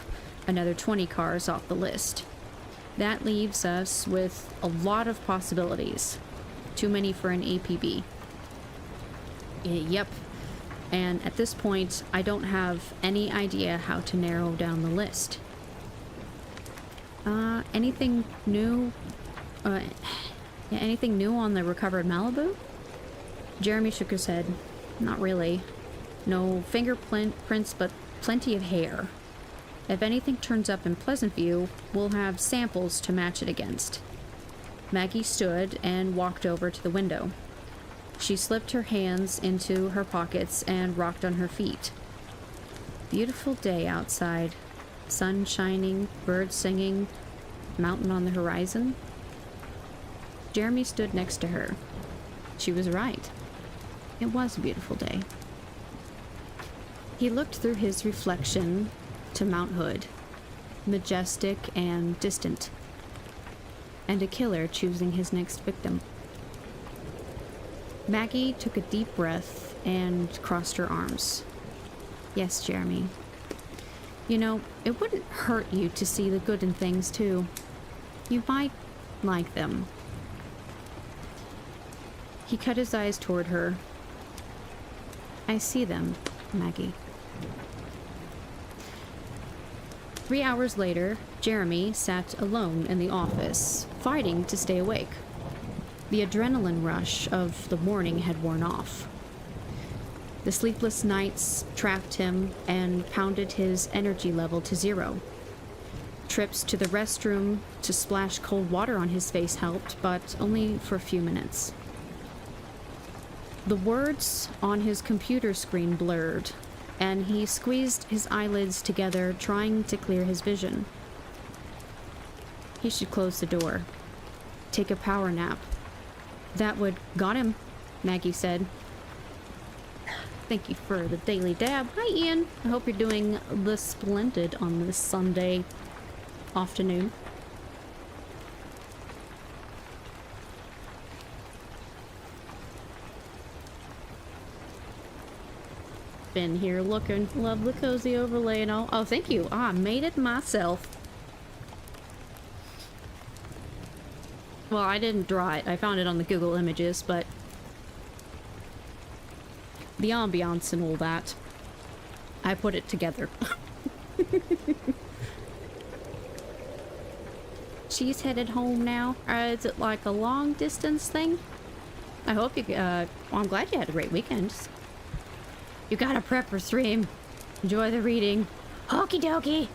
another 20 cars off the list. That leaves us with a lot of possibilities. Too many for an APB. Yep. And at this point, I don't have any idea how to narrow down the list. Anything new? Anything new on the recovered Malibu? Jeremy shook his head. Not really. No fingerprints, but plenty of hair. If anything turns up in Pleasant View, we'll have samples to match it against. Maggie stood and walked over to the window. She slipped her hands into her pockets and rocked on her feet. Beautiful day outside. Sun shining, birds singing, mountain on the horizon. Jeremy stood next to her. She was right. It was a beautiful day. He looked through his reflection to Mount Hood, majestic and distant, and a killer choosing his next victim. Maggie took a deep breath and crossed her arms. Yes, Jeremy. You know, it wouldn't hurt you to see the good in things, too. You might like them. He cut his eyes toward her. I see them, Maggie. 3 hours later, Jeremy sat alone in the office, fighting to stay awake. The adrenaline rush of the morning had worn off. The sleepless nights trapped him and pounded his energy level to 0. Trips to the restroom to splash cold water on his face helped, but only for a few minutes. The words on his computer screen blurred, and he squeezed his eyelids together, trying to clear his vision. He should close the door. Take a power nap. That would... Got him, Maggie said. Thank you for the daily dab. Hi, Ian. I hope you're doing the splendid on this Sunday afternoon. Been here looking. Love the cozy overlay and all. Oh, thank you. I made it myself. Well, I didn't draw it. I found it on the Google Images, but the ambiance and all that, I put it together. She's headed home now. Is it like a long distance thing? I hope you, well, I'm glad you had a great weekend. You got a prepper stream. Enjoy the reading. Okie dokie.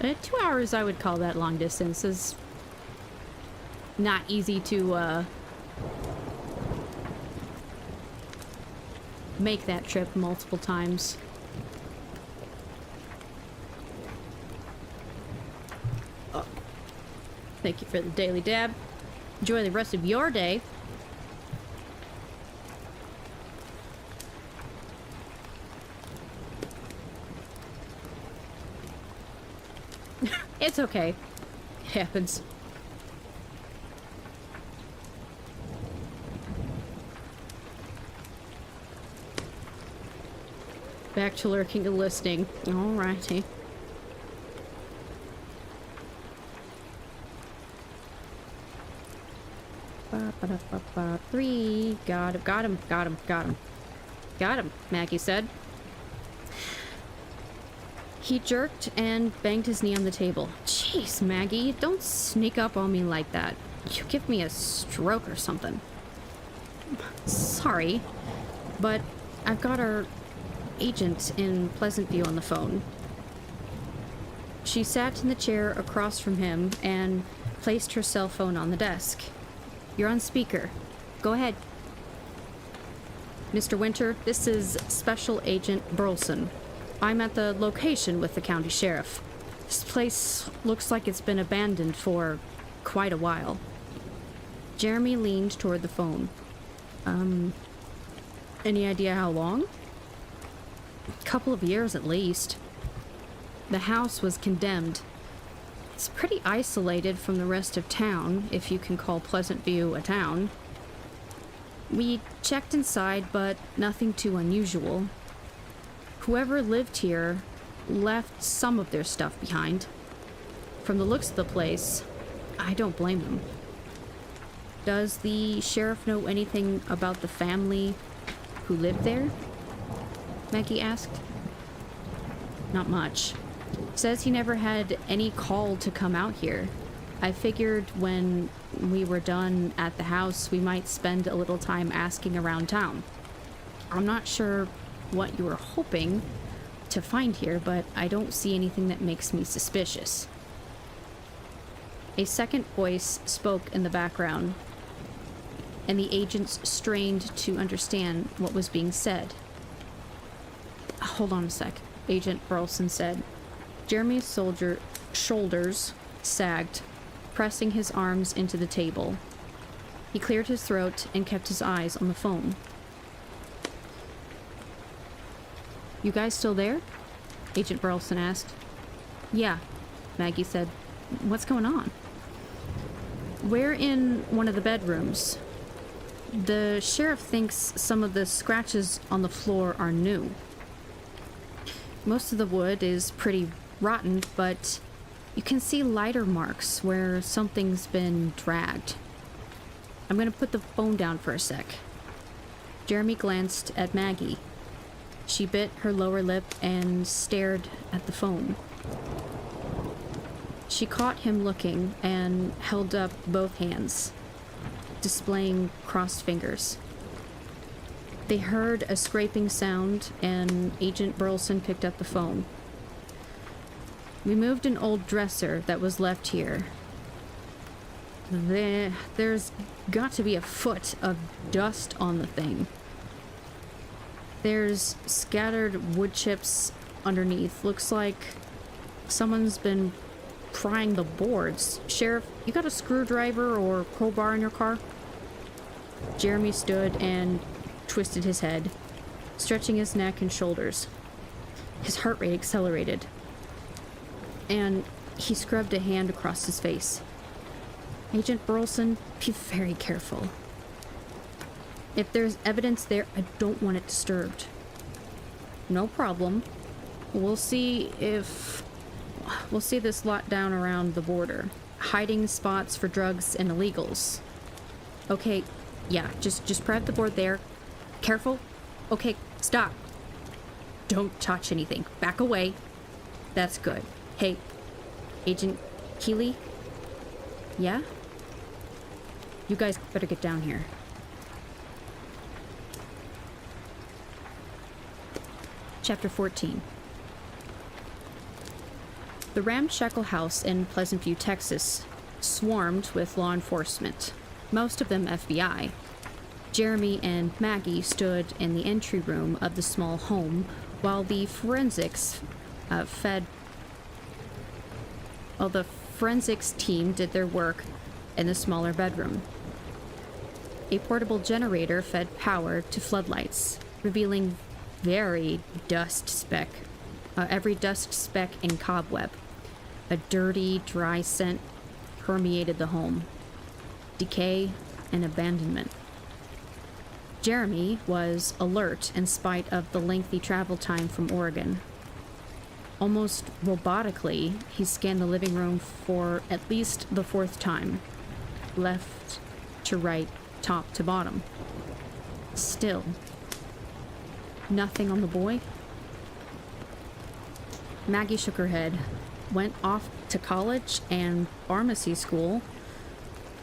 2 hours, I would call that long distance. Is not easy to make that trip multiple times. Oh. Thank you for the daily dab. Enjoy the rest of your day. It's okay. It happens. Back to lurking and listening. Alrighty. Ba-ba-da-ba-ba. 3. Got him, got him, got him, got him. Got him, Maggie said. He jerked and banged his knee on the table. Jeez, Maggie, don't sneak up on me like that. You give me a stroke or something. Sorry, but I've got our agent in Pleasant View on the phone. She sat in the chair across from him and placed her cell phone on the desk. "You're on speaker. Go ahead." "Mr. Winter, this is Special Agent Burleson. I'm at the location with the county sheriff. This place looks like it's been abandoned for quite a while." Jeremy leaned toward the phone. Any idea how long?" "A couple of years at least. The house was condemned. It's pretty isolated from the rest of town, if you can call Pleasant View a town. We checked inside, but nothing too unusual. Whoever lived here left some of their stuff behind. From the looks of the place, I don't blame them." "Does the sheriff know anything about the family who lived there?" Maggie asked. "Not much. Says he never had any call to come out here. I figured when we were done at the house, we might spend a little time asking around town. I'm not sure what you were hoping to find here, but I don't see anything that makes me suspicious." A second voice spoke in the background, and the agents strained to understand what was being said. "Hold on a sec," Agent Burleson said. Jeremy's shoulders sagged, pressing his arms into the table. He cleared his throat and kept his eyes on the phone. "You guys still there?" Agent Burleson asked. "Yeah," Maggie said. "What's going on?" "We're in one of the bedrooms. The sheriff thinks some of the scratches on the floor are new. Most of the wood is pretty rotten, but you can see lighter marks where something's been dragged. I'm gonna put the phone down for a sec." Jeremy glanced at Maggie. She bit her lower lip and stared at the phone. She caught him looking and held up both hands, displaying crossed fingers. They heard a scraping sound, and Agent Burleson picked up the phone. "We moved an old dresser that was left here. There's got to be a foot of dust on the thing. There's scattered wood chips underneath. Looks like someone's been prying the boards. Sheriff, you got a screwdriver or crowbar in your car?" Jeremy stood and twisted his head, stretching his neck and shoulders. His heart rate accelerated, and he scrubbed a hand across his face. "Agent Burleson, be very careful. If there's evidence there, I don't want it disturbed." "No problem. We'll see this lot down around the border. Hiding spots for drugs and illegals." "Okay, yeah, just prep the board there. Careful. Okay, stop. Don't touch anything. Back away. That's good. Hey, Agent Keeley? Yeah? You guys better get down here." Chapter 14. The ramshackle house in Pleasant View, Texas, swarmed with law enforcement, most of them FBI. Jeremy and Maggie stood in the entry room of the small home while the forensics team did their work in the smaller bedroom. A portable generator fed power to floodlights, revealing every dust speck and cobweb. A dirty, dry scent permeated the home. Decay and abandonment. Jeremy was alert in spite of the lengthy travel time from Oregon. Almost robotically, he scanned the living room for at least the fourth time, left to right, top to bottom. Still, nothing on the boy. Maggie shook her head, went off to college and pharmacy school,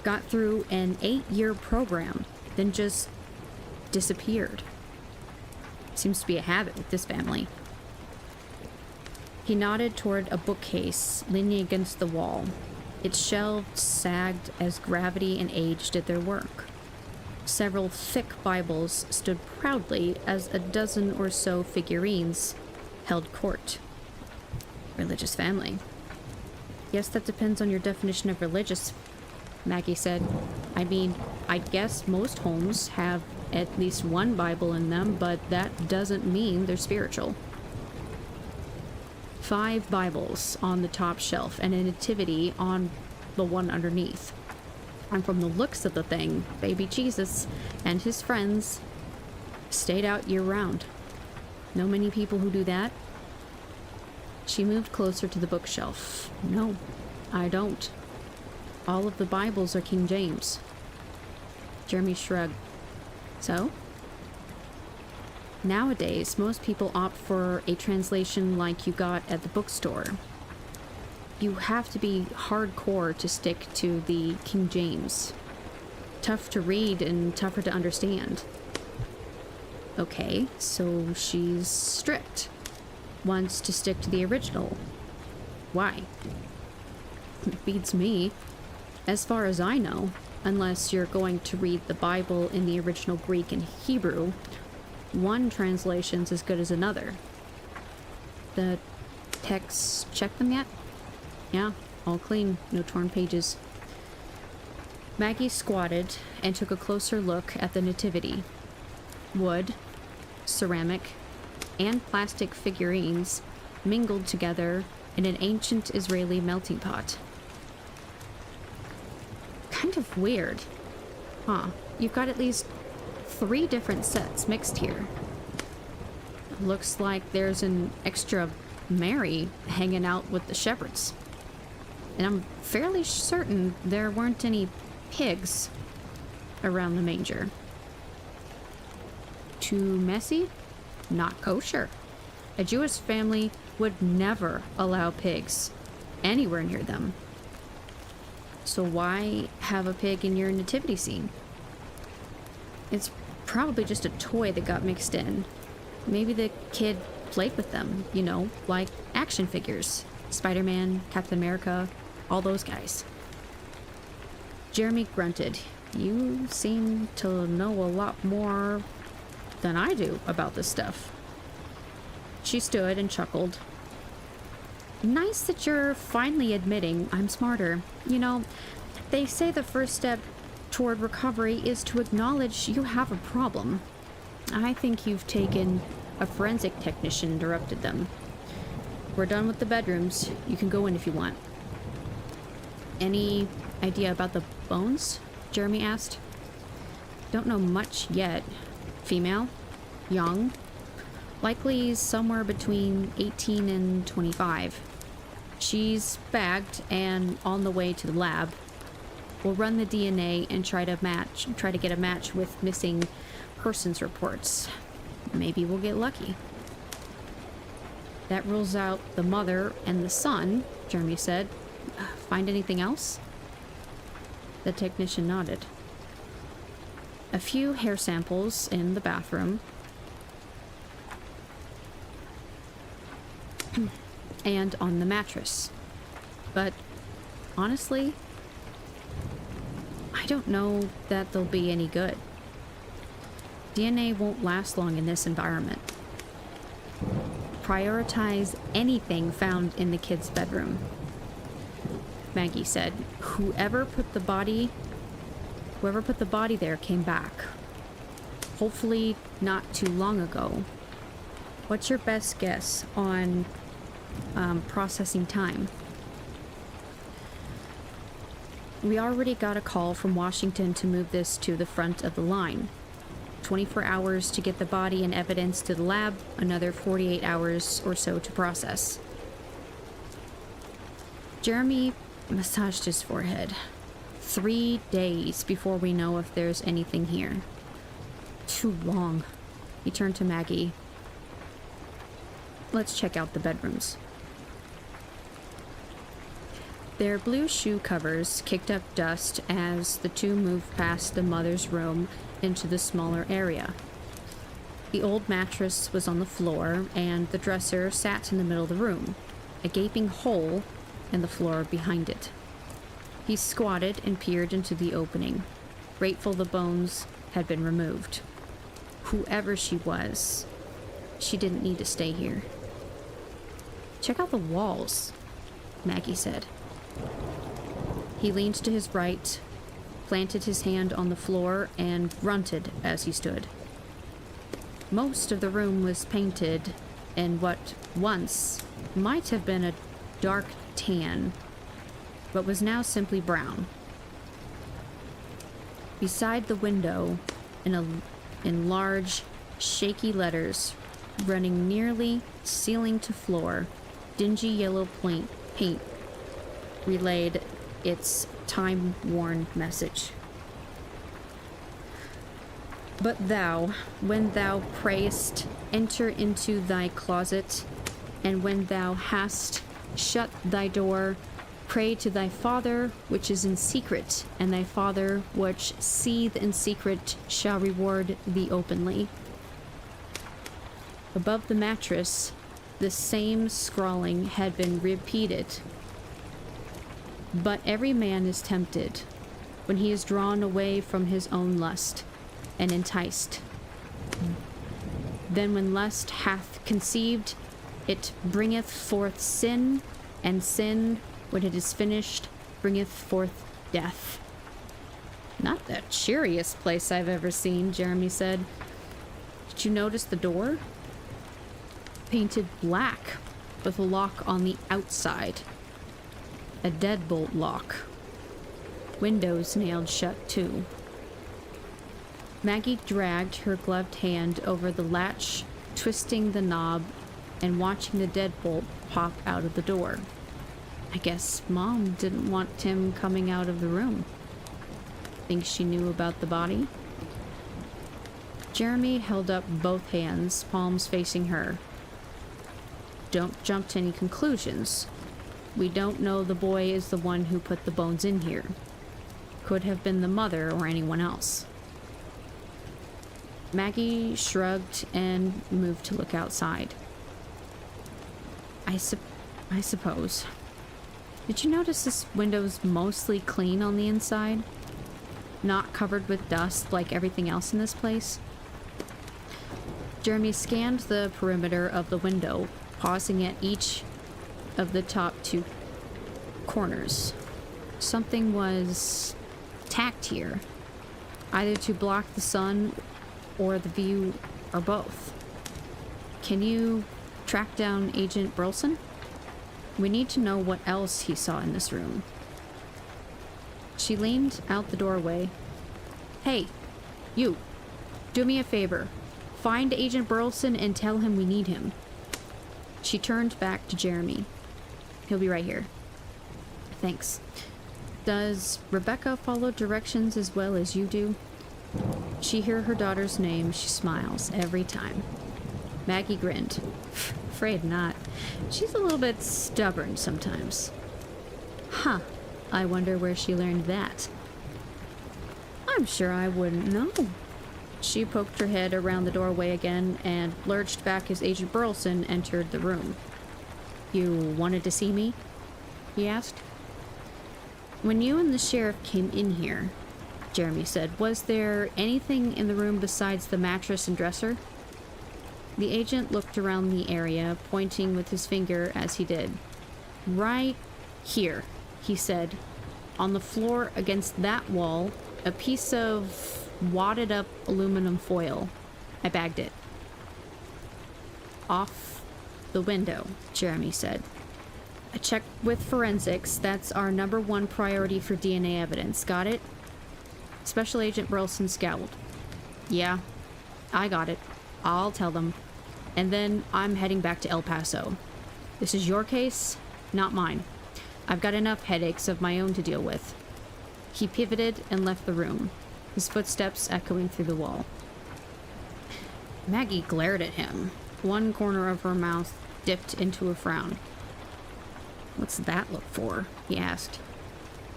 got through an 8-year program, then just disappeared. Seems to be a habit with this family. He nodded toward a bookcase leaning against the wall. Its shelves sagged as gravity and age did their work. Several thick Bibles stood proudly as a dozen or so figurines held court. Religious family. Guess that depends on your definition of religious, Maggie said. I mean, I guess most homes have at least one Bible in them, but that doesn't mean they're spiritual. 5 Bibles on the top shelf and a nativity on the one underneath. And from the looks of the thing, baby Jesus and his friends stayed out year-round. Know many people who do that? She moved closer to the bookshelf. No, I don't. All of the Bibles are King James. Jeremy shrugged. So? Nowadays, most people opt for a translation like you got at the bookstore. You have to be hardcore to stick to the King James. Tough to read and tougher to understand. Okay, so she's strict. Wants to stick to the original. Why? Beats me. As far as I know, unless you're going to read the Bible in the original Greek and Hebrew, one translation's as good as another. The texts, check them yet? Yeah, all clean, no torn pages. Maggie squatted and took a closer look at the nativity. Wood, ceramic, and plastic figurines mingled together in an ancient Israeli melting pot. Kind of weird. Huh, you've got at least 3 different sets mixed here. Looks like there's an extra Mary hanging out with the shepherds. And I'm fairly certain there weren't any pigs around the manger. Too messy? Not kosher. A Jewish family would never allow pigs anywhere near them. So why have a pig in your nativity scene? It's probably just a toy that got mixed in. Maybe the kid played with them, you know, like action figures. Spider-Man, Captain America, all those guys. Jeremy grunted. You seem to know a lot more than I do about this stuff. She stood and chuckled. Nice that you're finally admitting I'm smarter. You know, they say the first step toward recovery is to acknowledge you have a problem. I think you've taken a forensic technician and interrupted them. We're done with the bedrooms. You can go in if you want. Any idea about the bones? Jeremy asked. Don't know much yet. Female? Young? Likely somewhere between 18 and 25. She's bagged and on the way to the lab. We'll run the DNA and try to get a match with missing persons reports. Maybe we'll get lucky. That rules out the mother and the son, Jeremy said. Find anything else? The technician nodded. A few hair samples in the bathroom. And on the mattress. But honestly, I don't know that they'll be any good. DNA won't last long in this environment. Prioritize anything found in the kid's bedroom. Maggie said, whoever put the body there came back. Hopefully not too long ago. What's your best guess on processing time? We already got a call from Washington to move this to the front of the line. 24 hours to get the body and evidence to the lab, another 48 hours or so to process. Jeremy massaged his forehead. 3 days before we know if there's anything here. Too long. He turned to Maggie. Let's check out the bedrooms. Their blue shoe covers kicked up dust as the two moved past the mother's room into the smaller area. The old mattress was on the floor, and the dresser sat in the middle of the room. a gaping hole in the floor behind it. He squatted and peered into the opening, grateful the bones had been removed. Whoever she was, she didn't need to stay here. "Check out the walls," Maggie said. He leaned to his right, planted his hand on the floor, and grunted as he stood. Most of the room was painted in what once might have been a dark tan, but was now simply brown. Beside the window, in large, shaky letters, running nearly ceiling to floor, dingy yellow paint relayed its time-worn message. "But thou, when thou prayest, enter into thy closet, and when thou hast shut thy door, pray to thy Father which is in secret, and thy Father which seeth in secret shall reward thee openly." Above the mattress, the same scrawling had been repeated. "But every man is tempted when he is drawn away from his own lust, and enticed. Then when lust hath conceived, it bringeth forth sin, and sin, when it is finished, bringeth forth death." "Not the cheeriest place I've ever seen," Jeremy said. "Did you notice the door? Painted black, with a lock on the outside. A deadbolt lock. Windows nailed shut too." Maggie dragged her gloved hand over the latch, twisting the knob and watching the deadbolt pop out of the door. "I guess Mom didn't want Tim coming out of the room." "Think she knew about the body?" Jeremy held up both hands, palms facing her. "Don't jump to any conclusions. We don't know the boy is the one who put the bones in here. Could have been the mother or anyone else." Maggie shrugged and moved to look outside. I suppose. Did you notice this window's mostly clean on the inside? Not covered with dust like everything else in this place? Jeremy scanned the perimeter of the window, pausing at each of the top two corners. Something was tacked here, either to block the sun or the view, or both. "Can you track down Agent Burleson? We need to know what else he saw in this room." She leaned out the doorway. "Hey, you, do me a favor. Find Agent Burleson and tell him we need him." She turned back to Jeremy. "He'll be right here." "Thanks. Does Rebecca follow directions as well as you do?" She hear her daughter's name, she smiles every time. Maggie grinned. "Afraid not. She's a little bit stubborn sometimes." "Huh. I wonder where she learned that." "I'm sure I wouldn't know." She poked her head around the doorway again and lurched back as Agent Burleson entered the room. "You wanted to see me?" he asked. "When you and the sheriff came in here," Jeremy said, "was there anything in the room besides the mattress and dresser?" The agent looked around the area, pointing with his finger as he did. "Right here," he said. "On the floor against that wall, a piece of wadded up aluminum foil. I bagged it." "Off the window," Jeremy said. "I checked with forensics. That's our #1 priority for DNA evidence. Got it?" Special Agent Burleson scowled. "Yeah, I got it. I'll tell them. And then I'm heading back to El Paso. This is your case, not mine. I've got enough headaches of my own to deal with." He pivoted and left the room, his footsteps echoing through the wall. Maggie glared at him, one corner of her mouth dipped into a frown. "What's that look for?" he asked.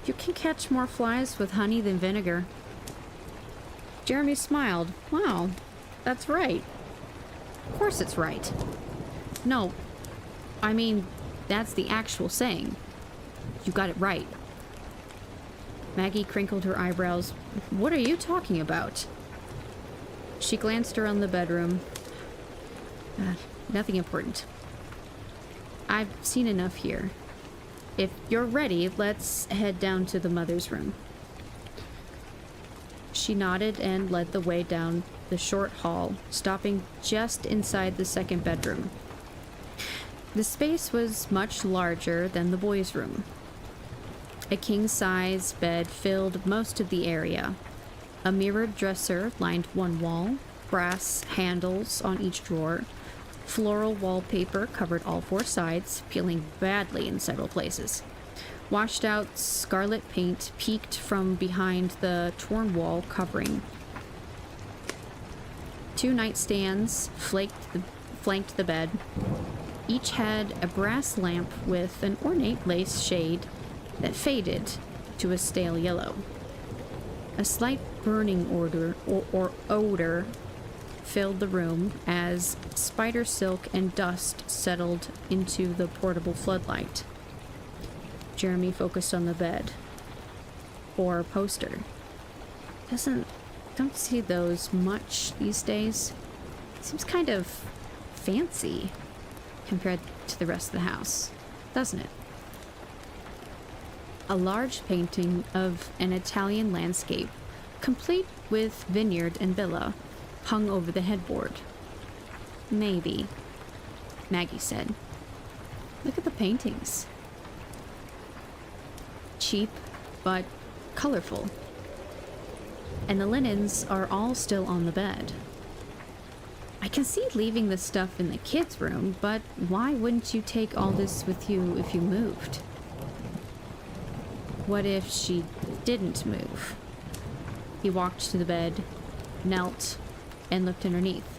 "You can catch more flies with honey than vinegar." Jeremy smiled. "Wow, that's right. Of course it's right." "No, I mean, That's the actual saying. You got it right. Maggie crinkled her eyebrows. What are you talking about? She glanced around the bedroom. Nothing important. I've seen enough here. If you're ready, let's head down to the mother's room. She nodded and led the way down the short hall, stopping just inside the second bedroom. The space was much larger than the boys' room. A king-size bed filled most of the area. A mirrored dresser lined one wall, brass handles on each drawer. Floral wallpaper covered all four sides, peeling badly in several places. Washed out scarlet paint peeked from behind the torn wall covering. Two nightstands flanked the bed. Each had a brass lamp with an ornate lace shade that faded to a stale yellow. A slight burning odor filled the room as spider silk and dust settled into the portable floodlight. Jeremy focused on the bed. Or poster. Don't see those much these days. Seems kind of fancy compared to the rest of the house, doesn't it? A large painting of an Italian landscape, complete with vineyard and villa, hung over the headboard. Maybe, Maggie said. Look at the paintings. Cheap, but colorful. And the linens are all still on the bed. I can see leaving the stuff in the kids' room, but why wouldn't you take all this with you if you moved? What if she didn't move? He walked to the bed, knelt, and looked underneath.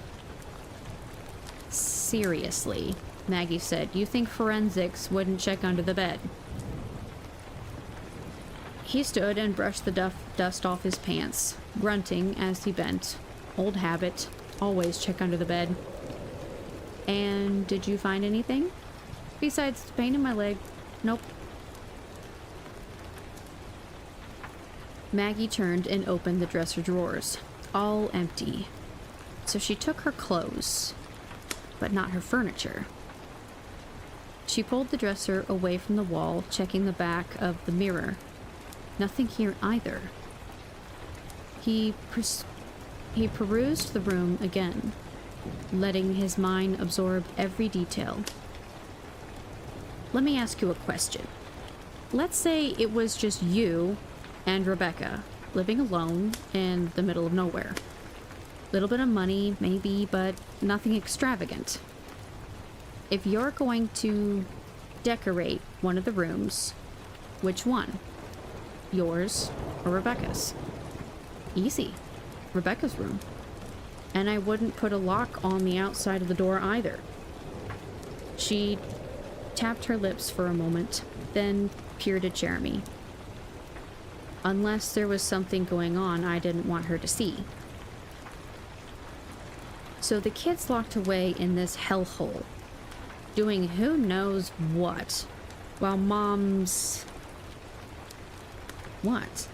Seriously, Maggie said, you think forensics wouldn't check under the bed? He stood and brushed the dust off his pants, grunting as he bent. Old habit, always check under the bed. And did you find anything? Besides the pain in my leg? Nope. Maggie turned and opened the dresser drawers, all empty. So she took her clothes, but not her furniture. She pulled the dresser away from the wall, checking the back of the mirror. Nothing here either. He perused the room again, letting his mind absorb every detail. Let me ask you a question. Let's say it was just you and Rebecca living alone in the middle of nowhere. Little bit of money, maybe, but nothing extravagant. If you're going to decorate one of the rooms, which one? Yours or Rebecca's? Easy. Rebecca's room. And I wouldn't put a lock on the outside of the door either. She tapped her lips for a moment, then peered at Jeremy. Unless there was something going on I didn't want her to see. So the kids locked away in this hellhole, doing who knows what, while Mom's... What?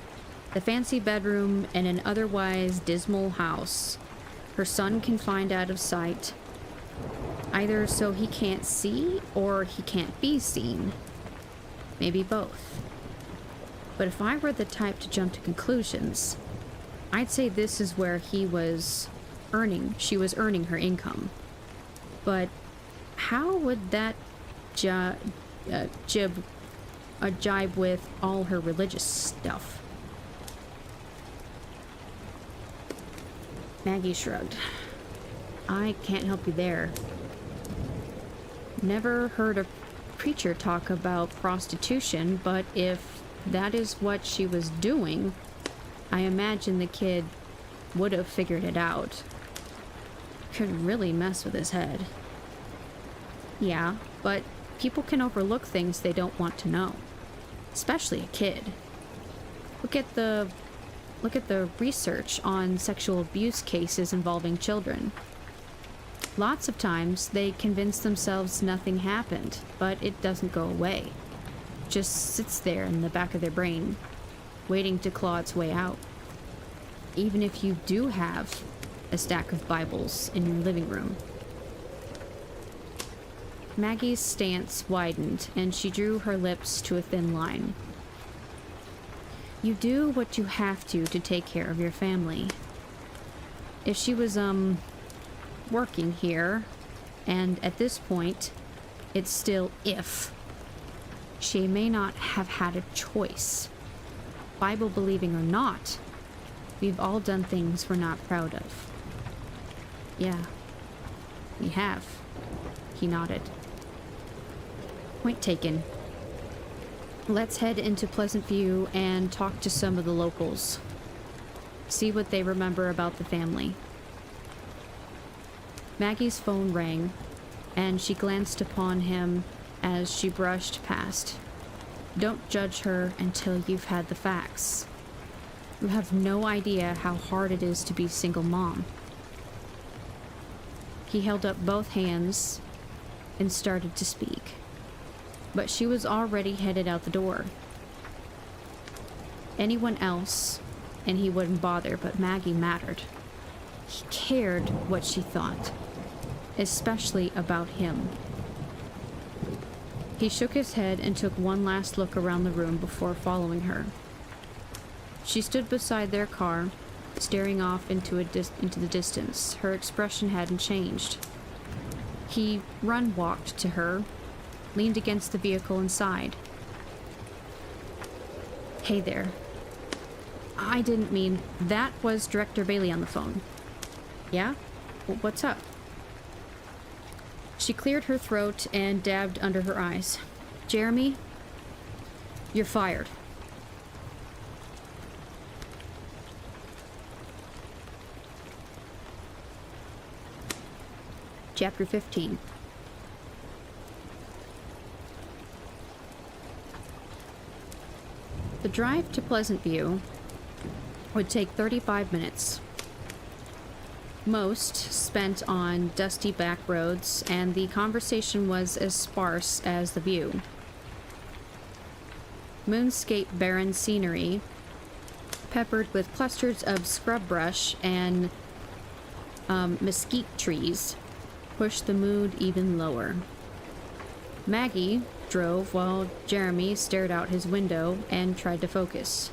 The fancy bedroom in an otherwise dismal house. Her son confined out of sight. Either so he can't see, or he can't be seen. Maybe both. But if I were the type to jump to conclusions, I'd say this is where she was earning her income. But how would that jibe with all her religious stuff? Maggie shrugged. I can't help you there. Never heard a preacher talk about prostitution, but if that is what she was doing, I imagine the kid would have figured it out. Could really mess with his head. Yeah, but people can overlook things they don't want to know. Especially a kid. Look at the research on sexual abuse cases involving children. Lots of times, they convince themselves nothing happened, but it doesn't go away. It just sits there in the back of their brain, waiting to claw its way out. Even if you do have a stack of Bibles in your living room. Maggie's stance widened, and she drew her lips to a thin line. You do what you have to take care of your family. If she was, working here, and at this point, it's still if, she may not have had a choice. Bible believing or not, we've all done things we're not proud of. Yeah, we have. He nodded. Point taken. Let's head into Pleasant View and talk to some of the locals. See what they remember about the family. Maggie's phone rang, and she glanced upon him as she brushed past. Don't judge her until you've had the facts. You have no idea how hard it is to be a single mom. He held up both hands and started to speak, but she was already headed out the door. Anyone else, and he wouldn't bother, but Maggie mattered. He cared what she thought, especially about him. He shook his head and took one last look around the room before following her. She stood beside their car, staring off into the distance. Her expression hadn't changed. He run-walked to her, leaned against the vehicle and sighed. Hey there. I didn't mean... That was Director Bailey on the phone. Yeah? What's up? She cleared her throat and dabbed under her eyes. Jeremy, you're fired. Chapter 15. The drive to Pleasant View would take 35 minutes. Most spent on dusty back roads, and the conversation was as sparse as the view. Moonscape barren scenery, peppered with clusters of scrub brush and mesquite trees, pushed the mood even lower. Maggie drove while Jeremy stared out his window and tried to focus.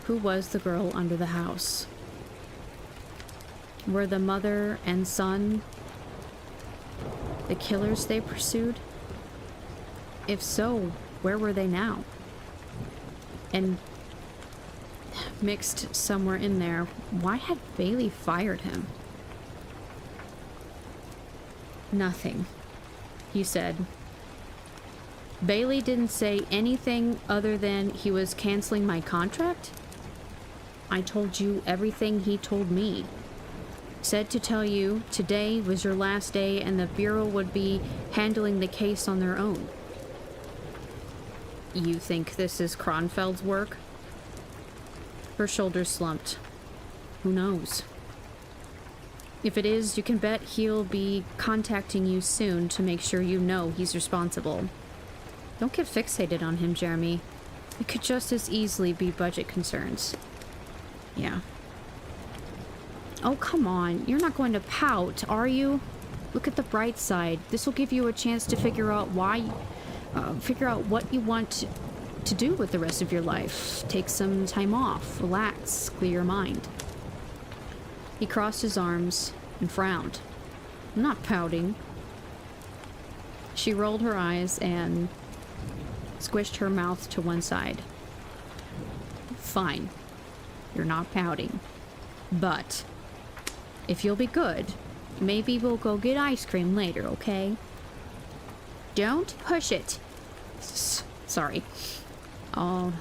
Who was the girl under the house? Were the mother and son the killers they pursued? If so, where were they now? And mixed somewhere in there, why had Bailey fired him? Nothing, he said. Bailey didn't say anything other than he was canceling my contract? I told you everything he told me. Said to tell you today was your last day and the Bureau would be handling the case on their own. You think this is Kronfeld's work? Her shoulders slumped. Who knows? If it is, you can bet he'll be contacting you soon to make sure you know he's responsible. Don't get fixated on him, Jeremy. It could just as easily be budget concerns. Yeah. Oh, come on. You're not going to pout, are you? Look at the bright side. This will give you a chance to figure out what you want to do with the rest of your life. Take some time off, relax, clear your mind. He crossed his arms and frowned. I'm not pouting. She rolled her eyes and squished her mouth to one side. Fine. You're not pouting. But if you'll be good, maybe we'll go get ice cream later, okay? Don't push it. Sorry. Oh.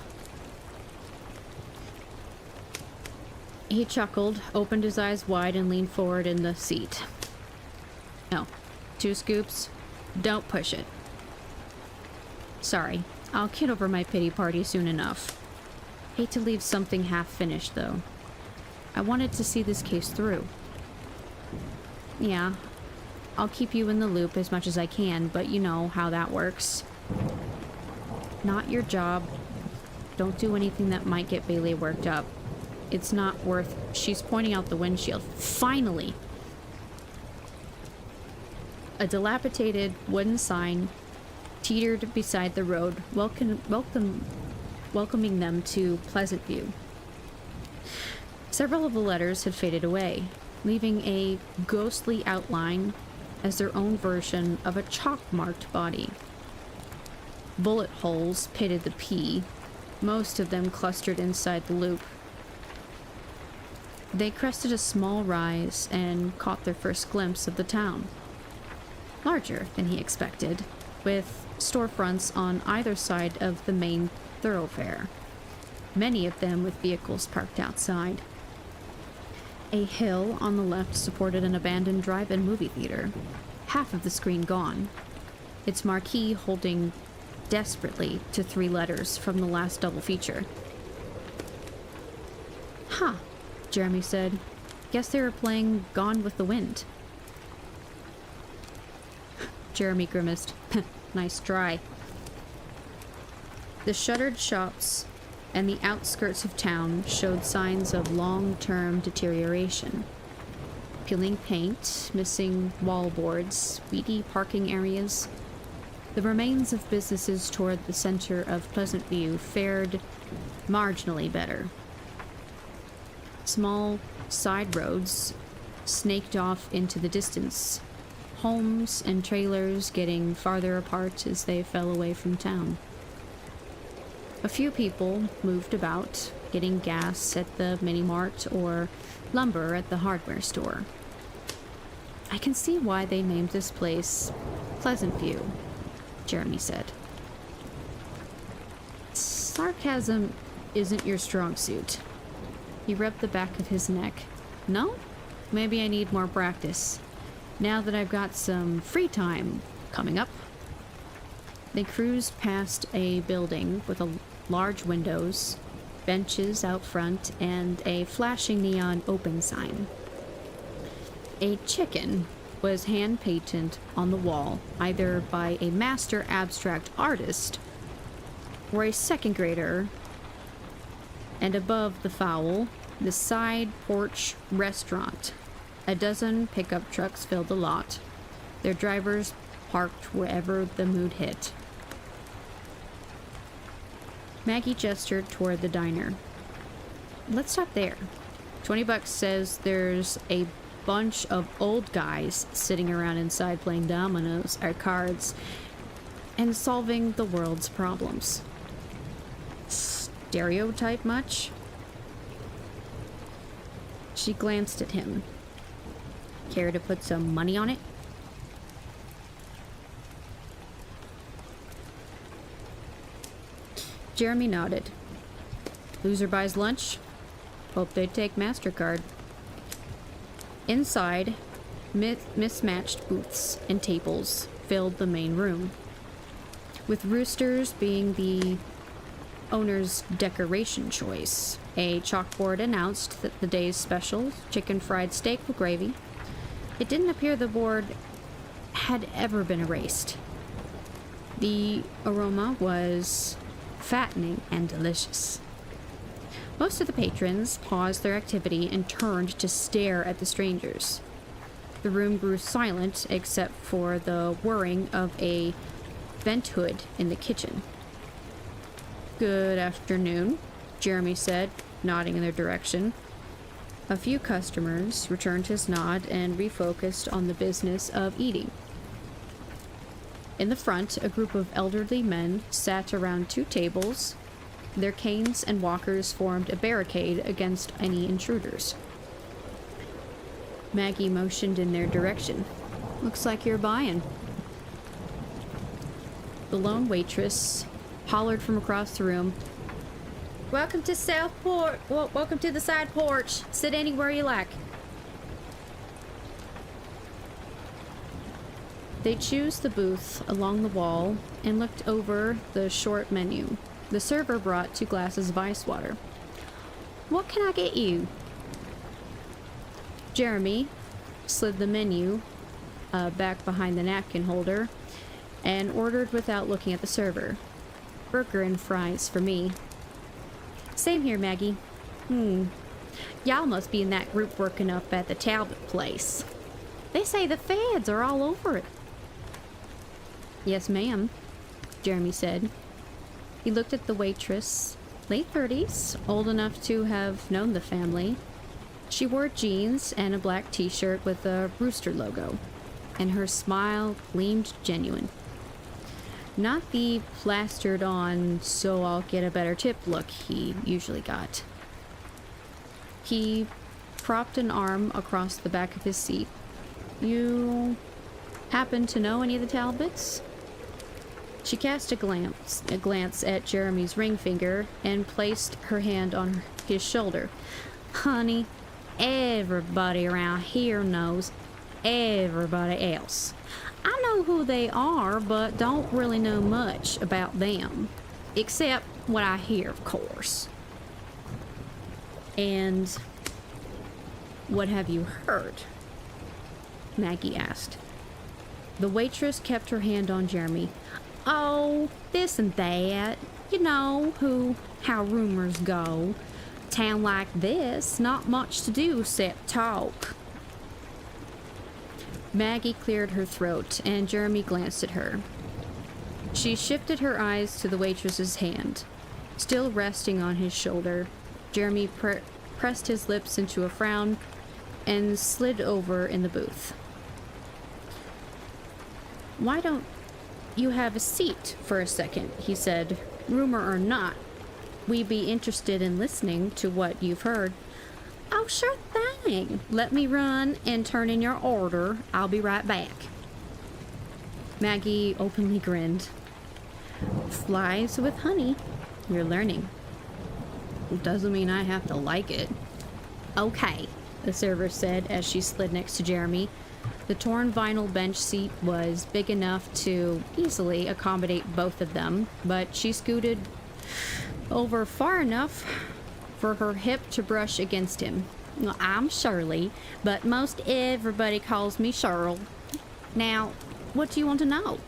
He chuckled, opened his eyes wide, and leaned forward in the seat. No. 2 scoops. Don't push it. Sorry. I'll get over my pity party soon enough. Hate to leave something half finished, though. I wanted to see this case through. Yeah, I'll keep you in the loop as much as I can, but you know how that works. Not your job. Don't do anything that might get Bailey worked up. It's not worth... She's pointing out the windshield. Finally! A dilapidated wooden sign teetered beside the road, welcoming them to Pleasant View. Several of the letters had faded away, leaving a ghostly outline as their own version of a chalk-marked body. Bullet holes pitted the P, most of them clustered inside the loop. They crested a small rise and caught their first glimpse of the town. Larger than he expected, with storefronts on either side of the main thoroughfare, many of them with vehicles parked outside. A hill on the left supported an abandoned drive-in movie theater, half of the screen gone, its marquee holding desperately to 3 letters from the last double feature. Huh, Jeremy said. Guess they were playing Gone with the Wind. Jeremy grimaced. Nice try. The shuttered shops and the outskirts of town showed signs of long-term deterioration. Peeling paint, missing wallboards, weedy parking areas. The remains of businesses toward the center of Pleasant View fared marginally better. Small side roads snaked off into the distance, homes and trailers getting farther apart as they fell away from town. A few people moved about, getting gas at the mini-mart or lumber at the hardware store. I can see why they named this place Pleasant View, Jeremy said. Sarcasm isn't your strong suit. He rubbed the back of his neck. No? Maybe I need more practice. Now that I've got some free time coming up. They cruised past a building with large windows, benches out front, and a flashing neon open sign. A chicken was hand-painted on the wall, either by a master abstract artist or a second grader, and above the fowl, the side porch restaurant. A dozen pickup trucks filled the lot, their drivers parked wherever the mood hit. Maggie gestured toward the diner. Let's stop there. $20 says there's a bunch of old guys sitting around inside playing dominoes or cards and solving the world's problems. Stereotype much? She glanced at him. Care to put some money on it? Jeremy nodded. Loser buys lunch? Hope they'd take MasterCard. Inside, mismatched booths and tables filled the main room, with roosters being the owner's decoration choice. A chalkboard announced that the day's special, chicken fried steak with gravy. It didn't appear the board had ever been erased. The aroma was fattening and delicious. Most of the patrons paused their activity and turned to stare at the strangers. The room grew silent except for the whirring of a vent hood in the kitchen. Good afternoon, Jeremy said, nodding in their direction. A few customers returned his nod and refocused on the business of eating. In the front, a group of elderly men sat around 2 tables. Their canes and walkers formed a barricade against any intruders. Maggie motioned in their direction. Looks like you're buying. The lone waitress hollered from across the room. Welcome to Southport. Welcome to the side porch. Sit anywhere you like. They chose the booth along the wall and looked over the short menu. The server brought 2 glasses of ice water. What can I get you? Jeremy slid the menu back behind the napkin holder, and ordered without looking at the server. Burger and fries for me. Same here, Maggie. Y'all must be in that group working up at the Talbot place. They say the feds are all over it. Yes, ma'am, Jeremy said. He looked at the waitress, late 30s, old enough to have known the family. She wore jeans and a black t-shirt with a rooster logo, and her smile gleamed genuine. Not the plastered on, so I'll get a better tip look he usually got. He propped an arm across the back of his seat. You happen to know any of the Talbots? She cast a glance at Jeremy's ring finger and placed her hand on his shoulder. Honey, everybody around here knows everybody else. I know who they are, but don't really know much about them. Except what I hear, of course. And what have you heard? Maggie asked. The waitress kept her hand on Jeremy. Oh, this and that. You know how rumors go. Town like this, not much to do except talk. Maggie cleared her throat, and Jeremy glanced at her. She shifted her eyes to the waitress's hand, still resting on his shoulder. Jeremy pressed his lips into a frown and slid over in the booth. Why don't you have a seat for a second? He said. Rumor or not, we'd be interested in listening to what you've heard. Oh, sure thing. Let me run and turn in your order. I'll be right back. Maggie openly grinned. Flies with honey. You're learning. Doesn't mean I have to like it. Okay, the server said as she slid next to Jeremy. The torn vinyl bench seat was big enough to easily accommodate both of them, but she scooted over far enough for her hip to brush against him. Well, I'm Shirley, but most everybody calls me Cheryl. Now, what do you want to know?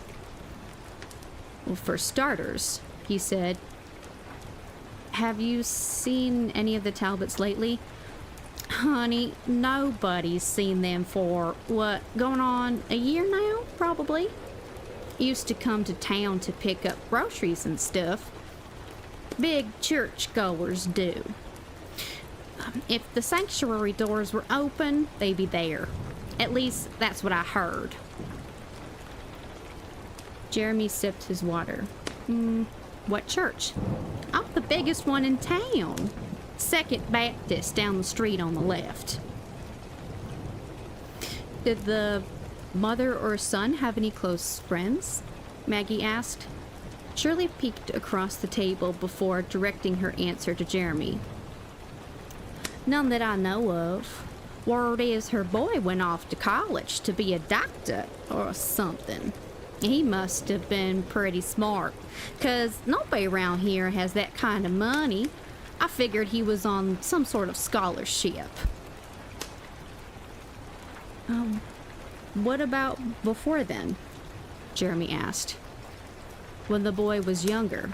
Well, for starters, he said, have you seen any of the Talbots lately? Honey, nobody's seen them for, what, going on a year now, probably? Used to come to town to pick up groceries and stuff. Big churchgoers do. If the sanctuary doors were open, they'd be there. At least, that's what I heard. Jeremy sipped his water. What church? Oh, the biggest one in town. Second Baptist down the street on the left. Did the mother or son have any close friends? Maggie asked. Shirley peeked across the table before directing her answer to Jeremy. None that I know of. Word is her boy went off to college to be a doctor or something. He must have been pretty smart, 'cause nobody around here has that kind of money. I figured he was on some sort of scholarship. What about before then? Jeremy asked. When the boy was younger.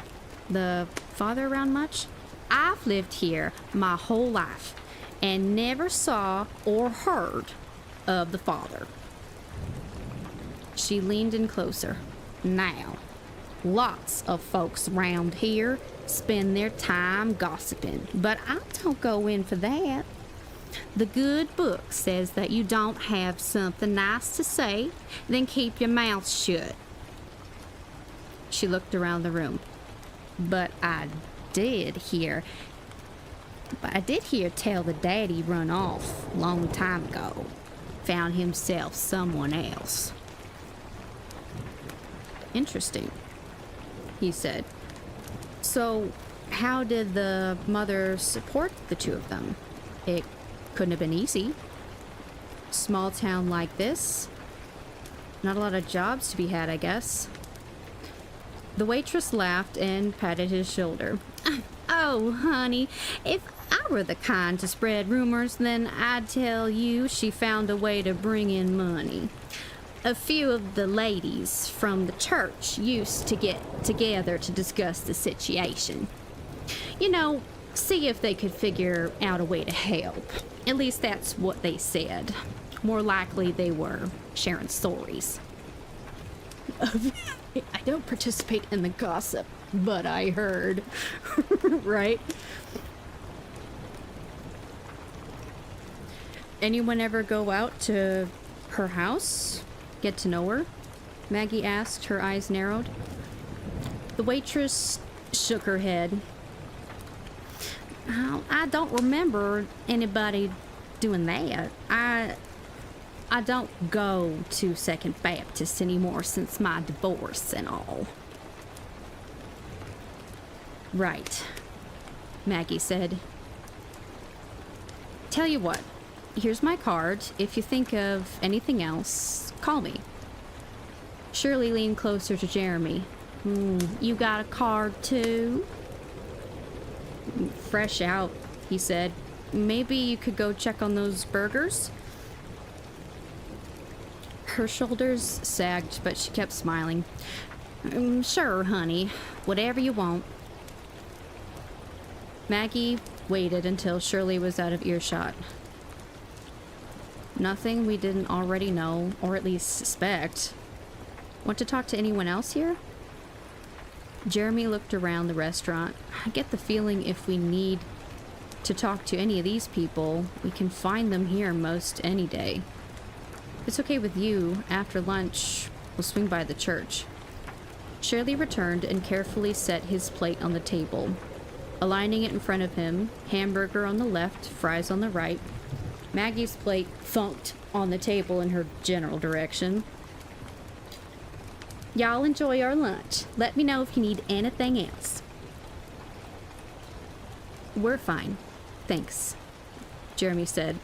The father around much? I've lived here my whole life and never saw or heard of the father. She leaned in closer. Now, lots of folks around here spend their time gossiping, but I don't go in for that. The good book says that you don't have something nice to say, then keep your mouth shut. She looked around the room. But I did hear tell the daddy run off long time ago. Found himself someone else. Interesting, he said. So, how did the mother support the two of them? It couldn't have been easy. Small town like this. Not a lot of jobs to be had, I guess. The waitress laughed and patted his shoulder. Oh, honey, if I I were the kind to spread rumors, then I'd tell you she found a way to bring in money. A few of the ladies from the church used to get together to discuss the situation. You know, see if they could figure out a way to help. At least that's what they said. More likely they were sharing stories. I don't participate in the gossip, but I heard. Right? Anyone ever go out to her house? Get to know her? Maggie asked, her eyes narrowed. The waitress shook her head. I don't remember anybody doing that. I don't go to Second Baptist anymore since my divorce and all. Right, Maggie said. Tell you what, here's my card. If you think of anything else, call me. Shirley leaned closer to Jeremy. You got a card too? Fresh out, he said. Maybe you could go check on those burgers? Her shoulders sagged, but she kept smiling. Sure, honey. Whatever you want. Maggie waited until Shirley was out of earshot. Nothing we didn't already know, or at least suspect. Want to talk to anyone else here? Jeremy looked around the restaurant. I get the feeling if we need to talk to any of these people, we can find them here most any day. If it's okay with you, after lunch, we'll swing by the church. Shirley returned and carefully set his plate on the table. Aligning it in front of him, hamburger on the left, fries on the right. Maggie's plate thunked on the table in her general direction. Y'all enjoy our lunch. Let me know if you need anything else. We're fine. Thanks, Jeremy said.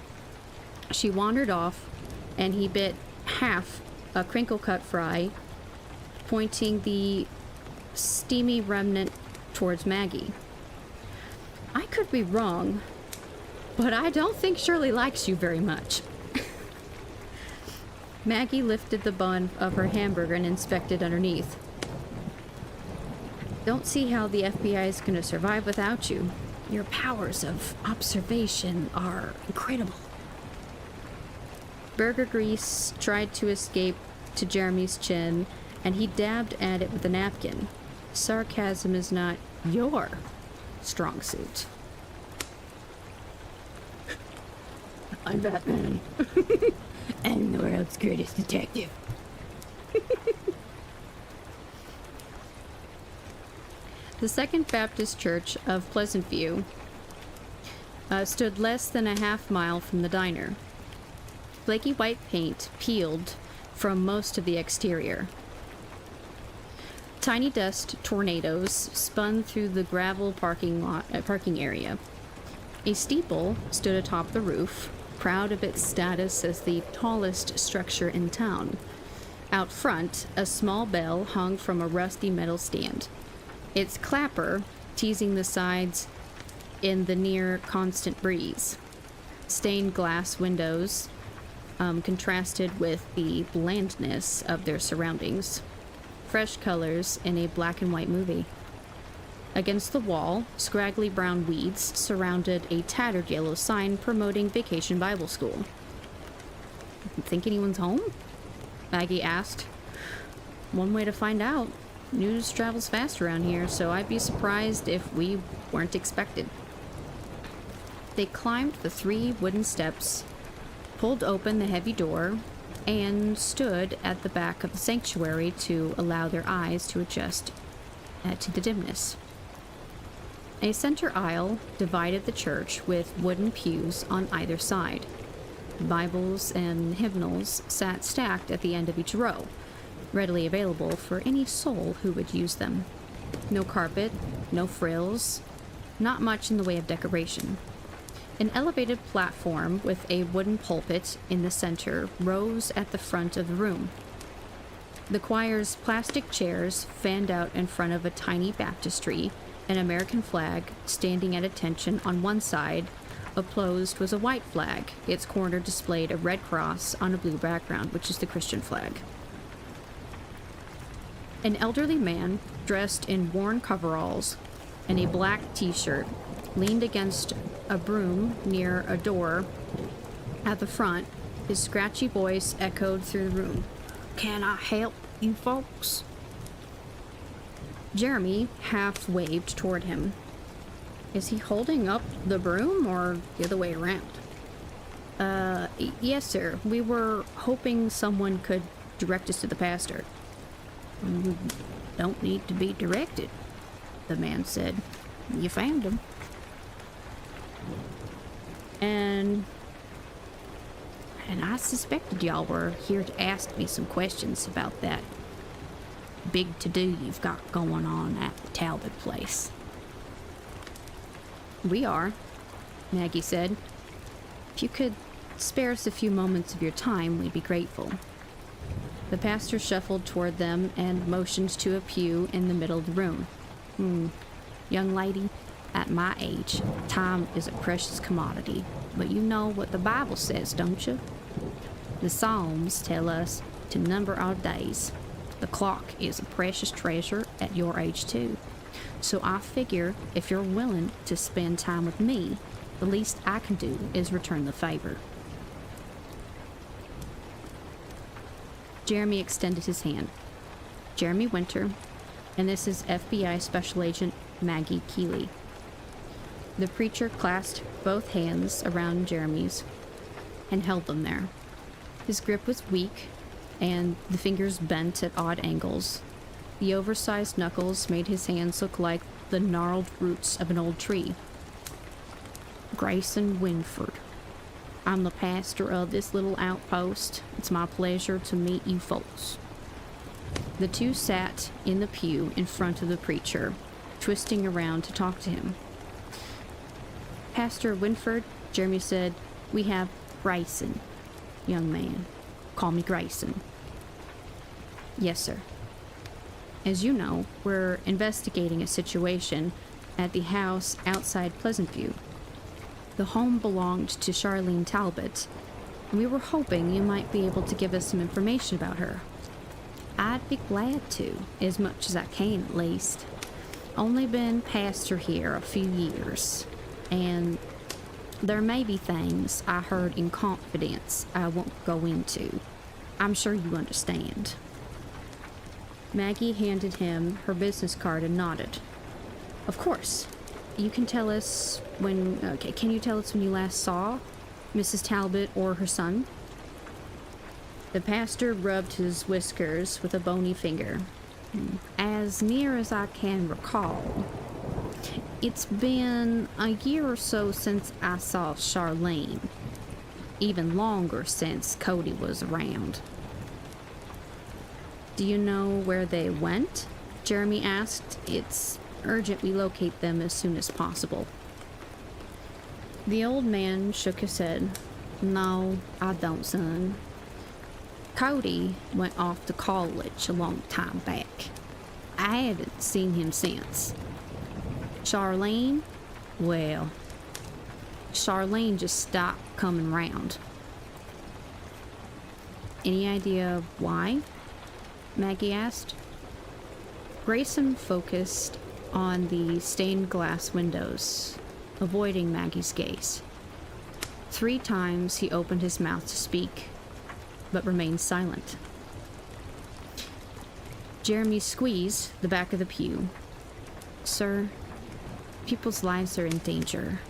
She wandered off, and he bit half a crinkle-cut fry, pointing the steamy remnant towards Maggie. I could be wrong, but I don't think Shirley likes you very much. Maggie lifted the bun of her hamburger and inspected underneath. Don't see how the FBI is going to survive without you. Your powers of observation are incredible. Burger grease tried to escape to Jeremy's chin, and he dabbed at it with a napkin. Sarcasm is not your strong suit. I'm Batman. I'm the world's greatest detective. The Second Baptist Church of Pleasant View stood less than a half mile from the diner. Flaky white paint peeled from most of the exterior. Tiny dust tornadoes spun through the gravel parking area. A steeple stood atop the roof, proud of its status as the tallest structure in town. Out front, a small bell hung from a rusty metal stand. Its clapper teasing the sides in the near constant breeze. Stained glass windows contrasted with the blandness of their surroundings. Fresh colors in a black and white movie. Against the wall, scraggly brown weeds surrounded a tattered yellow sign promoting Vacation Bible School. Think anyone's home? Maggie asked. One way to find out. News travels fast around here, so I'd be surprised if we weren't expected. They climbed the 3 wooden steps, pulled open the heavy door, and stood at the back of the sanctuary to allow their eyes to adjust to the dimness. A center aisle divided the church with wooden pews on either side. Bibles and hymnals sat stacked at the end of each row, readily available for any soul who would use them. No carpet, no frills, not much in the way of decoration. An elevated platform with a wooden pulpit in the center rose at the front of the room. The choir's plastic chairs fanned out in front of a tiny baptistry an American flag standing at attention on one side. Opposed was a white flag. Its corner displayed a red cross on a blue background, which is the Christian flag. An elderly man, dressed in worn coveralls and a black t-shirt, leaned against a broom near a door at the front. His scratchy voice echoed through the room. "Can I help you folks?" Jeremy half waved toward him. Is he holding up the broom or the other way around? Yes, sir. We were hoping someone could direct us to the pastor. Don't need to be directed, the man said. You found him. And I suspected y'all were here to ask me some questions about that big to-do you've got going on at the Talbot place. We are, Maggie said. If you could spare us a few moments of your time, we'd be grateful. The pastor shuffled toward them and motioned to a pew in the middle of the room. Young lady, at my age, time is a precious commodity. But you know what the Bible says, don't you? The Psalms tell us to number our days. The clock is a precious treasure at your age, too. So I figure if you're willing to spend time with me, the least I can do is return the favor. Jeremy extended his hand. Jeremy Winter, and this is FBI Special Agent Maggie Keeley. The preacher clasped both hands around Jeremy's and held them there. His grip was weak, and the fingers bent at odd angles. The oversized knuckles made his hands look like the gnarled roots of an old tree. Grayson Winford. I'm the pastor of this little outpost. It's my pleasure to meet you folks. The two sat in the pew in front of the preacher, twisting around to talk to him. Pastor Winford, Jeremy said, we have Grayson. Young man, call me Grayson. Yes, sir. As you know, we're investigating a situation at the house outside Pleasant View. The home belonged to Charlene Talbot, and we were hoping you might be able to give us some information about her. I'd be glad to, as much as I can at least. Only been pastor here a few years, and there may be things I heard in confidence I won't go into. I'm sure you understand. Maggie handed him her business card and nodded. Of course. You can tell us can you tell us when you last saw Mrs. Talbot or her son? The pastor rubbed his whiskers with a bony finger. As near as I can recall, it's been a year or so since I saw Charlene. Even longer since Cody was around. Do you know where they went? Jeremy asked. It's urgent we locate them as soon as possible. The old man shook his head. No, I don't, son. Cody went off to college a long time back. I haven't seen him since. Charlene? Well, Charlene just stopped coming round. Any idea why? Maggie asked. Grayson focused on the stained glass windows, avoiding Maggie's gaze. 3 times he opened his mouth to speak, but remained silent. Jeremy squeezed the back of the pew. Sir, people's lives are in danger.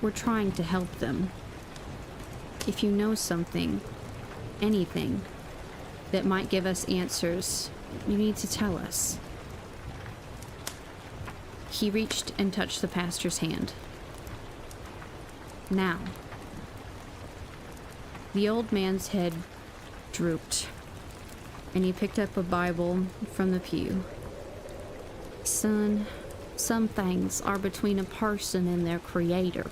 We're trying to help them. If you know something, anything, that might give us answers, you need to tell us. He reached and touched the pastor's hand. Now. The old man's head drooped, and he picked up a Bible from the pew. Son, some things are between a person and their creator.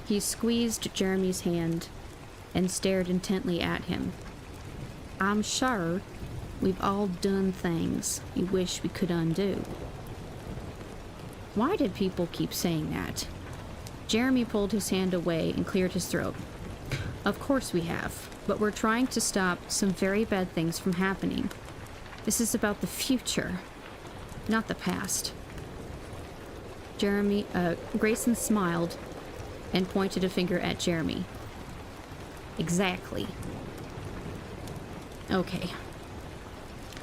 He squeezed Jeremy's hand and stared intently at him. I'm sure we've all done things we wish we could undo. Why did people keep saying that? Jeremy pulled his hand away and cleared his throat. Of course we have, but we're trying to stop some very bad things from happening. This is about the future, not the past. Grayson smiled and pointed a finger at Jeremy. Exactly. Okay,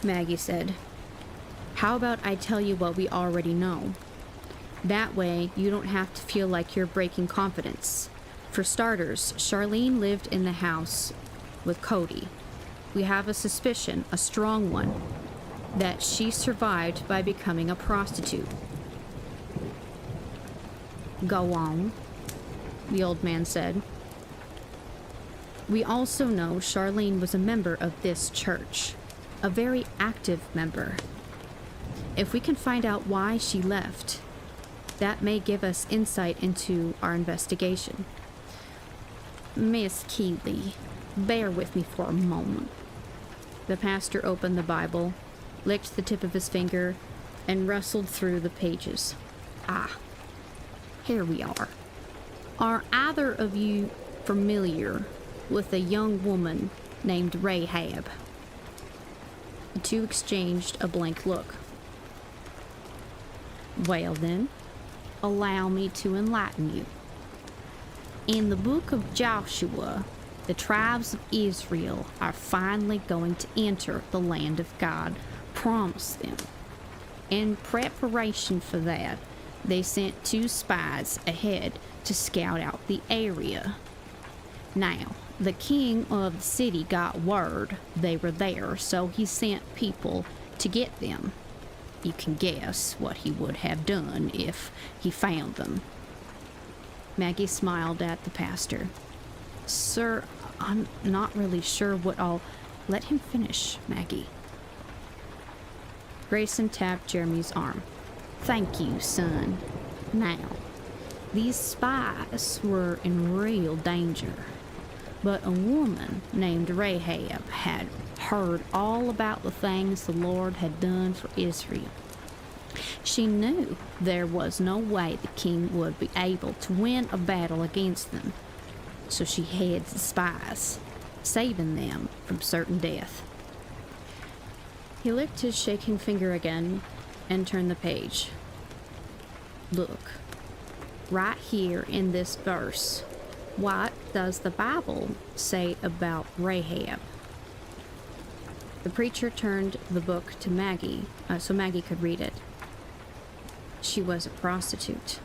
Maggie said. How about I tell you what we already know? That way, you don't have to feel like you're breaking confidence. For starters, Charlene lived in the house with Cody. We have a suspicion, a strong one, that she survived by becoming a prostitute. Go on, the old man said. We also know Charlene was a member of this church, a very active member. If we can find out why she left, that may give us insight into our investigation. Miss Keeley, bear with me for a moment. The pastor opened the Bible, licked the tip of his finger, and rustled through the pages. Ah, here we are. Are either of you familiar with a young woman named Rahab? The two exchanged a blank look. Well then, allow me to enlighten you. In the book of Joshua, the tribes of Israel are finally going to enter the land of God promised them. In preparation for that, they sent 2 spies ahead to scout out the area. Now, the king of the city got word they were there, so he sent people to get them. You can guess what he would have done if he found them. Maggie smiled at the pastor. Sir, I'm not really sure what I'll... Let him finish, Maggie. Grayson tapped Jeremy's arm. Thank you, son. Now, these spies were in real danger, but a woman named Rahab had heard all about the things the Lord had done for Israel. She knew there was no way the king would be able to win a battle against them, so she heads the spies, saving them from certain death. He licked his shaking finger again and turned the page. Look, right here in this verse, what does the Bible say about Rahab? The preacher turned the book to Maggie so Maggie could read it. She was a prostitute.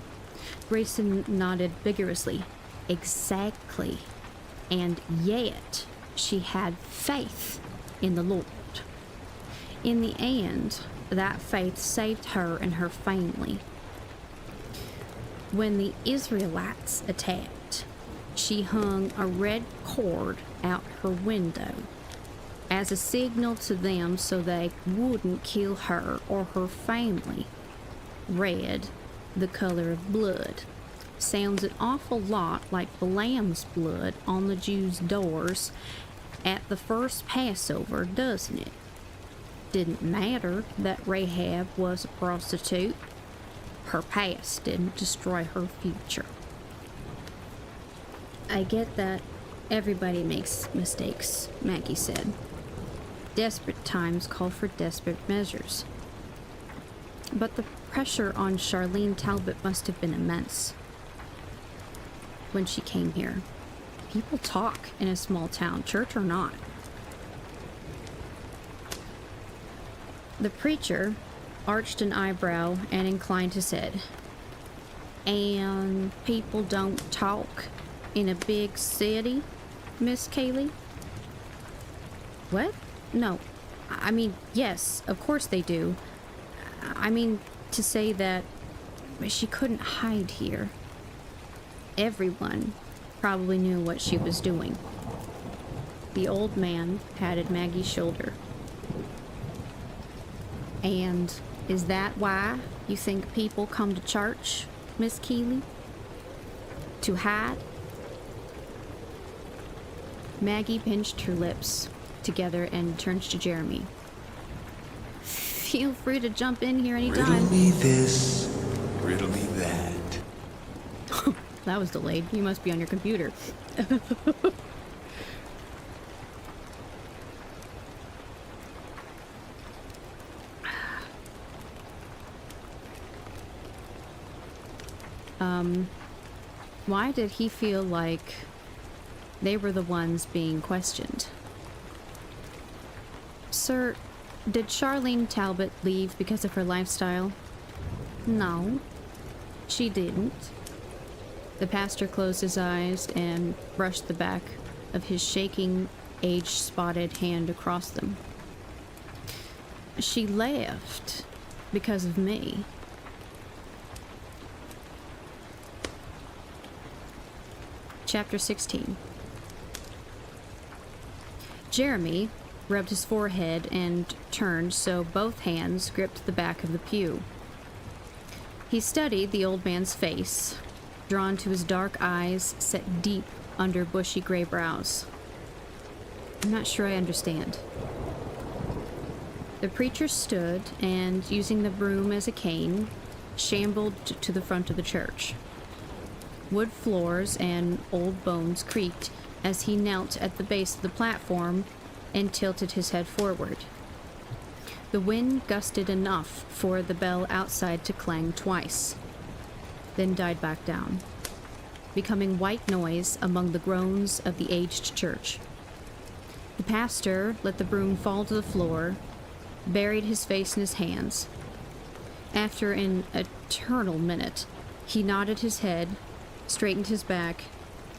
Grayson nodded vigorously. Exactly. And yet, she had faith in the Lord. In the end, that faith saved her and her family. When the Israelites attacked, she hung a red cord out her window as a signal to them so they wouldn't kill her or her family. Red, the color of blood, sounds an awful lot like the lamb's blood on the Jews' doors at the first Passover, doesn't it? Didn't matter that Rahab was a prostitute. Her past didn't destroy her future. I get that everybody makes mistakes, Maggie said. Desperate times call for desperate measures. But the pressure on Charlene Talbot must have been immense when she came here. People talk in a small town, church or not. The preacher arched an eyebrow and inclined his head. And people don't talk in a big city, Miss Keeley? What? No. I mean, yes, of course they do. I mean, to say that she couldn't hide here. Everyone probably knew what she was doing. The old man patted Maggie's shoulder. And is that why you think people come to church, Miss Keeley? To hide? Maggie pinched her lips together and turned to Jeremy. Feel free to jump in here anytime. Riddle me this, Riddle me that. That was delayed. You must be on your computer. Why did he feel like they were the ones being questioned? Sir, did Charlene Talbot leave because of her lifestyle? No, she didn't. The pastor closed his eyes and brushed the back of his shaking, age-spotted hand across them. She left because of me. Chapter 16. Jeremy rubbed his forehead and turned so both hands gripped the back of the pew. He studied the old man's face, drawn to his dark eyes set deep under bushy gray brows. I'm not sure I understand. The preacher stood and, using the broom as a cane, shambled to the front of the church. Wood floors and old bones creaked as he knelt at the base of the platform and tilted his head forward. The wind gusted enough for the bell outside to clang twice, then died back down, becoming white noise among the groans of the aged church. The pastor let the broom fall to the floor, buried his face in his hands. After an eternal minute, he nodded his head, straightened his back,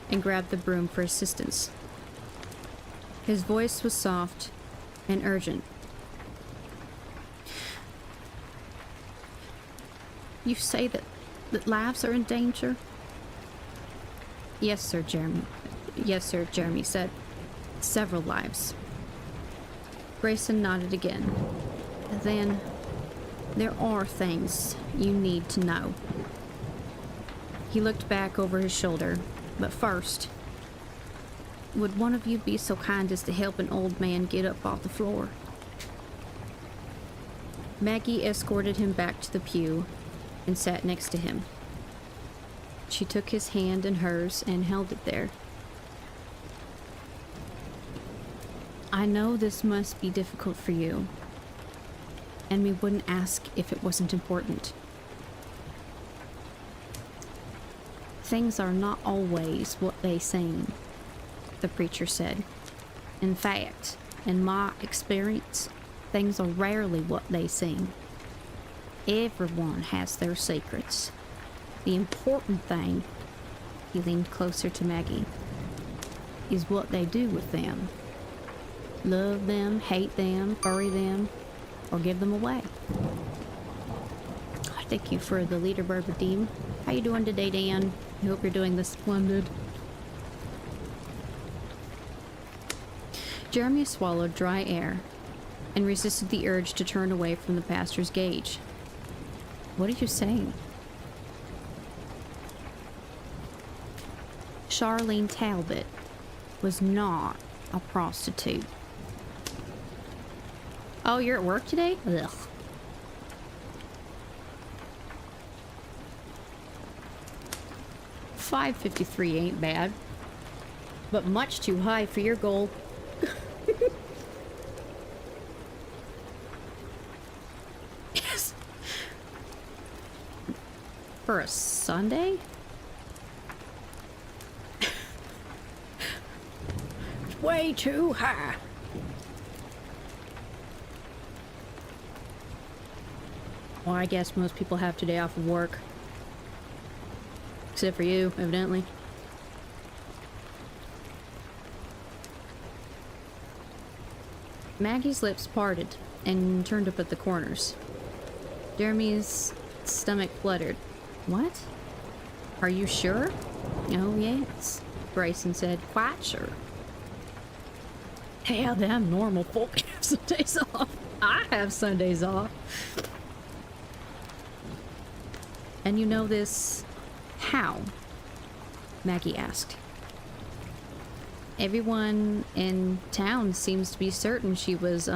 and grabbed the broom for assistance. His voice was soft and urgent. You say that lives are in danger? Yes, sir, Jeremy. Yes, sir, Jeremy said. Several lives. Grayson nodded again. Then, there are things you need to know. He looked back over his shoulder, but first, would one of you be so kind as to help an old man get up off the floor? Maggie escorted him back to the pew and sat next to him. She took his hand in hers and held it there. I know this must be difficult for you, and we wouldn't ask if it wasn't important. Things are not always what they seem, the preacher said. In fact, in my experience, things are rarely what they seem. Everyone has their secrets. The important thing, he leaned closer to Maggie, is what they do with them. Love them, hate them, bury them, or give them away. Thank you for the leaderbird redeem. How you doing today, Dan? I hope you're doing this splendid. Jeremy swallowed dry air and resisted the urge to turn away from the pastor's gaze. What are you saying? Charlene Talbot was not a prostitute. Oh, you're at work today? Ugh. $5.53 ain't bad, but much too high for your goal. Yes. For a Sunday? It's way too high. Well, I guess most people have today off of work. Except for you, evidently. Maggie's lips parted and turned up at the corners. Jeremy's stomach fluttered. What? Are you sure? Oh, yes, Grayson said. Quite sure. Hell, them normal folk have Sundays off. I have Sundays off. And you know this... how? Maggie asked. Everyone in town seems to be certain she was,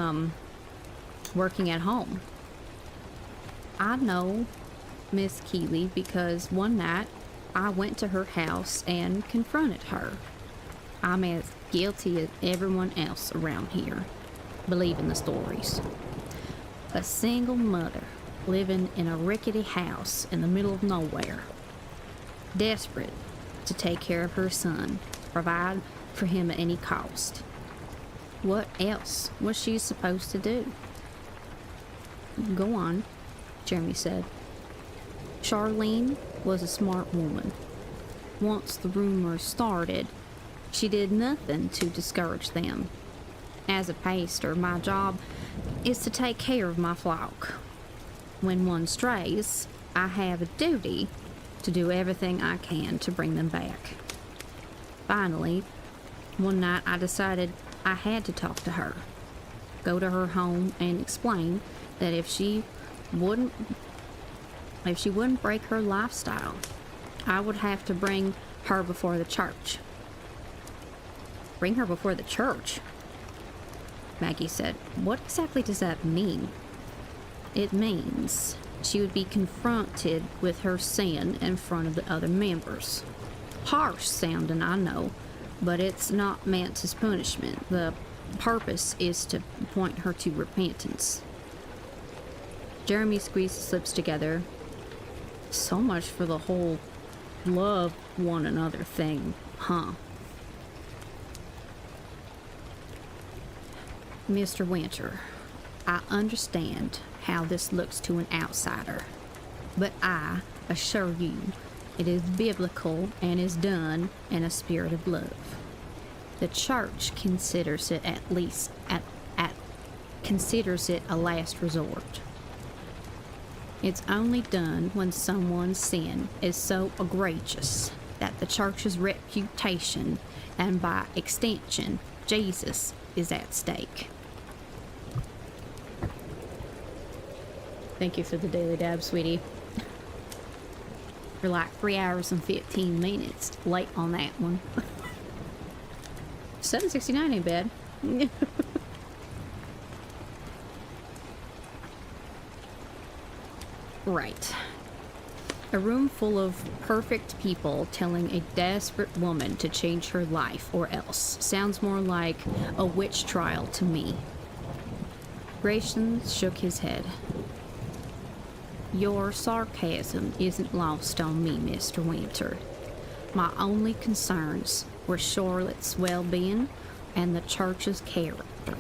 working at home. I know. Miss Keeley, because one night I went to her house and confronted her. I'm as guilty as everyone else around here, believing the stories. A single mother living in a rickety house in the middle of nowhere, desperate to take care of her son, provide for him at any cost. What else was she supposed to do? Go on, Jeremy said. Charlene was a smart woman. Once the rumors started, she did nothing to discourage them. As a pastor, my job is to take care of my flock. When one strays, I have a duty to do everything I can to bring them back. Finally, one night I decided I had to talk to her, go to her home and explain that if she wouldn't break her lifestyle, I would have to bring her before the church. Bring her before the church? Maggie said. What exactly does that mean? It means she would be confronted with her sin in front of the other members. Harsh sounding, I know, but it's not meant as punishment. The purpose is to point her to repentance. Jeremy squeezed his lips together. So much for the whole love one another thing, huh? Mr. Winter, I understand how this looks to an outsider, but I assure you it is biblical and is done in a spirit of love. The church considers it considers it a last resort. It's only done when someone's sin is so egregious that the church's reputation, and by extension, Jesus, is at stake. Thank you for the daily dab, sweetie. You're like 3 hours and 15 minutes late on that one. 769 ain't bad. Right. A room full of perfect people telling a desperate woman to change her life or else sounds more like a witch trial to me. Grayson shook his head. Your sarcasm isn't lost on me, Mr. Winter. My only concerns were Charlotte's well-being and the church's character.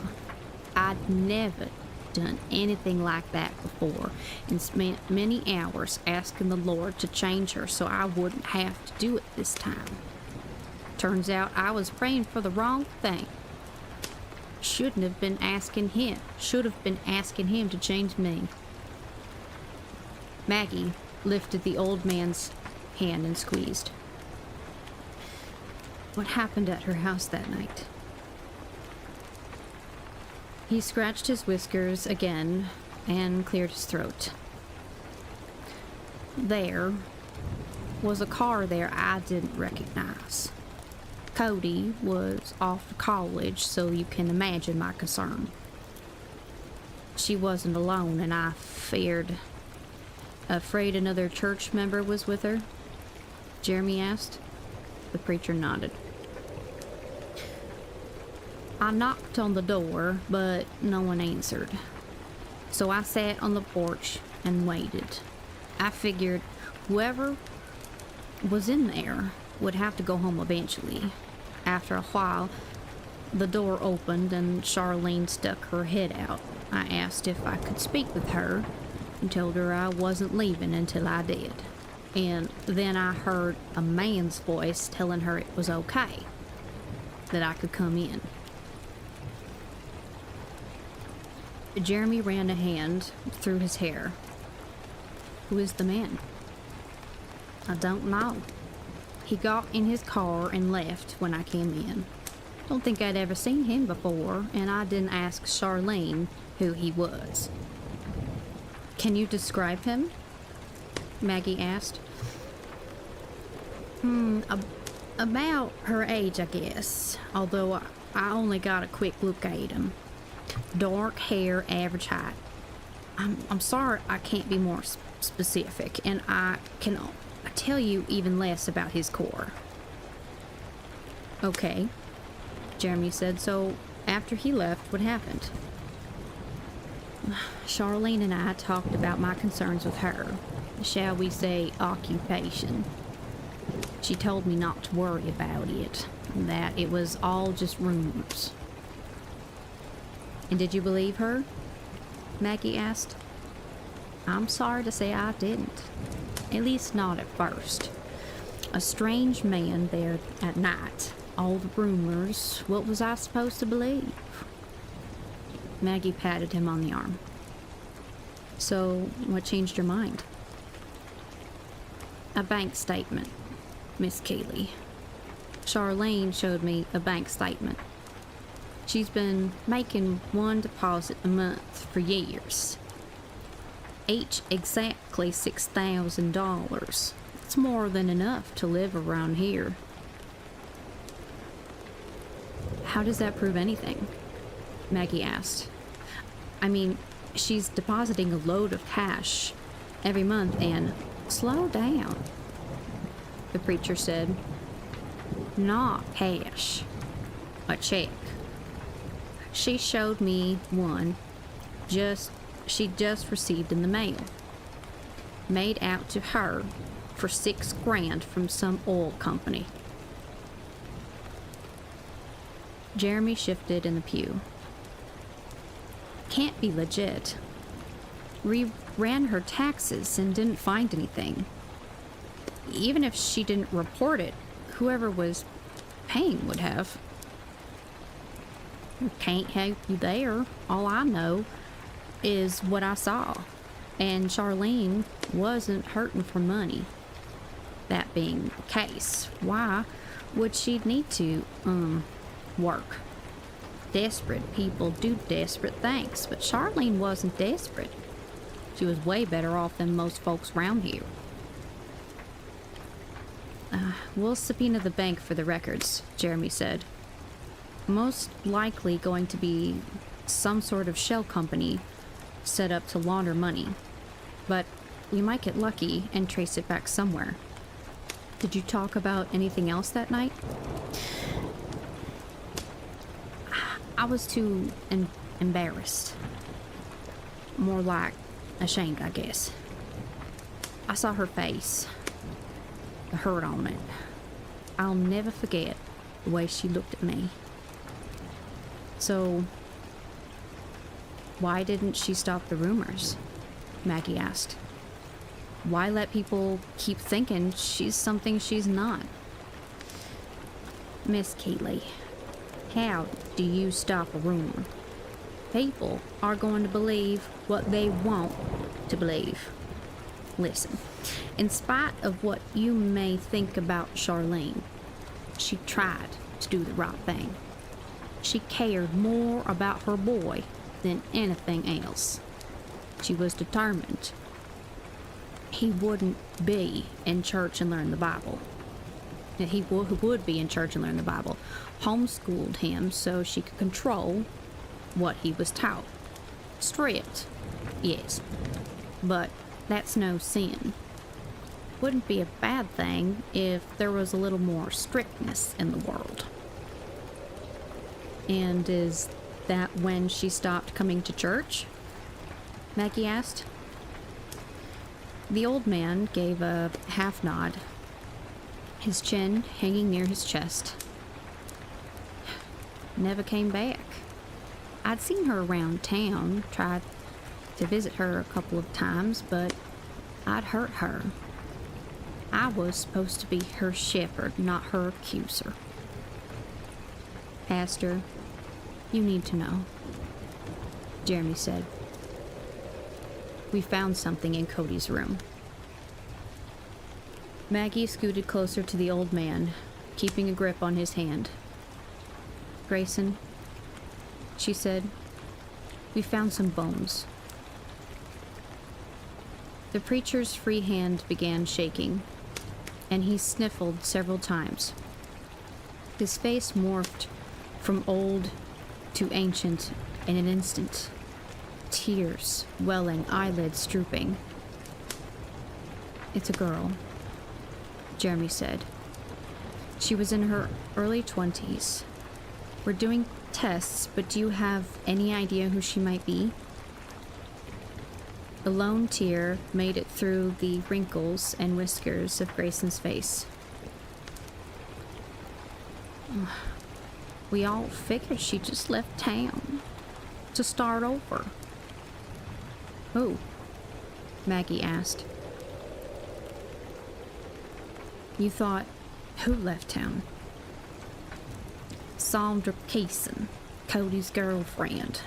I'd never done anything like that before and spent many hours asking the Lord to change her so I wouldn't have to do it this time. Turns out I was praying for the wrong thing. Should have been asking him to change me. Maggie lifted the old man's hand and squeezed. What happened at her house that night? He scratched his whiskers again and cleared his throat. There was a car there I didn't recognize. Cody was off to college, so you can imagine my concern. She wasn't alone, and I afraid another church member was with her? Jeremy asked. The preacher nodded. I knocked on the door, but no one answered. So I sat on the porch and waited. I figured whoever was in there would have to go home eventually. After a while, the door opened and Charlene stuck her head out. I asked if I could speak with her and told her I wasn't leaving until I did. And then I heard a man's voice telling her it was okay, that I could come in. Jeremy ran a hand through his hair. Who is the man? I don't know. He got in his car and left when I came in. Don't think I'd ever seen him before, and I didn't ask Charlene who he was. Can you describe him? Maggie asked. About her age, I guess, although I only got a quick look at him. Dark hair, average height. I'm sorry I can't be more specific, and I can tell you even less about his core. Okay, Jeremy said, so after he left, what happened? Charlene and I talked about my concerns with her, shall we say occupation. She told me not to worry about it, that it was all just rumors. And did you believe her? Maggie asked. I'm sorry to say I didn't. At least not at first. A strange man there at night. All the rumors. What was I supposed to believe? Maggie patted him on the arm. So, what changed your mind? A bank statement, Miss Keeley. Charlene showed me a bank statement. She's been making one deposit a month for years. Each exactly $6,000. It's more than enough to live around here. How does that prove anything? Maggie asked. I mean, she's depositing a load of cash every month and... Slow down, the preacher said. Not cash. A check. She showed me one she just received in the mail. Made out to her for $6,000 from some oil company. Jeremy shifted in the pew. Can't be legit. We ran her taxes and didn't find anything. Even if she didn't report it, whoever was paying would have. Can't help you there. All I know is what I saw. And Charlene wasn't hurting for money. That being the case, why would she need to, work? Desperate people do desperate things, but Charlene wasn't desperate. She was way better off than most folks around here. We'll subpoena the bank for the records, Jeremy said. Most likely going to be some sort of shell company set up to launder money. But we might get lucky and trace it back somewhere. Did you talk about anything else that night? I was too embarrassed. More like ashamed, I guess. I saw her face. The hurt on it. I'll never forget the way she looked at me. So, why didn't she stop the rumors? Maggie asked. Why let people keep thinking she's something she's not? Miss Keeley, how do you stop a rumor? People are going to believe what they want to believe. Listen, in spite of what you may think about Charlene, she tried to do the right thing. She cared more about her boy than anything else. She was determined he wouldn't be in church and learn the Bible. That he would be in church and learn the Bible. Homeschooled him so she could control what he was taught. Strict, yes, but that's no sin. Wouldn't be a bad thing if there was a little more strictness in the world. And is that when she stopped coming to church? Maggie asked. The old man gave a half nod, his chin hanging near his chest. Never came back. I'd seen her around town, tried to visit her a couple of times, but I'd hurt her. I was supposed to be her shepherd, not her accuser. Pastor, you need to know, Jeremy said. We found something in Cody's room. Maggie scooted closer to the old man, keeping a grip on his hand. Grayson, she said, we found some bones. The preacher's free hand began shaking, and he sniffled several times. His face morphed from old to ancient in an instant, tears welling, eyelids drooping. "It's a girl," Jeremy said. "She was in her early 20s. We're doing tests, but do you have any idea who she might be?" A lone tear made it through the wrinkles and whiskers of Grayson's face. "We all figured she just left town to start over." "Who?" Maggie asked. "You thought who left town?" "Sandra Keeson, Cody's girlfriend.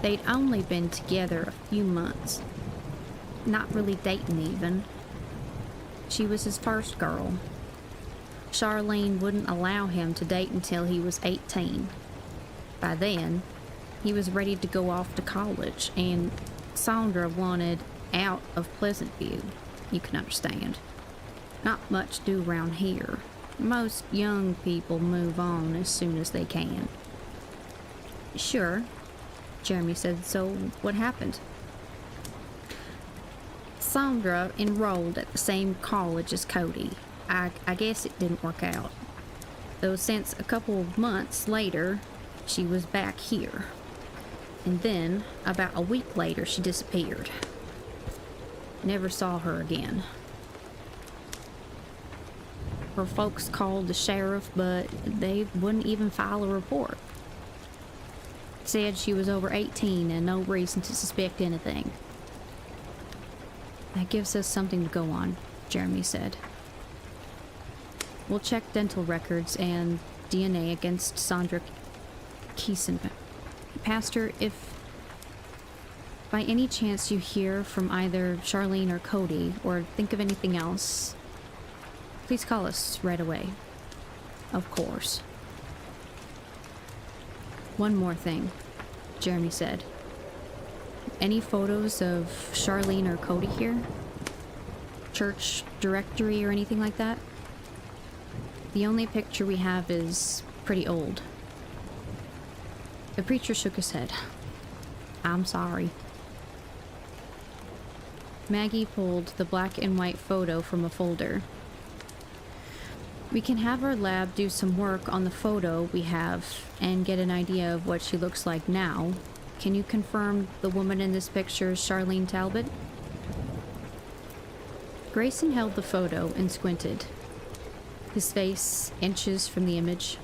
They'd only been together a few months. Not really dating even. She was his first girl. Charlene wouldn't allow him to date until he was 18. By then, he was ready to go off to college, and Sandra wanted out of Pleasant View. You can understand. Not much do around here. Most young people move on as soon as they can." "Sure," Jeremy said. "So what happened?" "Sandra enrolled at the same college as Cody. I guess it didn't work out. Though since a couple of months later, she was back here. And then, about a week later, she disappeared. Never saw her again. Her folks called the sheriff, but they wouldn't even file a report. Said she was over 18 and no reason to suspect anything." "That gives us something to go on," Jeremy said. "We'll check dental records and DNA against Sandra Keeson. Pastor, if by any chance you hear from either Charlene or Cody, or think of anything else, please call us right away. Of course." "One more thing," Jeremy said. "Any photos of Charlene or Cody here? Church directory or anything like that? The only picture we have is pretty old." The preacher shook his head. "I'm sorry." Maggie pulled the black and white photo from a folder. "We can have our lab do some work on the photo we have and get an idea of what she looks like now. Can you confirm the woman in this picture is Charlene Talbot?" Grayson held the photo and squinted, his face inches from the image.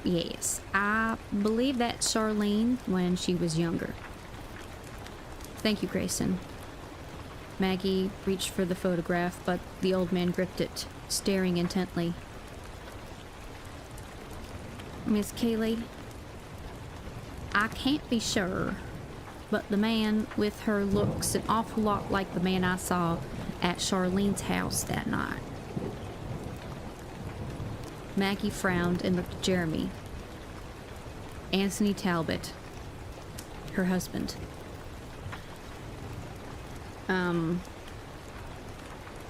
Yes, I believe that's Charlene when she was younger." "Thank you, Grayson." Maggie reached for the photograph, but the old man gripped it, staring intently. "Miss Keeley, I can't be sure, but the man with her looks an awful lot like the man I saw at Charlene's house that night." Maggie frowned and looked at Jeremy. "Anthony Talbot, her husband."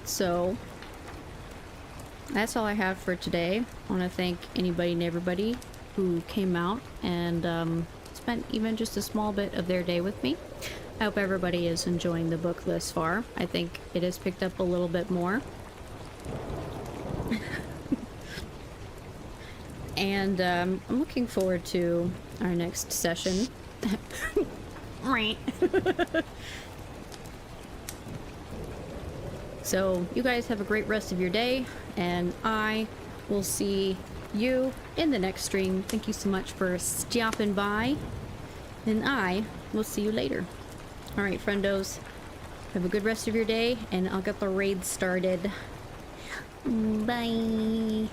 So that's all I have for today. I want to thank anybody and everybody who came out and spent even just a small bit of their day with me. I hope everybody is enjoying the book thus far. I think it has picked up a little bit more. And I'm looking forward to our next session. Right. So you guys have a great rest of your day, and I will see you in the next stream. Thank you so much for stopping by, and I will see you later. Alright, friendos, have a good rest of your day, and I'll get the raid started. Bye.